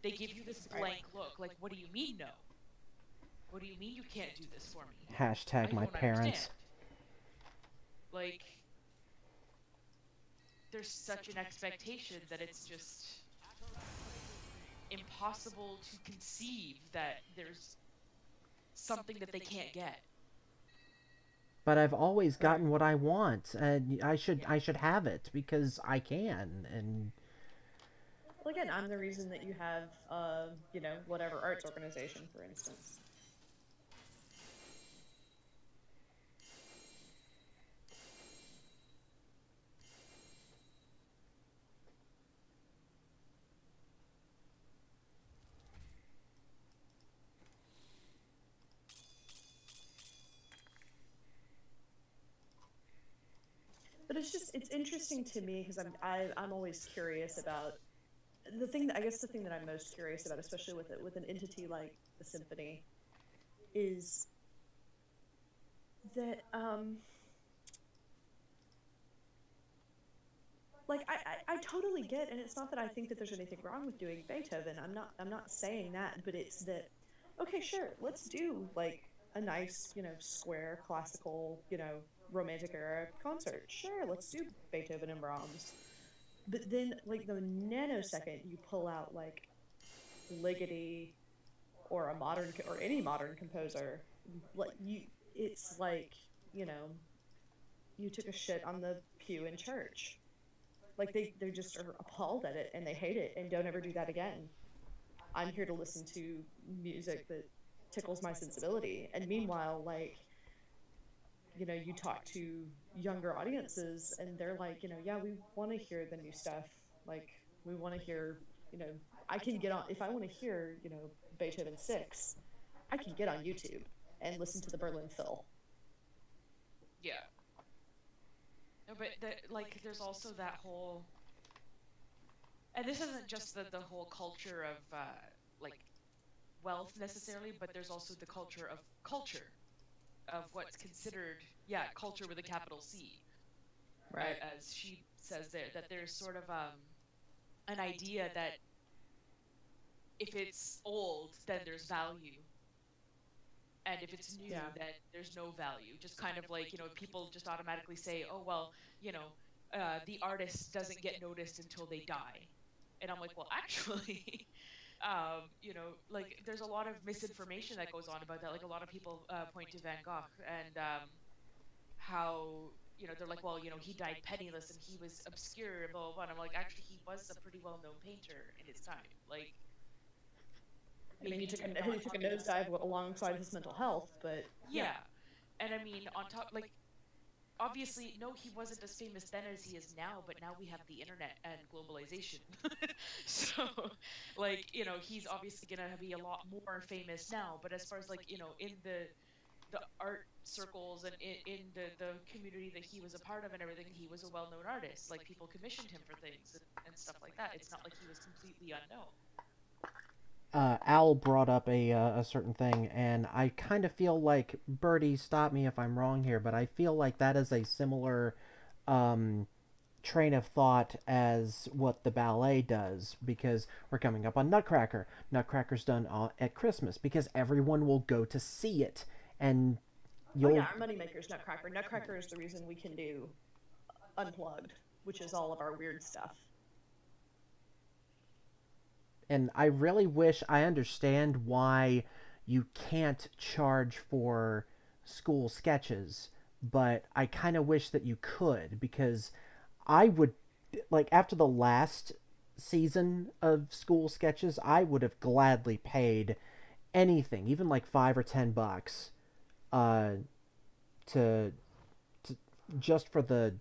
They give you this blank look, like, what do you mean no? What do you mean you can't do this for me? Hashtag I my don't parents. understand. Like, there's such an expectation that it's just impossible to conceive that there's something that they can't get. But I've always Right. gotten what I want, and I should Yeah. I should have it because I can. And Well, again, I'm the reason that you have, you know, whatever arts organization, for instance. But it's just, it's interesting to me because I'm always curious about the thing that, I guess the thing that I'm most curious about, especially with it, with an entity like the symphony, is that like I totally get, and it's not that I think that there's anything wrong with doing Beethoven. I'm not saying that, but it's that, okay, sure, let's do like a nice, you know, square classical, you know, romantic era concert. Sure, let's do Beethoven and Brahms. But then like the nanosecond you pull out like Ligeti or a modern or any modern composer, like you, it's like, you know, you took a shit on the pew in church. Like they just are appalled at it and they hate it and don't ever do that again. I'm here to listen to music that tickles my sensibility. And meanwhile, like, you know, you talk to younger audiences and they're like, you know, yeah, we want to hear the new stuff. Like, we want to hear, you know, I can get on, if I want to hear, you know, Beethoven 6, I can get on YouTube and listen to the Berlin Phil. Yeah. No, but like, there's also that whole, and this isn't just the whole culture of like wealth necessarily, but there's also the culture of what's considered, yeah, culture with a capital C, Right. as she says there, that there's sort of an idea that if it's old, then there's value, and if it's new, Yeah. then there's no value. Just kind of like, you know, people just automatically say, oh well, you know, the artist doesn't get noticed until they die, and I'm like, well, actually. You know, like, there's a lot of misinformation that goes on about that. Like, a lot of people point to Van Gogh and how, you know, they're like, well, you know, he died penniless and he was obscure and blah blah blah. And I'm like, actually, he was a pretty well-known painter in his time. Like, I mean, maybe he took a not nosedive alongside his mental health, but yeah. And I mean, on top, like, obviously, no, he wasn't as famous then as he is now, but now we have the internet and globalization. So, like, you know, he's obviously gonna be a lot more famous now. But as far as, like, you know, in the art circles and in the community that he was a part of and everything, he was a well-known artist. Like, people commissioned him for things and stuff like that. It's not like he was completely unknown. Al brought up a certain thing, and I kind of feel like Birdie, stop me if I'm wrong here, but I feel like that is a similar um, train of thought as what the ballet does, because we're coming up on Nutcracker. Nutcracker's done at Christmas because everyone will go to see it, and oh you'll yeah, our moneymaker's Nutcracker. Nutcracker is the reason we can do Unplugged which is all of our weird stuff. And I really wish I understand why you can't charge for school sketches, but I kind of wish that you could, because I would, like, after the last season of school sketches, I would have gladly paid anything, even like $5 or $10, uh, to just for the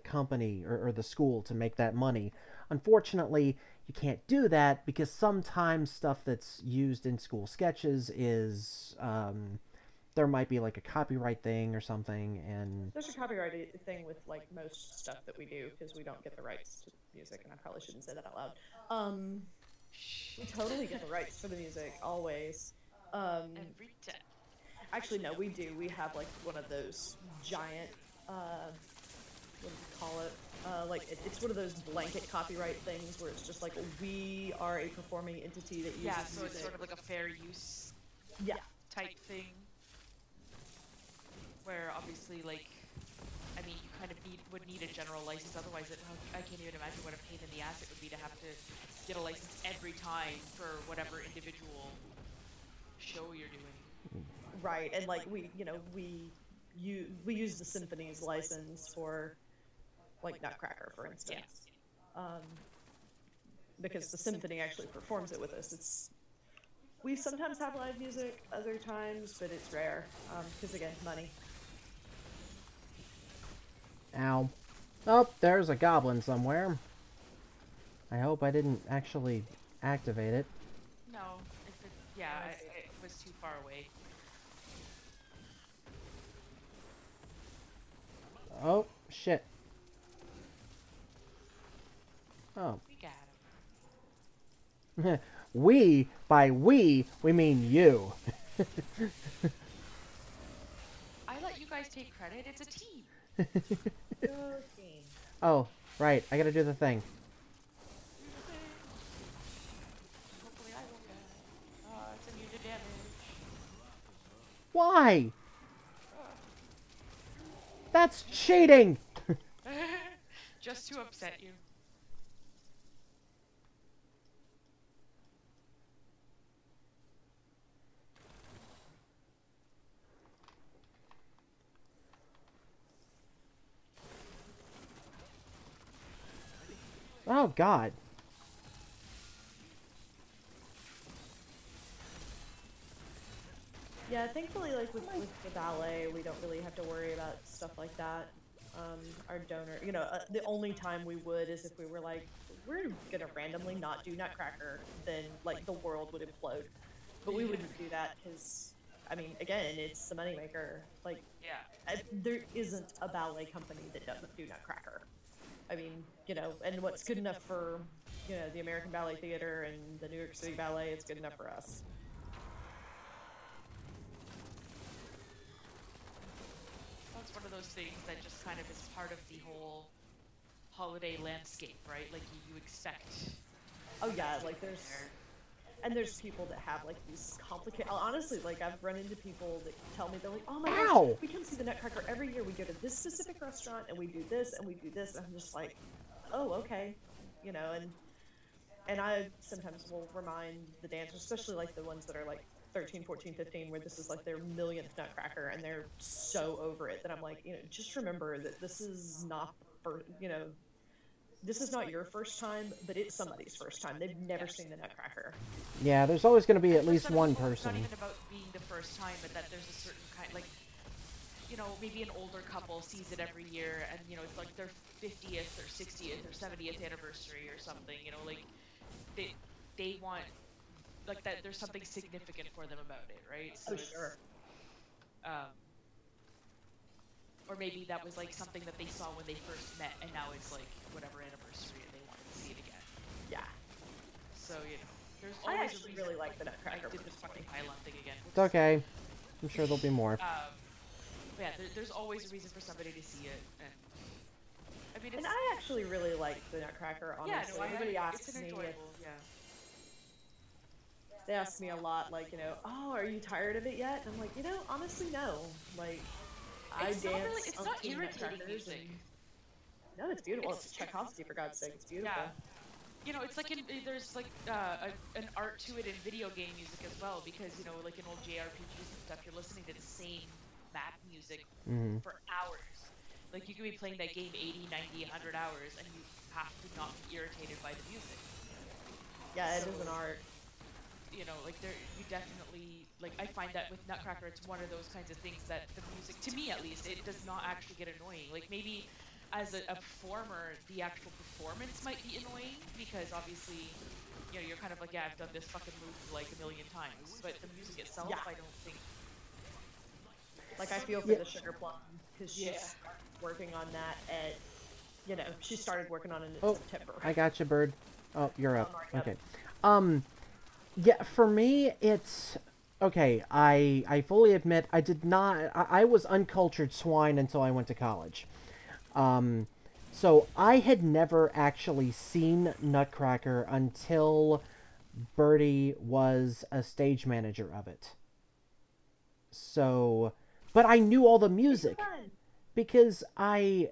company or the school to make that money. Unfortunately, you can't do that because sometimes stuff that's used in school sketches is there might be like a copyright thing or something, and There's a copyright thing with like most stuff that we do because we don't get the rights to music, and I probably shouldn't say that out loud. We totally get the rights for the music always. Every time. Actually, no, we do. We have like one of those giant, what do you call it? It's one of those blanket copyright things where it's just like we are a performing entity that uses Yeah, so music. it's sort of like a fair use type thing. Where obviously, like, I mean, you kind of would need a general license. Otherwise, I can't even imagine what a pain in the ass it would be to have to get a license every time for whatever individual show you're doing. Right, and like we use the symphony's license for like Nutcracker, for instance, because the symphony actually performs it with us. We sometimes have live music, other times, but it's rare because again, money. ow. Oh, there's a goblin somewhere. I hope I didn't actually activate it. No, it was too far away. Oh, shit. Oh. We got him. By we mean you. I let you guys take credit. It's a team. Oh, right. I gotta do the thing. Hopefully I won't die. It's immune to damage. Why? That's cheating! Just to upset you. Oh, God. Yeah, thankfully, like with the ballet, we don't really have to worry about stuff like that. Our donor, the only time we would is if we were like, we're gonna randomly not do Nutcracker, then like the world would implode. But we wouldn't do that because, I mean, again, it's the moneymaker. Like, there isn't a ballet company that doesn't do Nutcracker. I mean, and what's good enough for, the American Ballet Theater and the New York City Ballet, it's good enough for us. That's one of those things that just kind of is part of the whole holiday landscape, right? Like you expect. Oh yeah, like there's people that have like these complicated. Honestly, like I've run into people that tell me they're like, "Oh my gosh, we come see the Nutcracker every year. We go to this specific restaurant and we do this and we do this." And I'm just like, "Oh, okay," and I sometimes will remind the dancers, especially like the ones that are like 13, 14, 15, where this is like their millionth Nutcracker and they're so over it that I'm like, just remember that this is not for, this is not your first time, but it's somebody's first time. They've never seen the Nutcracker. Yeah, there's always going to be at least one It's person. not even about being the first time, but that there's a certain kind, like, maybe an older couple sees it every year, and it's like their 50th or 60th or 70th anniversary or something. Like they want like that. There's something significant for them about it, right? So sure. Or maybe that was like something that they saw when they first met, and now it's like whatever anniversary, and they wanted to see it again. Yeah. So there's always I actually a reason. really like the Nutcracker. I did this fucking pylon thing again. It's okay. I'm sure there'll be more. But yeah, there's always a reason for somebody to see it, and I mean, and I actually really like the Nutcracker. Honestly, yeah, no, everybody asks it's me. enjoyable, They ask me a lot, like, oh, are you tired of it yet? And I'm like, honestly, no. Like, I dance it's on not two irritating Nutcrackers music. No, it's beautiful. It's Tchaikovsky, for God's sake. It's beautiful. Yeah. You know, it's like there's like an art to it in video game music as well, because you know, like in old JRPGs and stuff, you're listening to the same map music Mm-hmm. for hours. Like you could be playing that game 80, 90, 100 hours, and you have to not be irritated by the music. Yeah, it So, is an art. You know, like you definitely, like, I find that with Nutcracker, it's one of those kinds of things that the music, to me at least, it does not actually get annoying. Like maybe as a performer, the actual performance might be annoying, because obviously, you know, you're kind of like, yeah, I've done this fucking move like a million times, but the music itself, Yeah. I don't think. Like, I feel for the Sugar Plum, because she's working on that at, you know, she started working on it in September. I got you, Bird. Oh, you're up. already up. Okay. Yeah, for me, it's... Okay, I fully admit I did not... I was uncultured swine until I went to college. So I had never actually seen Nutcracker until Birdie was a stage manager of it. So... But I knew all the music. Because I...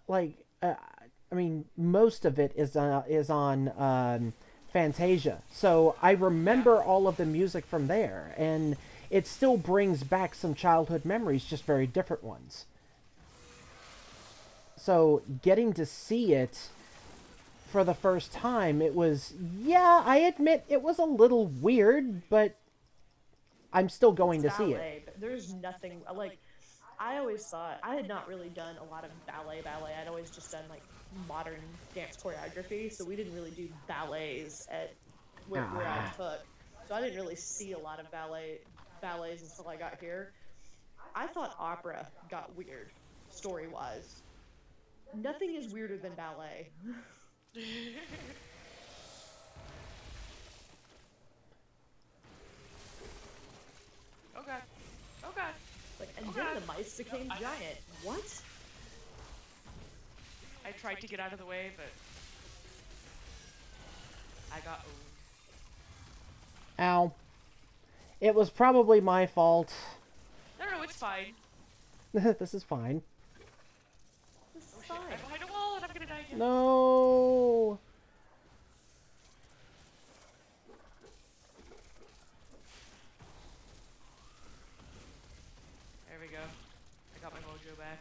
Like... I mean, most of it is on Fantasia. So I remember all of the music from there, and it still brings back some childhood memories, just very different ones. So getting to see it for the first time, it was, yeah, I admit it was a little weird, but I'm still going to see it. But there's nothing, like, I always thought, I had not really done a lot of ballet. I'd always just done, like, modern dance choreography, so we didn't really do ballets at where I took. So I didn't really see a lot of ballets until I got here. I thought opera got weird, story-wise. Nothing is weirder than ballet. Oh god. Oh god. Like, and then the mice became giant. What? I tried to get out of the way, but I got owned. Ow. It was probably my fault. No, it's fine. This is fine. This is Oh shit, fine. I'm behind a wall and I'm gonna die again. No. There we go. I got my mojo back.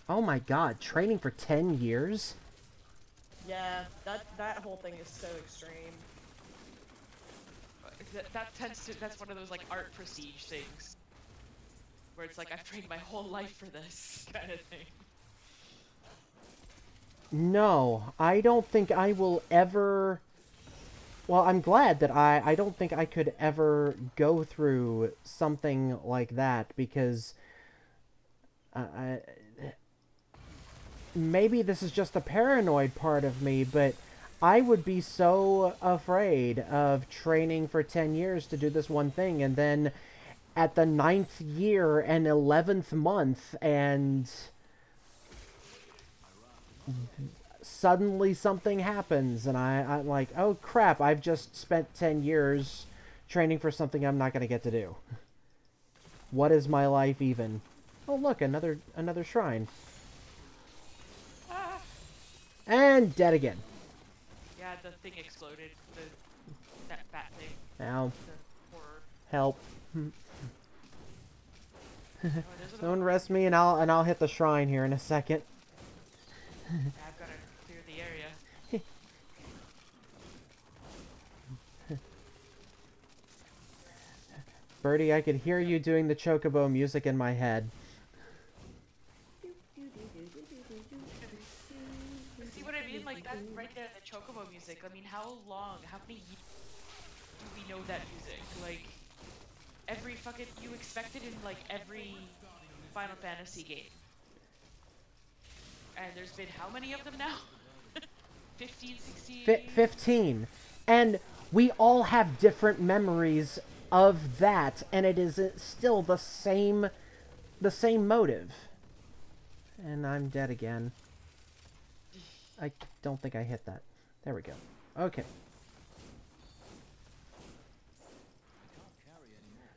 Oh my god, training for 10 years? Yeah, that whole thing is so extreme. That's one of those, like, art prestige things. Where it's like, I've trained my whole life for this kind of thing. No, I don't think I will ever... Well, I'm glad that I don't think I could ever go through something like that, because... maybe this is just the paranoid part of me, but I would be so afraid of training for 10 years to do this one thing, and then at the 9th year and 11th month, and suddenly something happens, and I'm like, oh crap, I've just spent 10 years training for something I'm not going to get to do. What is my life even? Oh look, another shrine. Ah! And dead again. Yeah, the thing exploded. That bat thing. Ow. The horror. Help. Oh, there's Someone rest me, and I'll hit the shrine here in a second. Yeah, I've got to clear the area. Birdie, I could hear you doing the chocobo music in my head. See what I mean? Like, that right there, the chocobo music. I mean, how many years do we know that music? Like, every fucking, you expect it in, like, every Final Fantasy game. And there's been how many of them now? 15, 16? 15. And we all have different memories of that, and it is still the same motive. And I'm dead again. I don't think I hit that. There we go. Okay.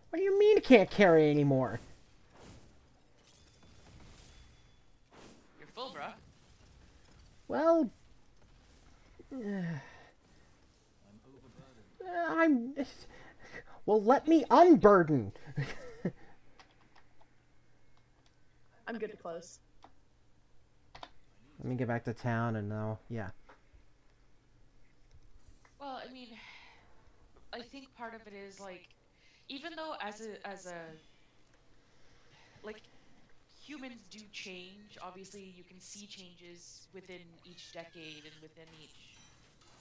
What do you mean it can't carry anymore? Well, I'm overburdened. I'm. Well, let me unburden. I'm good to close. Let me get back to town and now, yeah. Well, I mean, I think part of it is like, even though as a like humans do change, obviously you can see changes within each decade and within each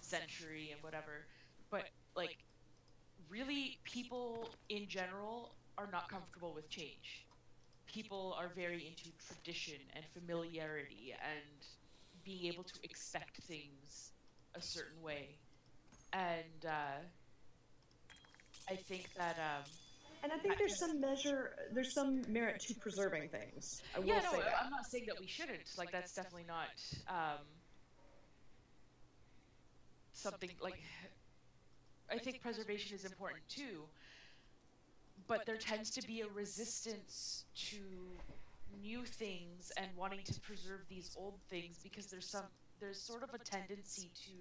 century and whatever, but like really people in general are not comfortable with change. People are very into tradition and familiarity and being able to expect things a certain way. And I think that And I think there's some merit to preserving things. I yeah, will no, say that. I'm not saying that we shouldn't. Like that's definitely not um, something like I think preservation is important too, but there tends to be a resistance to new things and wanting to preserve these old things because there's sort of a tendency to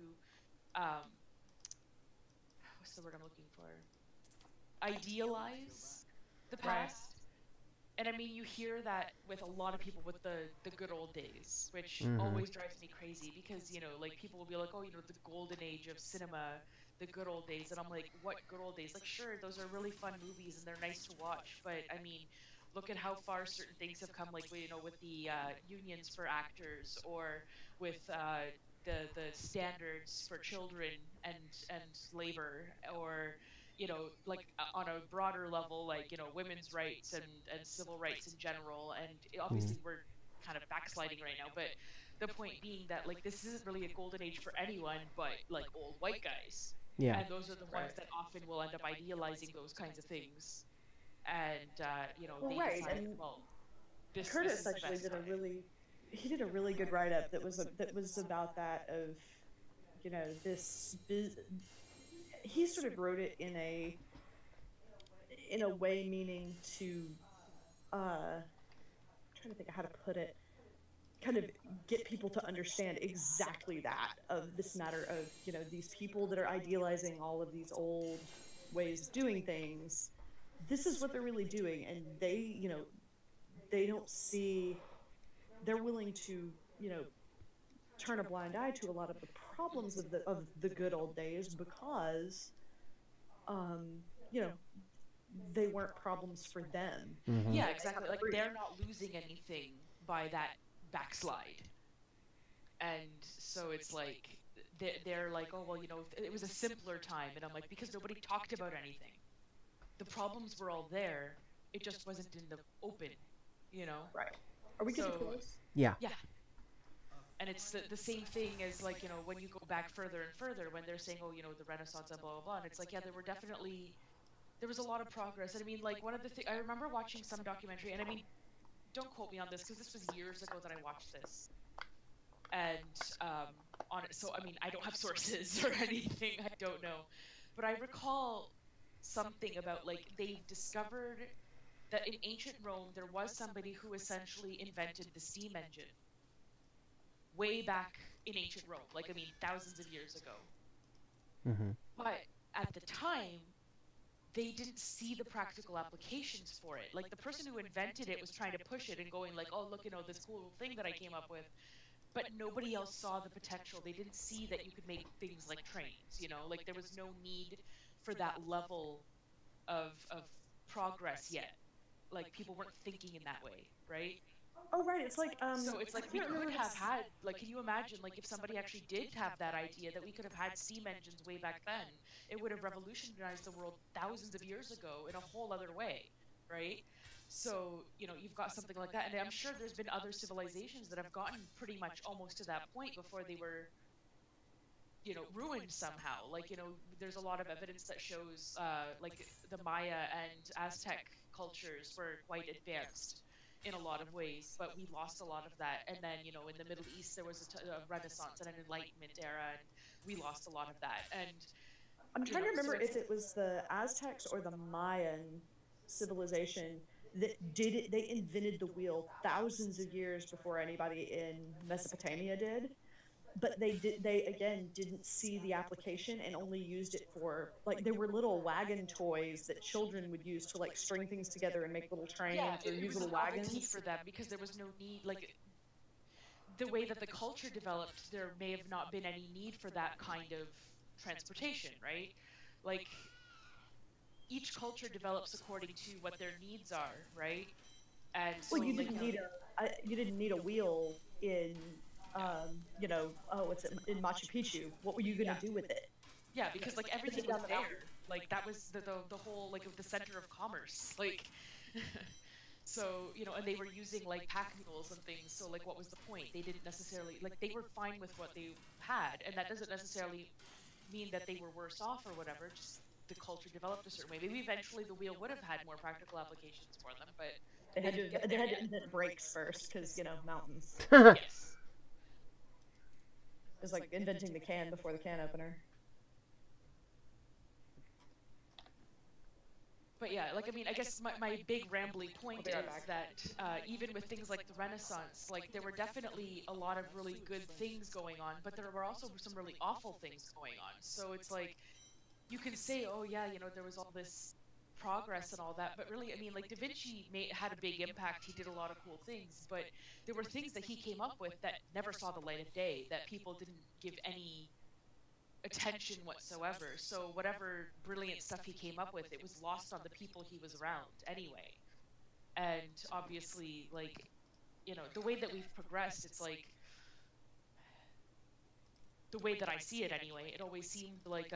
what's the word I'm looking for? Idealize the Right. past. And I mean, you hear that with a lot of people with the good old days, which Mm-hmm. always drives me crazy because like people will be like, oh, the golden age of cinema, the good old days, and I'm like, what good old days? Like, sure, those are really fun movies and they're nice to watch, but I mean, look at how far certain things have come, like with the unions for actors or with the standards for children and labor or like on a broader level, like women's rights and civil rights in general. And obviously we're kind of backsliding right now, but the point being that like this isn't really a golden age for anyone but like old white guys, Yeah. and those are the ones Right. that often will end up idealizing those kinds of things. And Well, they right. decide, And well, this Curtis is the actually best did a time. really he did a really good write up that was about that of he sort of wrote it in a way meaning to trying to think of how to put it, kind of get people to understand exactly that, of this matter of these people that are idealizing all of these old ways of doing things. This is what they're really doing, and they don't see, they're willing to turn a blind eye to a lot of the problems of the good old days because um you know they weren't problems for them. Mm-hmm. Yeah, They exactly. have the Like proof. they're not losing anything by that backslide. And so it's like they're like, oh well, it was a simpler time. And I'm like, because nobody talked about anything. The problems were all there, it just wasn't in the open, you know Right. Are we good to so close? Yeah. yeah. And it's the same thing as like when you go back further and further, when they're saying, oh, the Renaissance and blah blah blah, and it's like, yeah, there was a lot of progress. And I mean, like, one of the things I remember watching some documentary, and I mean, don't quote me on this because this was years ago that I watched this. And on it, so I mean, I don't have sources or anything, I don't know, but I recall something about like they've discovered that in ancient Rome there was somebody who essentially invented the steam engine way back in ancient Rome, like I mean thousands of years ago. Mm-hmm. But at the time they didn't see the practical applications for it. Like the person who invented it was trying to push it and going like, oh look, this cool thing that I came up with, but nobody else saw the potential. They didn't see that you could make things like trains, like there was no need for that level of progress yet. Like people weren't thinking in that way, right? Oh, right. It's like So it's I like we can't could remember have this. had, like, can you imagine, like, if somebody actually did have that idea that we could have had steam engines way back then? It would have revolutionized the world thousands of years ago in a whole other way, right? So, you've got something like that. And I'm sure there's been other civilizations that have gotten pretty much almost to that point before they were, ruined somehow. Like, there's a lot of evidence that shows, like, the Maya and Aztec cultures were quite advanced in a lot of ways, but we lost a lot of that. And then, in the Middle East, there was a Renaissance and an Enlightenment era, and we lost a lot of that. And, I'm trying to so remember it's, if it was the Aztecs or the Mayan civilization that did it. They invented the wheel thousands of years before anybody in Mesopotamia did. but they again didn't see the application and only used it for, like, there were little wagon toys that children would use to like string things together and make little Yeah, trains or it use was a little novelty wagons. for them because there was no need, like, the way that the culture developed, there may have not been any need for that kind of transportation, right? Like, each culture develops according to what their needs are, right? And so, Well, like, you didn't need a wheel in you know, oh, what's it in Machu Picchu? What were you gonna do with it? yeah, because like everything down was the there. mountain. Like that was the whole, like, the center of commerce. Like, so, you know, and they were using like pack mules and things. So like, what was the point? They didn't necessarily, like, they were fine with what they had, and that doesn't necessarily mean that they were worse off or whatever. Just the culture developed a certain way. Maybe eventually the wheel would have had more practical applications for them, but They had didn't get to there yet. invent brakes first because, you know, mountains. Yes. It was like inventing the can before the can opener. But yeah, like, I mean, I guess my big rambly point is that even with things like the Renaissance, like, there were definitely a lot of really good things going on, but there were also some really awful things going on. So it's like, you can say, oh yeah, you know, there was all this progress and all that, but really, I mean, like, Da Vinci had a big impact. He did a lot of cool things, but there were things that he came up with that never saw the light of day, that people didn't give any attention whatsoever. So whatever brilliant stuff he came up with, it was lost on the people he was around anyway. And obviously, like, you know, the way that we've progressed, it's like, the way that I see it anyway, it always seemed like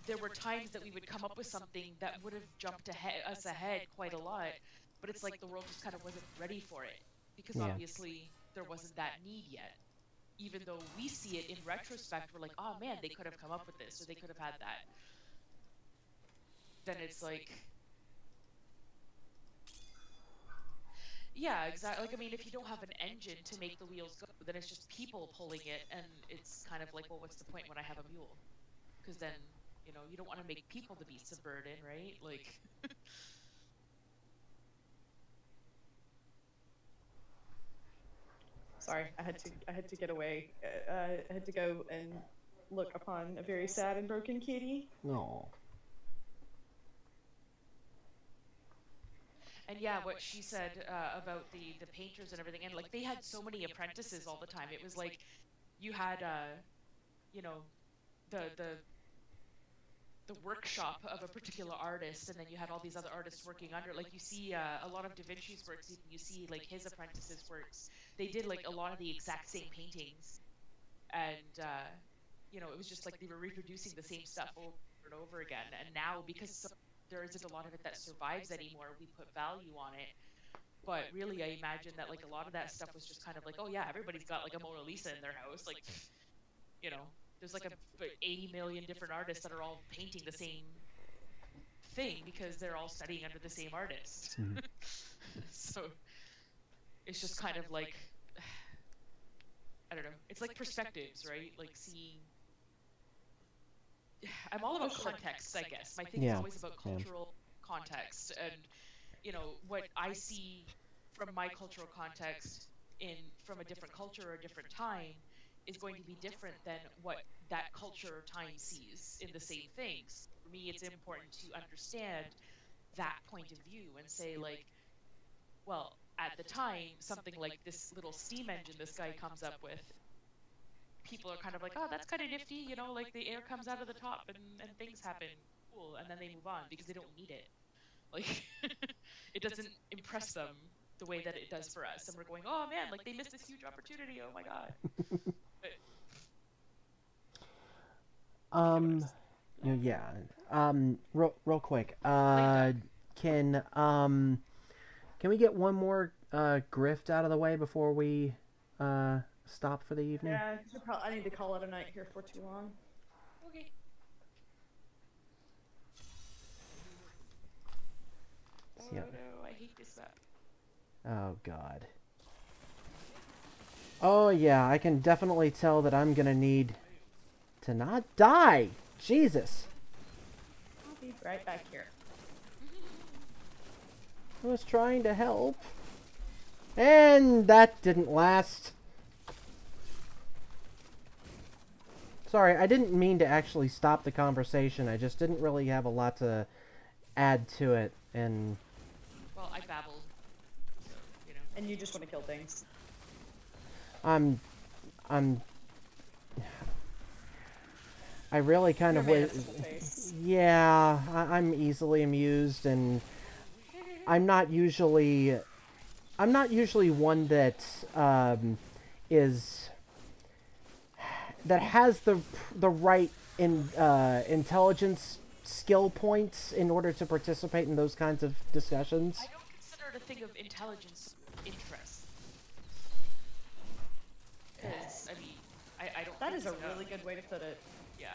there were times that we would come up with something that would have jumped us ahead quite a lot, but it's like the world just kind of wasn't ready for it, because obviously there wasn't that need yet. Even though we see it in retrospect, we're like, oh man, they could have come up with this, or they could have had that. Then it's like, yeah, exactly. Like, I mean, if you don't have an engine to make the wheels go, then it's just people pulling it, and it's kind of like, well, what's the point when I have a mule? Because then, you know, you don't want to make people the beasts of burden, right? Like, Sorry, I had to get away. I had to go and look upon a very sad and broken kitty. No. and yeah, what she said about the painters and everything, and like, they had so many apprentices all the time. It was like, you had, you know, the workshop of a particular artist, and then you had all these other artists working under. Like, you see a lot of Da Vinci's works, you see like his apprentices' works, they did like a lot of the exact same paintings, and you know, it was just like they were reproducing the same stuff over and over again. And now, because there isn't a lot of it that survives anymore, we put value on it. But really, I imagine that like a lot of that stuff was just kind of like, oh yeah, everybody's got like a Mona Lisa in their house, like, you know, there's like 80 million different artists that are all painting the same thing because they're all studying under the same artist. Mm-hmm. So it's just kind of like, I don't know, it's like perspectives, right? Like, seeing, I'm all about context, I guess. My thing is always about cultural context, and, you know, what I see from my cultural context from a different culture or a different time is going to be different than what that culture or time sees in the same things. For me, it's important to understand that point of view and say, like, well, at the time, something like this little steam engine this guy comes up with, people are kind of like, oh, that's kind of nifty, you know, like the air comes out of the top and things happen, cool, and then they move on because they don't need it. Like, it doesn't impress them the way that it does for us, and we're going, oh man, like, they missed this huge opportunity, oh my god. Real quick. Can we get one more grift out of the way before we stop for the evening? Yeah, I need to call it a night here for too long. Okay. Oh no, I hate this map. Oh god. Oh yeah, I can definitely tell that I'm gonna need to not die. Jesus. I'll be right back here. I was trying to help. And that didn't last. Sorry, I didn't mean to actually stop the conversation. I just didn't really have a lot to add to it, and Well, I babbled, so you know. And you just want to kill things. I'm I really kind You're of made wish. of simple face. Yeah, I'm easily amused, and I'm not usually one that is that has the right intelligence skill points in order to participate in those kinds of discussions. I don't consider it a thing of intelligence interest. Because, I mean, I don't That think is a it's really good way to put it. Yeah.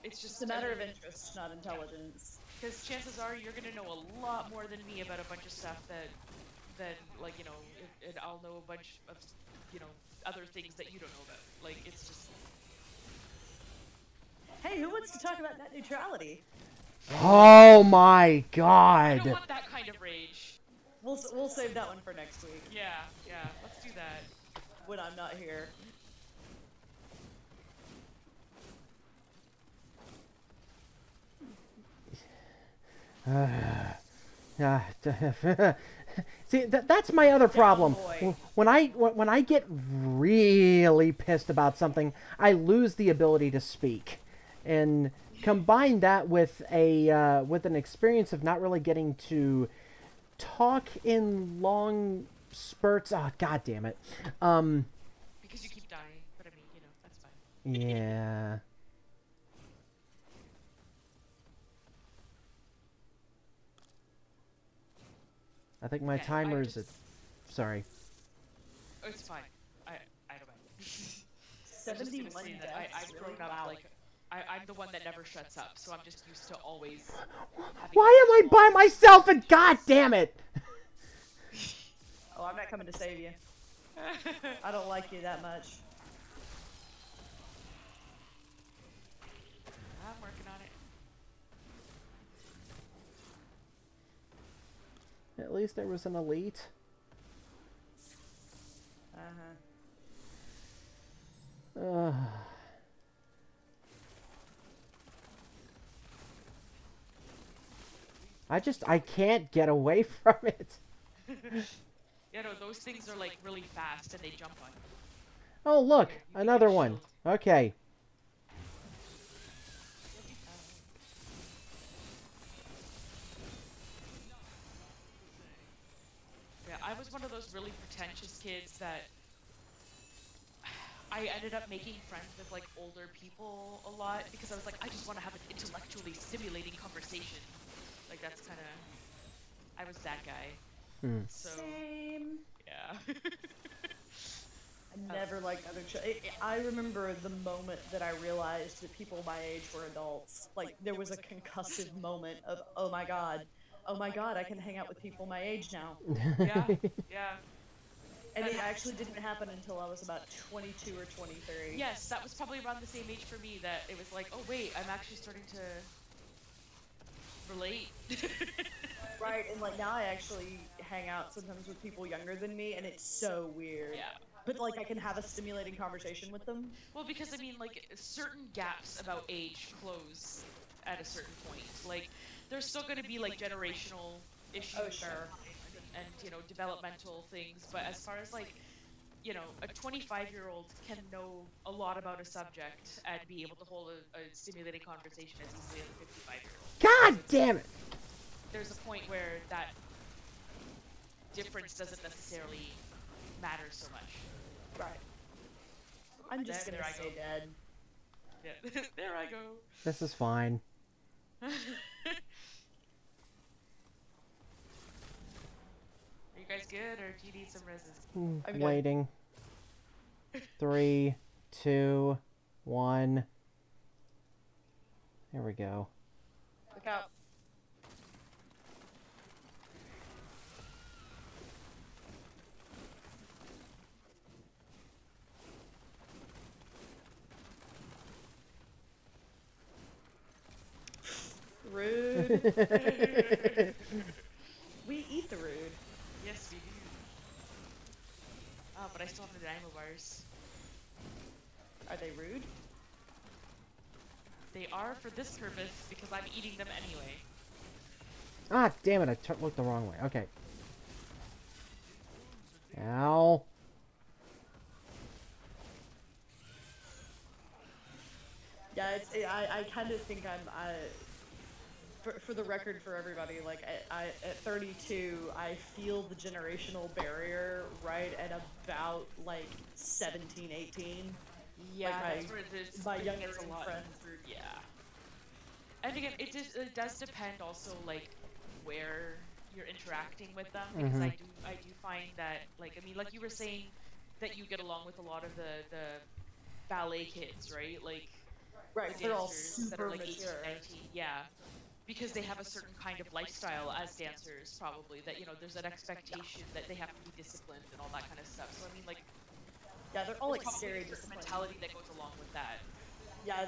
It's just It's a matter of interest, not intelligence. Because chances are you're gonna know a lot more than me about a bunch of stuff than like, you know, and I'll know a bunch of, you know, other things that you don't know about. Like, it's just... Hey, who wants to talk about net neutrality? Oh my I god! don't want that kind of rage. We'll save that one for next week Yeah, let's do that. when I'm not here. See, that's my other problem. boy. When I get really pissed about something, I lose the ability to speak, and combine that with an experience of not really getting to talk in long spurts. Oh, god damn it. Because you keep dying, but I mean, you know, that's fine. Yeah. I think my Yeah, timer's at... Sorry. Oh, it's fine. I don't mind. I was just 71 gonna say that deaths, I've really? grown up, Wow. like, I'm the one that never shuts up, so I'm just used to always having... Why am I by myself and god damn it? Oh, I'm not coming to save you. I don't like you that much. I'm working on it. At least there was an elite. Uh-huh. I can't get away from it. Yeah, no, those things are like really fast and they jump on you. Oh, look, Here, you can another get one. shield. Okay. Yeah, I was one of those really pretentious kids that I ended up making friends with like older people a lot because I was like, I just want to have an intellectually stimulating conversation. Like that's kind of, I was that guy. Hmm. So Same. yeah. I never liked other children. I remember the moment that I realized that people my age were adults. Like, there was a concussive moment of, oh my god, I can hang out with people my age now. Yeah, yeah. And it actually didn't happen until I was about 22 or 23. Yes, that was probably around the same age for me that it was like, oh wait, I'm actually starting to relate. Right, and like now I actually hang out sometimes with people younger than me, and it's so weird. Yeah. But like I can have a stimulating conversation with them. Well, because I mean, like, certain gaps about age close at a certain point. Like, there's still going to be like generational issues Oh, sure. and you know, developmental things. But as far as like, you know, a 25-year-old can know a lot about a subject and be able to hold a stimulating conversation as easily as a 55-year-old. God damn it! There's a point where that difference doesn't necessarily matter so much. Right. I'm just There gonna I stay go. dead. Yeah. There I go. This is fine. Are you guys good, or do you need some reses? I'm good. Waiting. 3, 2, 1. There we go. Look out. Rude. We eat the rude. Yes, we do. Oh, but I still have the dynamo bars. Are they rude? They are for this purpose because I'm eating them anyway. Ah, damn it! I looked the wrong way. Okay. Ow. Yeah, I kind of think for the record for everybody, like I at 32, I feel the generational barrier right at about like 17, 18. Yeah, Like that's where there's my it younger gets a lot. friends. Yeah. And again, it does depend also like where you're interacting with them because I do find that like I mean like you were saying that you get along with a lot of the ballet kids, right? Like Right, the they're all dancers that are super like 18, mature. 19. Yeah. Because they have a certain kind of lifestyle as dancers probably that there's an expectation that they have to be disciplined and all that kind of stuff. So I mean like Yeah, they're all there's like probably scary a certain disciplined. mentality that goes along with that. Yeah,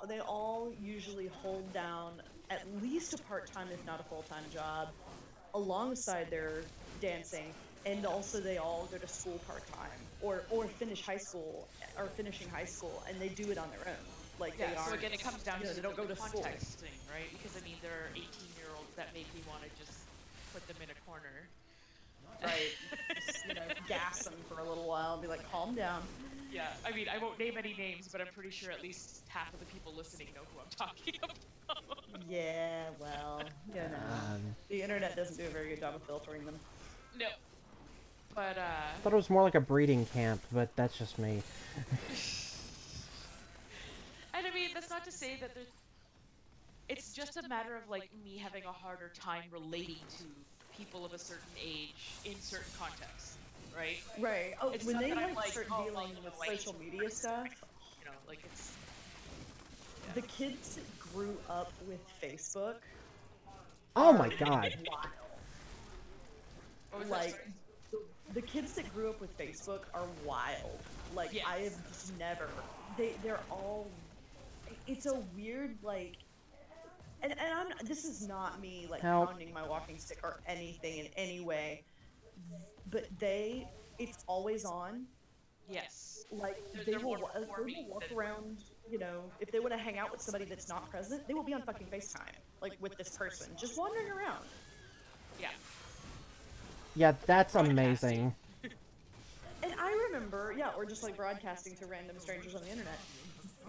they all usually hold down at least a part-time, if not a full-time job, alongside their dancing, and also they all go to school part-time or finish high school or finishing high school, and they do it on their own. Like Yeah, they so aren't, again, it comes down to they don't go the to school. context thing, right? Because I mean, there are 18-year-olds that make me want to just put them in a corner. Right. Just, gas them for a little while and be like, calm down. Yeah, I mean, I won't name any names, but I'm pretty sure at least half of the people listening know who I'm talking about. Yeah, well, the internet doesn't do a very good job of filtering them. No. But, I thought it was more like a breeding camp, but that's just me. And I mean, that's not to say that there's... It's just a matter of, like, me having a harder time relating to people of a certain age in certain contexts, right? Right. Oh, It's when not they that I'm like, start oh, dealing well, with like, social media stuff, like, it's... the kids that grew up with Facebook. Oh my god. Wild. What was Like, that? the kids that grew up with Facebook are wild. Like, Yes. I have just never. They're all. It's a weird, like. And this is not me, like, Help. pounding my walking stick or anything in any way. But it's always on. Yes. Like, They're they will more performing walk than- around, if they want to hang out with somebody that's not present, they will be on fucking FaceTime, like, with this person, just wandering around. Yeah. Yeah, that's amazing. And I remember, or just, like, broadcasting to random strangers on the internet.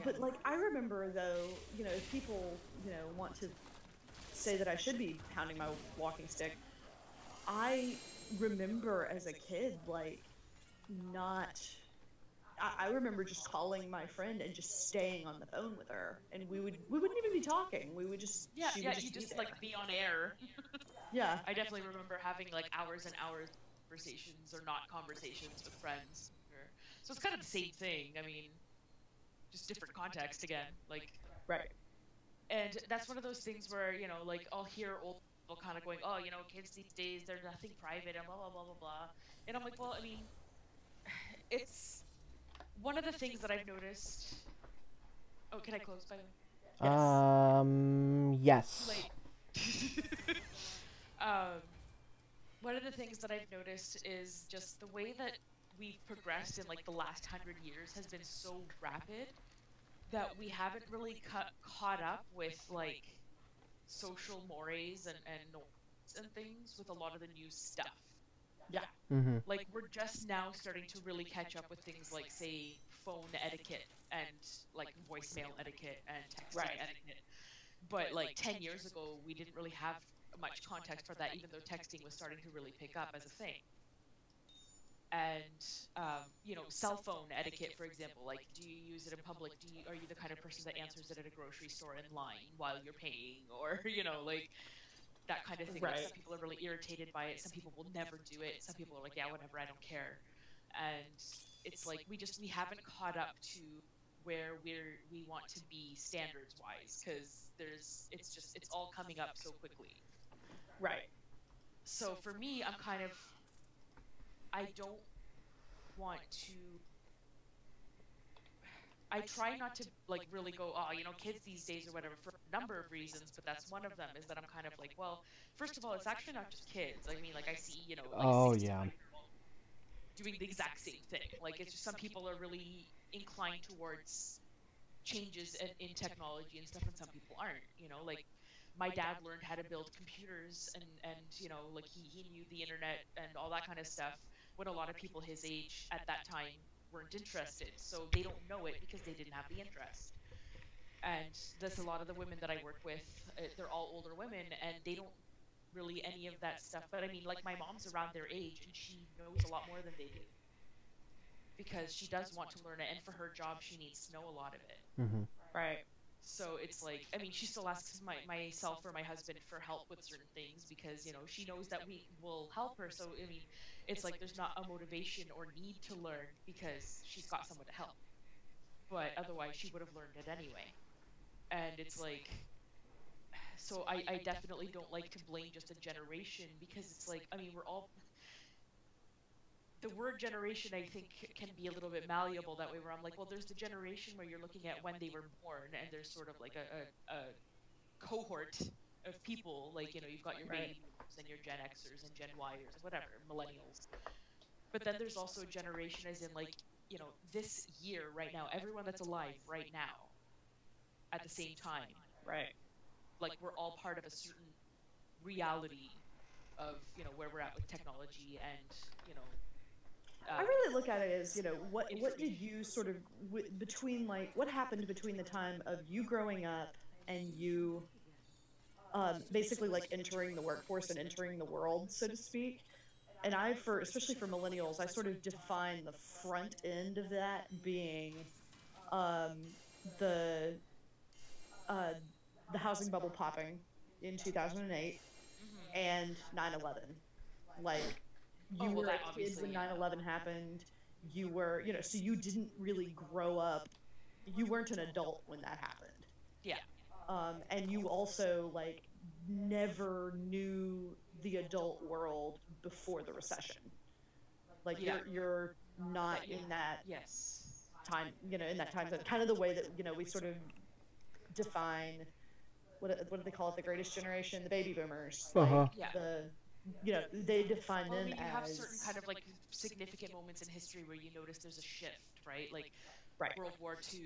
But, like, I remember, though, if people, want to say that I should be pounding my walking stick, I remember as a kid, like, not... I remember just calling my friend and just staying on the phone with her, and we wouldn't even be talking. We would just she would you be just there. like be on air. Yeah. I definitely remember having like hours and hours of conversations or not conversations with friends. So it's kind of the same thing. I mean, just different context again. Like, Right. and that's one of those things where like I'll hear old people kind of going, oh, kids these days they're nothing private and blah blah blah blah blah. And I'm like, well, I mean, it's one of the things that I've noticed. Oh, can I close by the way? Yes. Like, one of the things that I've noticed is just the way that we've progressed in like the last 100 years has been so rapid that we haven't really caught up with like social mores and norms and things with a lot of the new stuff. Yeah. Mm-hmm. Like, we're just now starting to really catch up with things like, say, phone etiquette and, like, voicemail etiquette and texting etiquette. But, like, 10 years ago, we didn't really have much context for that, even though texting was starting to really pick up as a thing. And, cell phone etiquette, for example, like, do you use it in public? Are you the kind of person that answers it at a grocery store in line while you're paying? Or, like... that kind of thing. Right. Like, some people are really irritated by it. Some people will never do it. Some people are like, yeah, whatever, I don't care. And it's like we haven't caught up to where we want to be standards wise, because it's all coming up so quickly. Right. So for me, I don't want to. I try not to like really go, oh, kids these days or whatever, for a number of reasons, but that's one of them, is that I'm kind of like, well, first of all, it's actually not just kids. I mean, like I see, like Oh, 60 yeah. doing the exact same thing. Like, it's just some people are really inclined towards changes in technology and stuff, and some people aren't. Like my dad learned how to build computers, and like he knew the internet and all that kind of stuff, when a lot of people his age at that time weren't interested. So they don't know it because they didn't have the interest. And that's a lot of the women that I work with. They're all older women, and they don't really any of that stuff. But I mean, like my mom's around their age, and she knows a lot more than they do because she does want to learn it, and for her job, she needs to know a lot of it. Mm-hmm. Right. So it's like, I mean, she still asks myself or my husband for help with certain things because, she knows that we will help her. So, I mean, it's like there's not a motivation or need to learn because she's got someone to help. But otherwise, she would have learned it anyway. And it's like, so I definitely don't like to blame just a generation, because it's like, I mean, we're all, the word generation, I think, can be a little bit malleable that way, where I'm like, well, there's the generation where you're looking at when they were born, and there's sort of like a cohort of people, like, you've got your baby boomers and your Gen Xers and Gen Yers, whatever, millennials. But then there's also a generation, as in, like, this year right now, everyone that's alive right now at the same time. Right. Like, we're all part of a certain reality of, where we're at with technology and, I really look at it as, what did you sort of between, like, what happened between the time of you growing up and you basically like entering the workforce and entering the world, so to speak. And especially for millennials, I sort of define the front end of that being the the housing bubble popping in 2008 and 9/11. Like, you were a kid when 9/11 happened. You were, so you didn't really grow up. You weren't an adult when that happened. Yeah. And you also, like, never knew the adult world before the recession. Like, you're not in that time, in that time zone. Kind of the way that, we sort of define, what do they call it? The greatest generation, the baby boomers. Uh-huh. Like, they define them you as... have certain kind of, like, significant moments in history where you notice there's a shift, right? Like, World War II,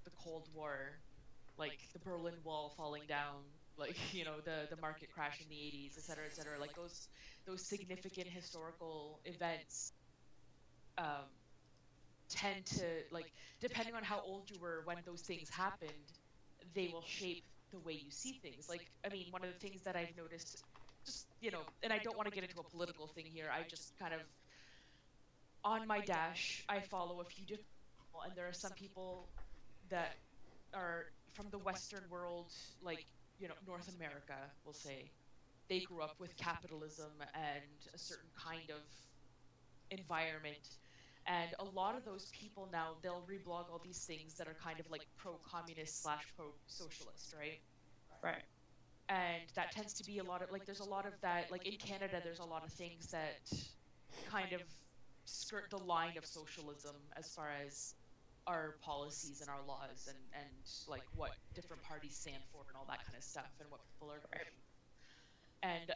the Cold War, like the Berlin Wall falling down, like, the market crash in the 80s, et cetera, et cetera. Like, those significant historical events tend to, like, depending on how old you were when those things happened, they will shape the way you see things. Like, I mean, one of the things that I've noticed, just, and I don't want to get into a political thing here, I just kind of, on my dash, I follow a few different people, and there are some people that are from the Western world, like, North America, we'll say. They grew up with capitalism and a certain kind of environment. And a lot of those people now, they'll reblog all these things that are kind of like pro-communist / pro-socialist, right? Right. And that tends to be a lot of, like, there's a lot of that, like, in Canada, there's a lot of things that kind of skirt the line of socialism as far as our policies and our laws and like what different parties stand for and all that kind of stuff and what people are right. And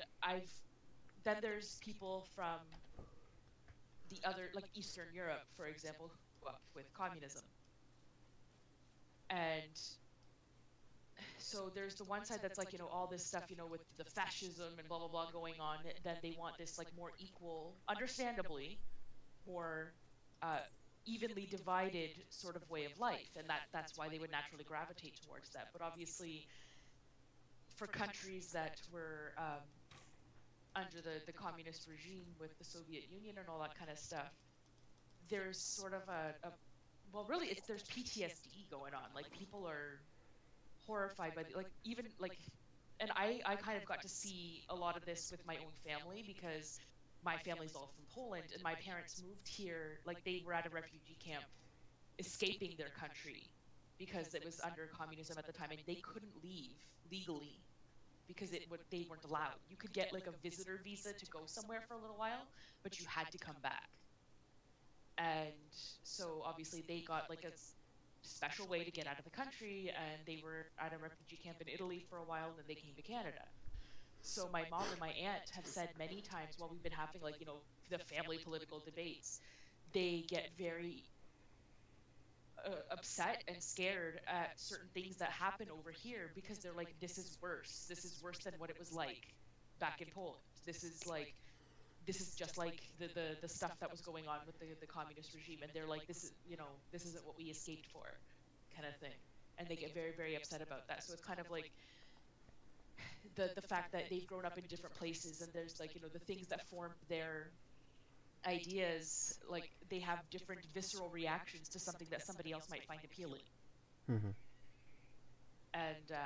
then there's people from the other, like Eastern Europe, for example, who grew up with communism. And so there's the one side that's like, all this stuff, with the fascism and blah, blah, blah going on. Then they want this, like, more equal, understandably, more evenly divided sort of way of life. And that's why they would naturally gravitate towards that. But obviously, for countries that were under the communist regime with the Soviet Union and all that kind of stuff, there's sort of well, really, there's PTSD going on. Like, people are horrified by even like, and I kind of got to see a lot of this with my own family, because my family's all from Poland, and my parents moved here, like, they were at a refugee camp escaping their country because it was under communism at the time, and they couldn't leave legally because they weren't allowed. You could get, like, a visitor visa to go somewhere for a little while, but you had to come back. And so obviously they got, like, a special way to get out of the country, and they were at a refugee camp in Italy for a while, and then they came to Canada. So my mom and my aunt have said many times while we've been having, like, the family political debates, they get very upset and scared at certain things that happen over here because they're like, this is worse. This is worse than what it was like back in Poland. This is just like the stuff that was going on with the communist regime, and they're like, this is, this isn't what we escaped for, kind of thing. And they get very, very upset about that. So it's kind of like the fact that they've grown up in different places, and there's like, the things that formed their ideas, like they have different visceral reactions to something that somebody else might find appealing. Mm-hmm. And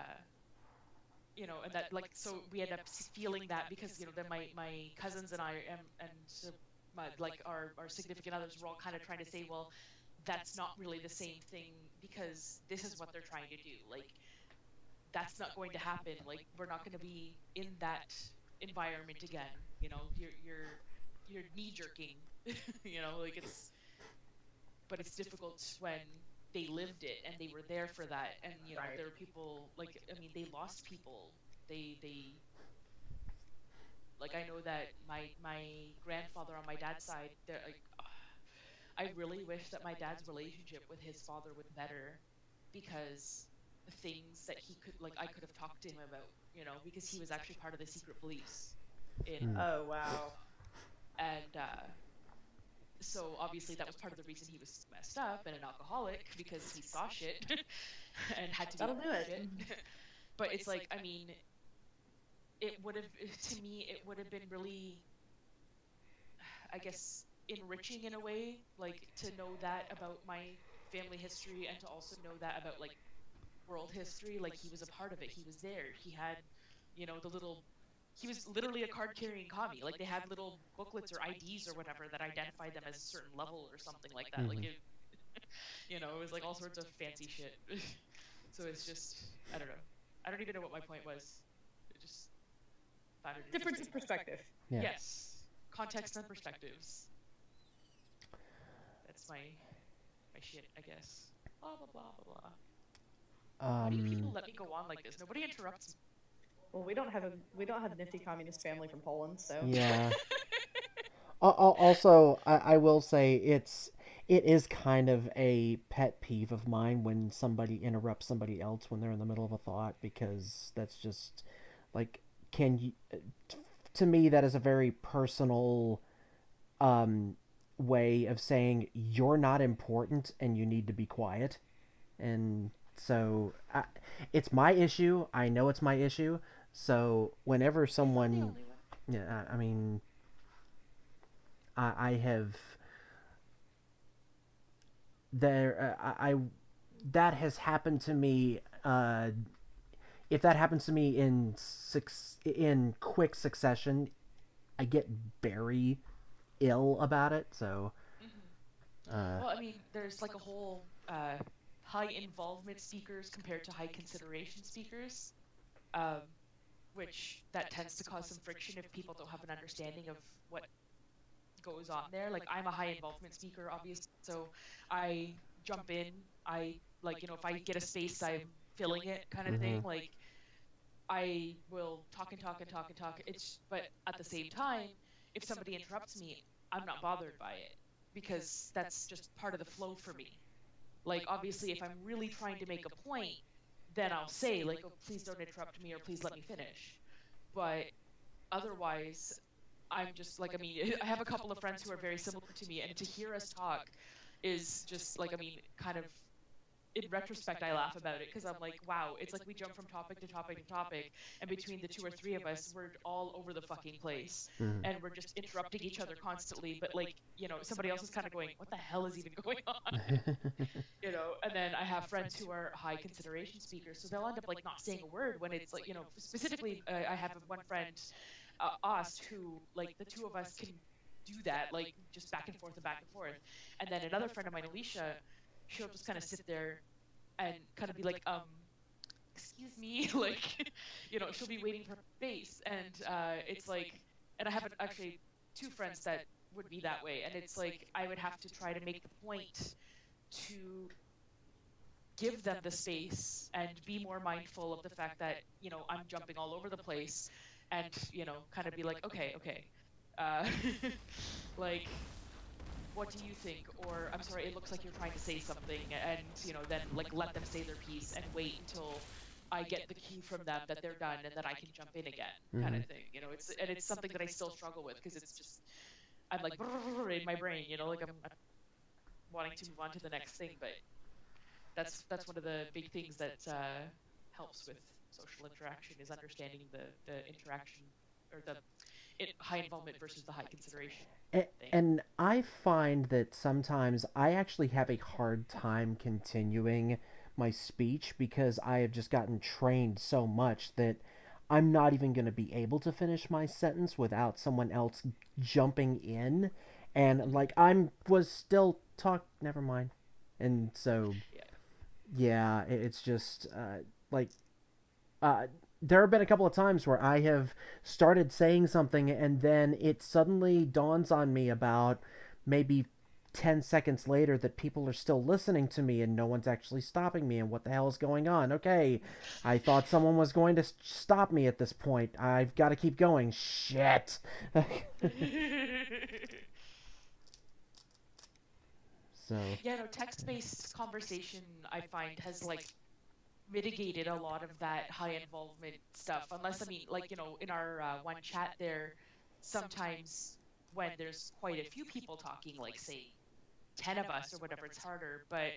and that, like, so we end up feeling that because then my cousins and I and so our significant others were all kind of trying to say, well, that's not really the same thing because this is what they're trying to do. Like, that's not going to happen. Like, we're not going to be in that environment again. You're knee jerking. Like, but it's difficult when they lived it and they were there for that. And Right. there were people, like, I mean, they lost people. They like, I know that my grandfather on my dad's side, they're like, I really wish that my dad's relationship with his father was better, because the things that he could, like, I could have talked to him about, because he was actually part of the secret police in Oh wow. and so obviously that was part of the reason he was messed up and an alcoholic, because he saw shit and had to That'll deal do with it. shit. But it's like, I mean, it would have, to me, it would have been really, I guess, enriching in a way, like, to know that about my family history, and to also know that about, like, world history. Like, he was a part of it. He was there. He had, the little, he was literally a card carrying commie. Like, they had little booklets or IDs or whatever that identified them as a certain level or something like that. Like, it was like all sorts of fancy shit. So it's just, I don't know. I don't even know what my point was. It just found it Difference of interesting. perspective. Yeah. Yes, context and perspectives. That's my shit, I guess. Blah blah blah blah blah. Why do you people let me go on like this? Nobody interrupts me. Well, we don't have a nifty communist family from Poland, so Yeah. Also, I will say it is kind of a pet peeve of mine when somebody interrupts somebody else when they're in the middle of a thought, because that's just like, can you, to me, that is a very personal way of saying you're not important and you need to be quiet. And so it's my issue. I know it's my issue. So whenever He's not the someone, only one. yeah, I mean, I have I that has happened to me. If that happens to me in quick succession, I get very ill about it. So, Well, I mean, there's like a whole high involvement speakers compared to high consideration speakers, um, which that tends to cause some friction if people don't have an understanding of what goes on there. Like, I'm a high involvement speaker, obviously, so I jump in. I, like, if I get a space, I'm filling it, kind of thing. Like, I will talk and talk and talk and talk. But at the same time, if somebody interrupts me, I'm not bothered by it, because that's just part of the flow for me. Like, obviously, if I'm really trying to make a point, then I'll say, like, oh, please don't interrupt me, or please let me finish. But otherwise, I'm just like, I mean, I have a couple of friends who are very similar to me, and to hear us talk is just like, I mean, kind of, in retrospect, I laugh about it, because I'm like, wow, it's like we jump from topic to topic to topic, and between the two or three of us, we're all over the fucking place, and we're just interrupting each other constantly. But, like, somebody else is kind of going, what the hell is even going on? And then I have friends who are high consideration speakers, so they'll end up, like, not saying a word when it's like, specifically, I have one friend, Ost, who, like, the two of us can do that, like, just back and forth and back and forth. And then another friend of mine, Alicia, she'll just kind of sit there and kind of be like, excuse me, like, she'll be waiting for space. And it's like, and I have actually two friends that would be that way. And it's like, I would have to try to make the point to give them the space and be more mindful of the fact that, I'm jumping all over the place, and, kind of be like, okay, like, what do you think? Or, I'm sorry, it looks like you're trying to say something, and, you know, then, like, let them say their piece and wait until I get the cue from them that they're done and then I can jump in again, kind Mm-hmm. of thing. You know, it's something that I still struggle with because it's just, I'm like, in my brain, you know, like I'm wanting to move on to the next thing, but that's one of the big things that helps with social interaction is understanding the interaction or the high involvement versus the high consideration thing. And I find that sometimes I actually have a hard time continuing my speech because I have just gotten trained so much that I'm not even going to be able to finish my sentence without someone else jumping in. And like I'm was still never mind. And so Yeah. yeah, it's just like uh, there have been a couple of times where I have started saying something and then it suddenly dawns on me about maybe 10 seconds later that people are still listening to me and no one's actually stopping me and what the hell is going on. Okay, I thought someone was going to stop me at this point. I've got to keep going. Shit. So, Yeah, no, text-based conversation I find has like mitigated a lot of that high involvement stuff. Unless, I mean, like, you know, in our one chat there, sometimes when there's quite a few people talking, like say 10 of us or whatever, it's harder. But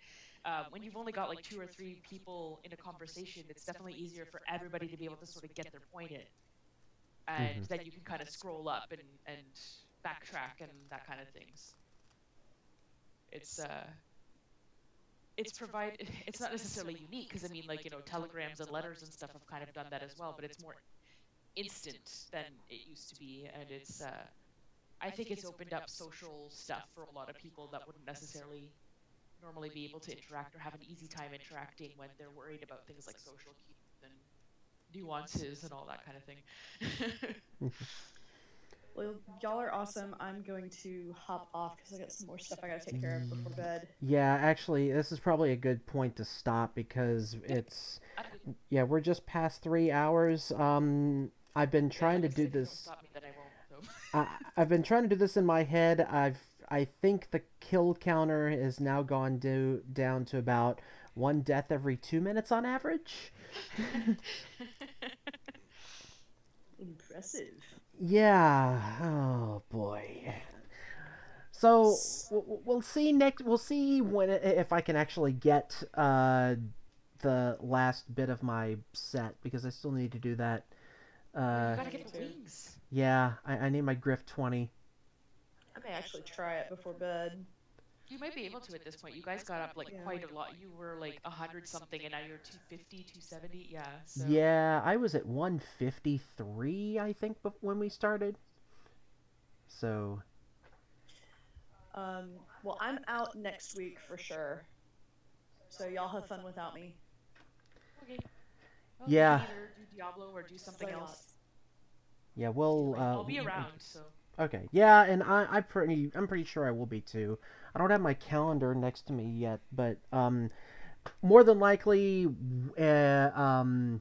when you've only got like 2 or 3 people in a conversation, it's definitely easier for everybody to be able to sort of get their point in. And then you can kind of scroll up and backtrack and that kind of things. It's not necessarily unique because I mean, like, you know, telegrams and letters and stuff have kind of done that as well, but it's more instant than it used to be, and it's I think it's opened up social stuff for a lot of people that wouldn't necessarily normally be able to interact or have an easy time interacting when they're worried about things like social cues and nuances and all that kind of thing. Well, y'all are awesome. I'm going to hop off because I got some more stuff I gotta take care of before bed. yeah, actually, this is probably a good point to stop because yeah, we're just past 3 hours. I've been trying to do this. I've been trying to do this in my head. I think the kill counter has now gone down to about 1 death every 2 minutes on average. Impressive. Yeah. Oh boy. So we'll see next. We'll see when if I can actually get the last bit of my set because I still need to do that. You gotta get the wings. Yeah, I need my Griff 20. I may actually try it before bed. You might be able to at this point. You guys got up like quite a lot. You were like 100 something, and now you're 250, 270. Yeah. So. Yeah, I was at 153, I think, when we started. So. Well, I'm out next week for sure. So y'all have fun without me. Okay. Well, Yeah. you can either do Diablo or do something else. Yeah, we'll. I'll be around, so. Okay. Yeah, and I'm pretty sure I will be too. I don't have my calendar next to me yet, but more than likely, Addie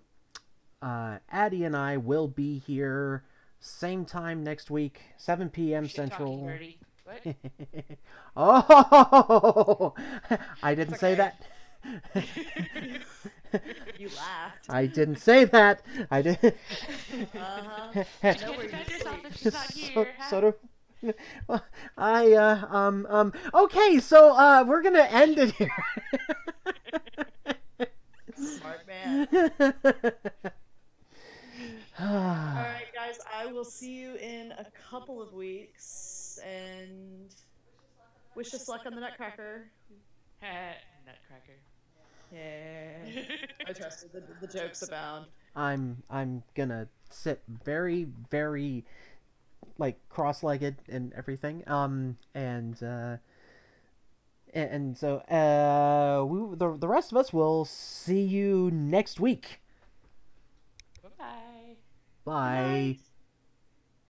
and I will be here same time next week, 7 p.m. Central. What? Oh, I didn't say that. You laughed. I didn't say that. I did. Uh-huh. Know where you sleep. So do. Well, okay, so we're gonna end it here. Smart man. Alright guys, I will see you in a couple of weeks and wish us luck on the Nutcracker. Nutcracker. Yeah. I trusted the jokes abound. I'm gonna sit very, very like cross-legged and everything. And so the rest of us will see you next week. Bye-bye. Bye.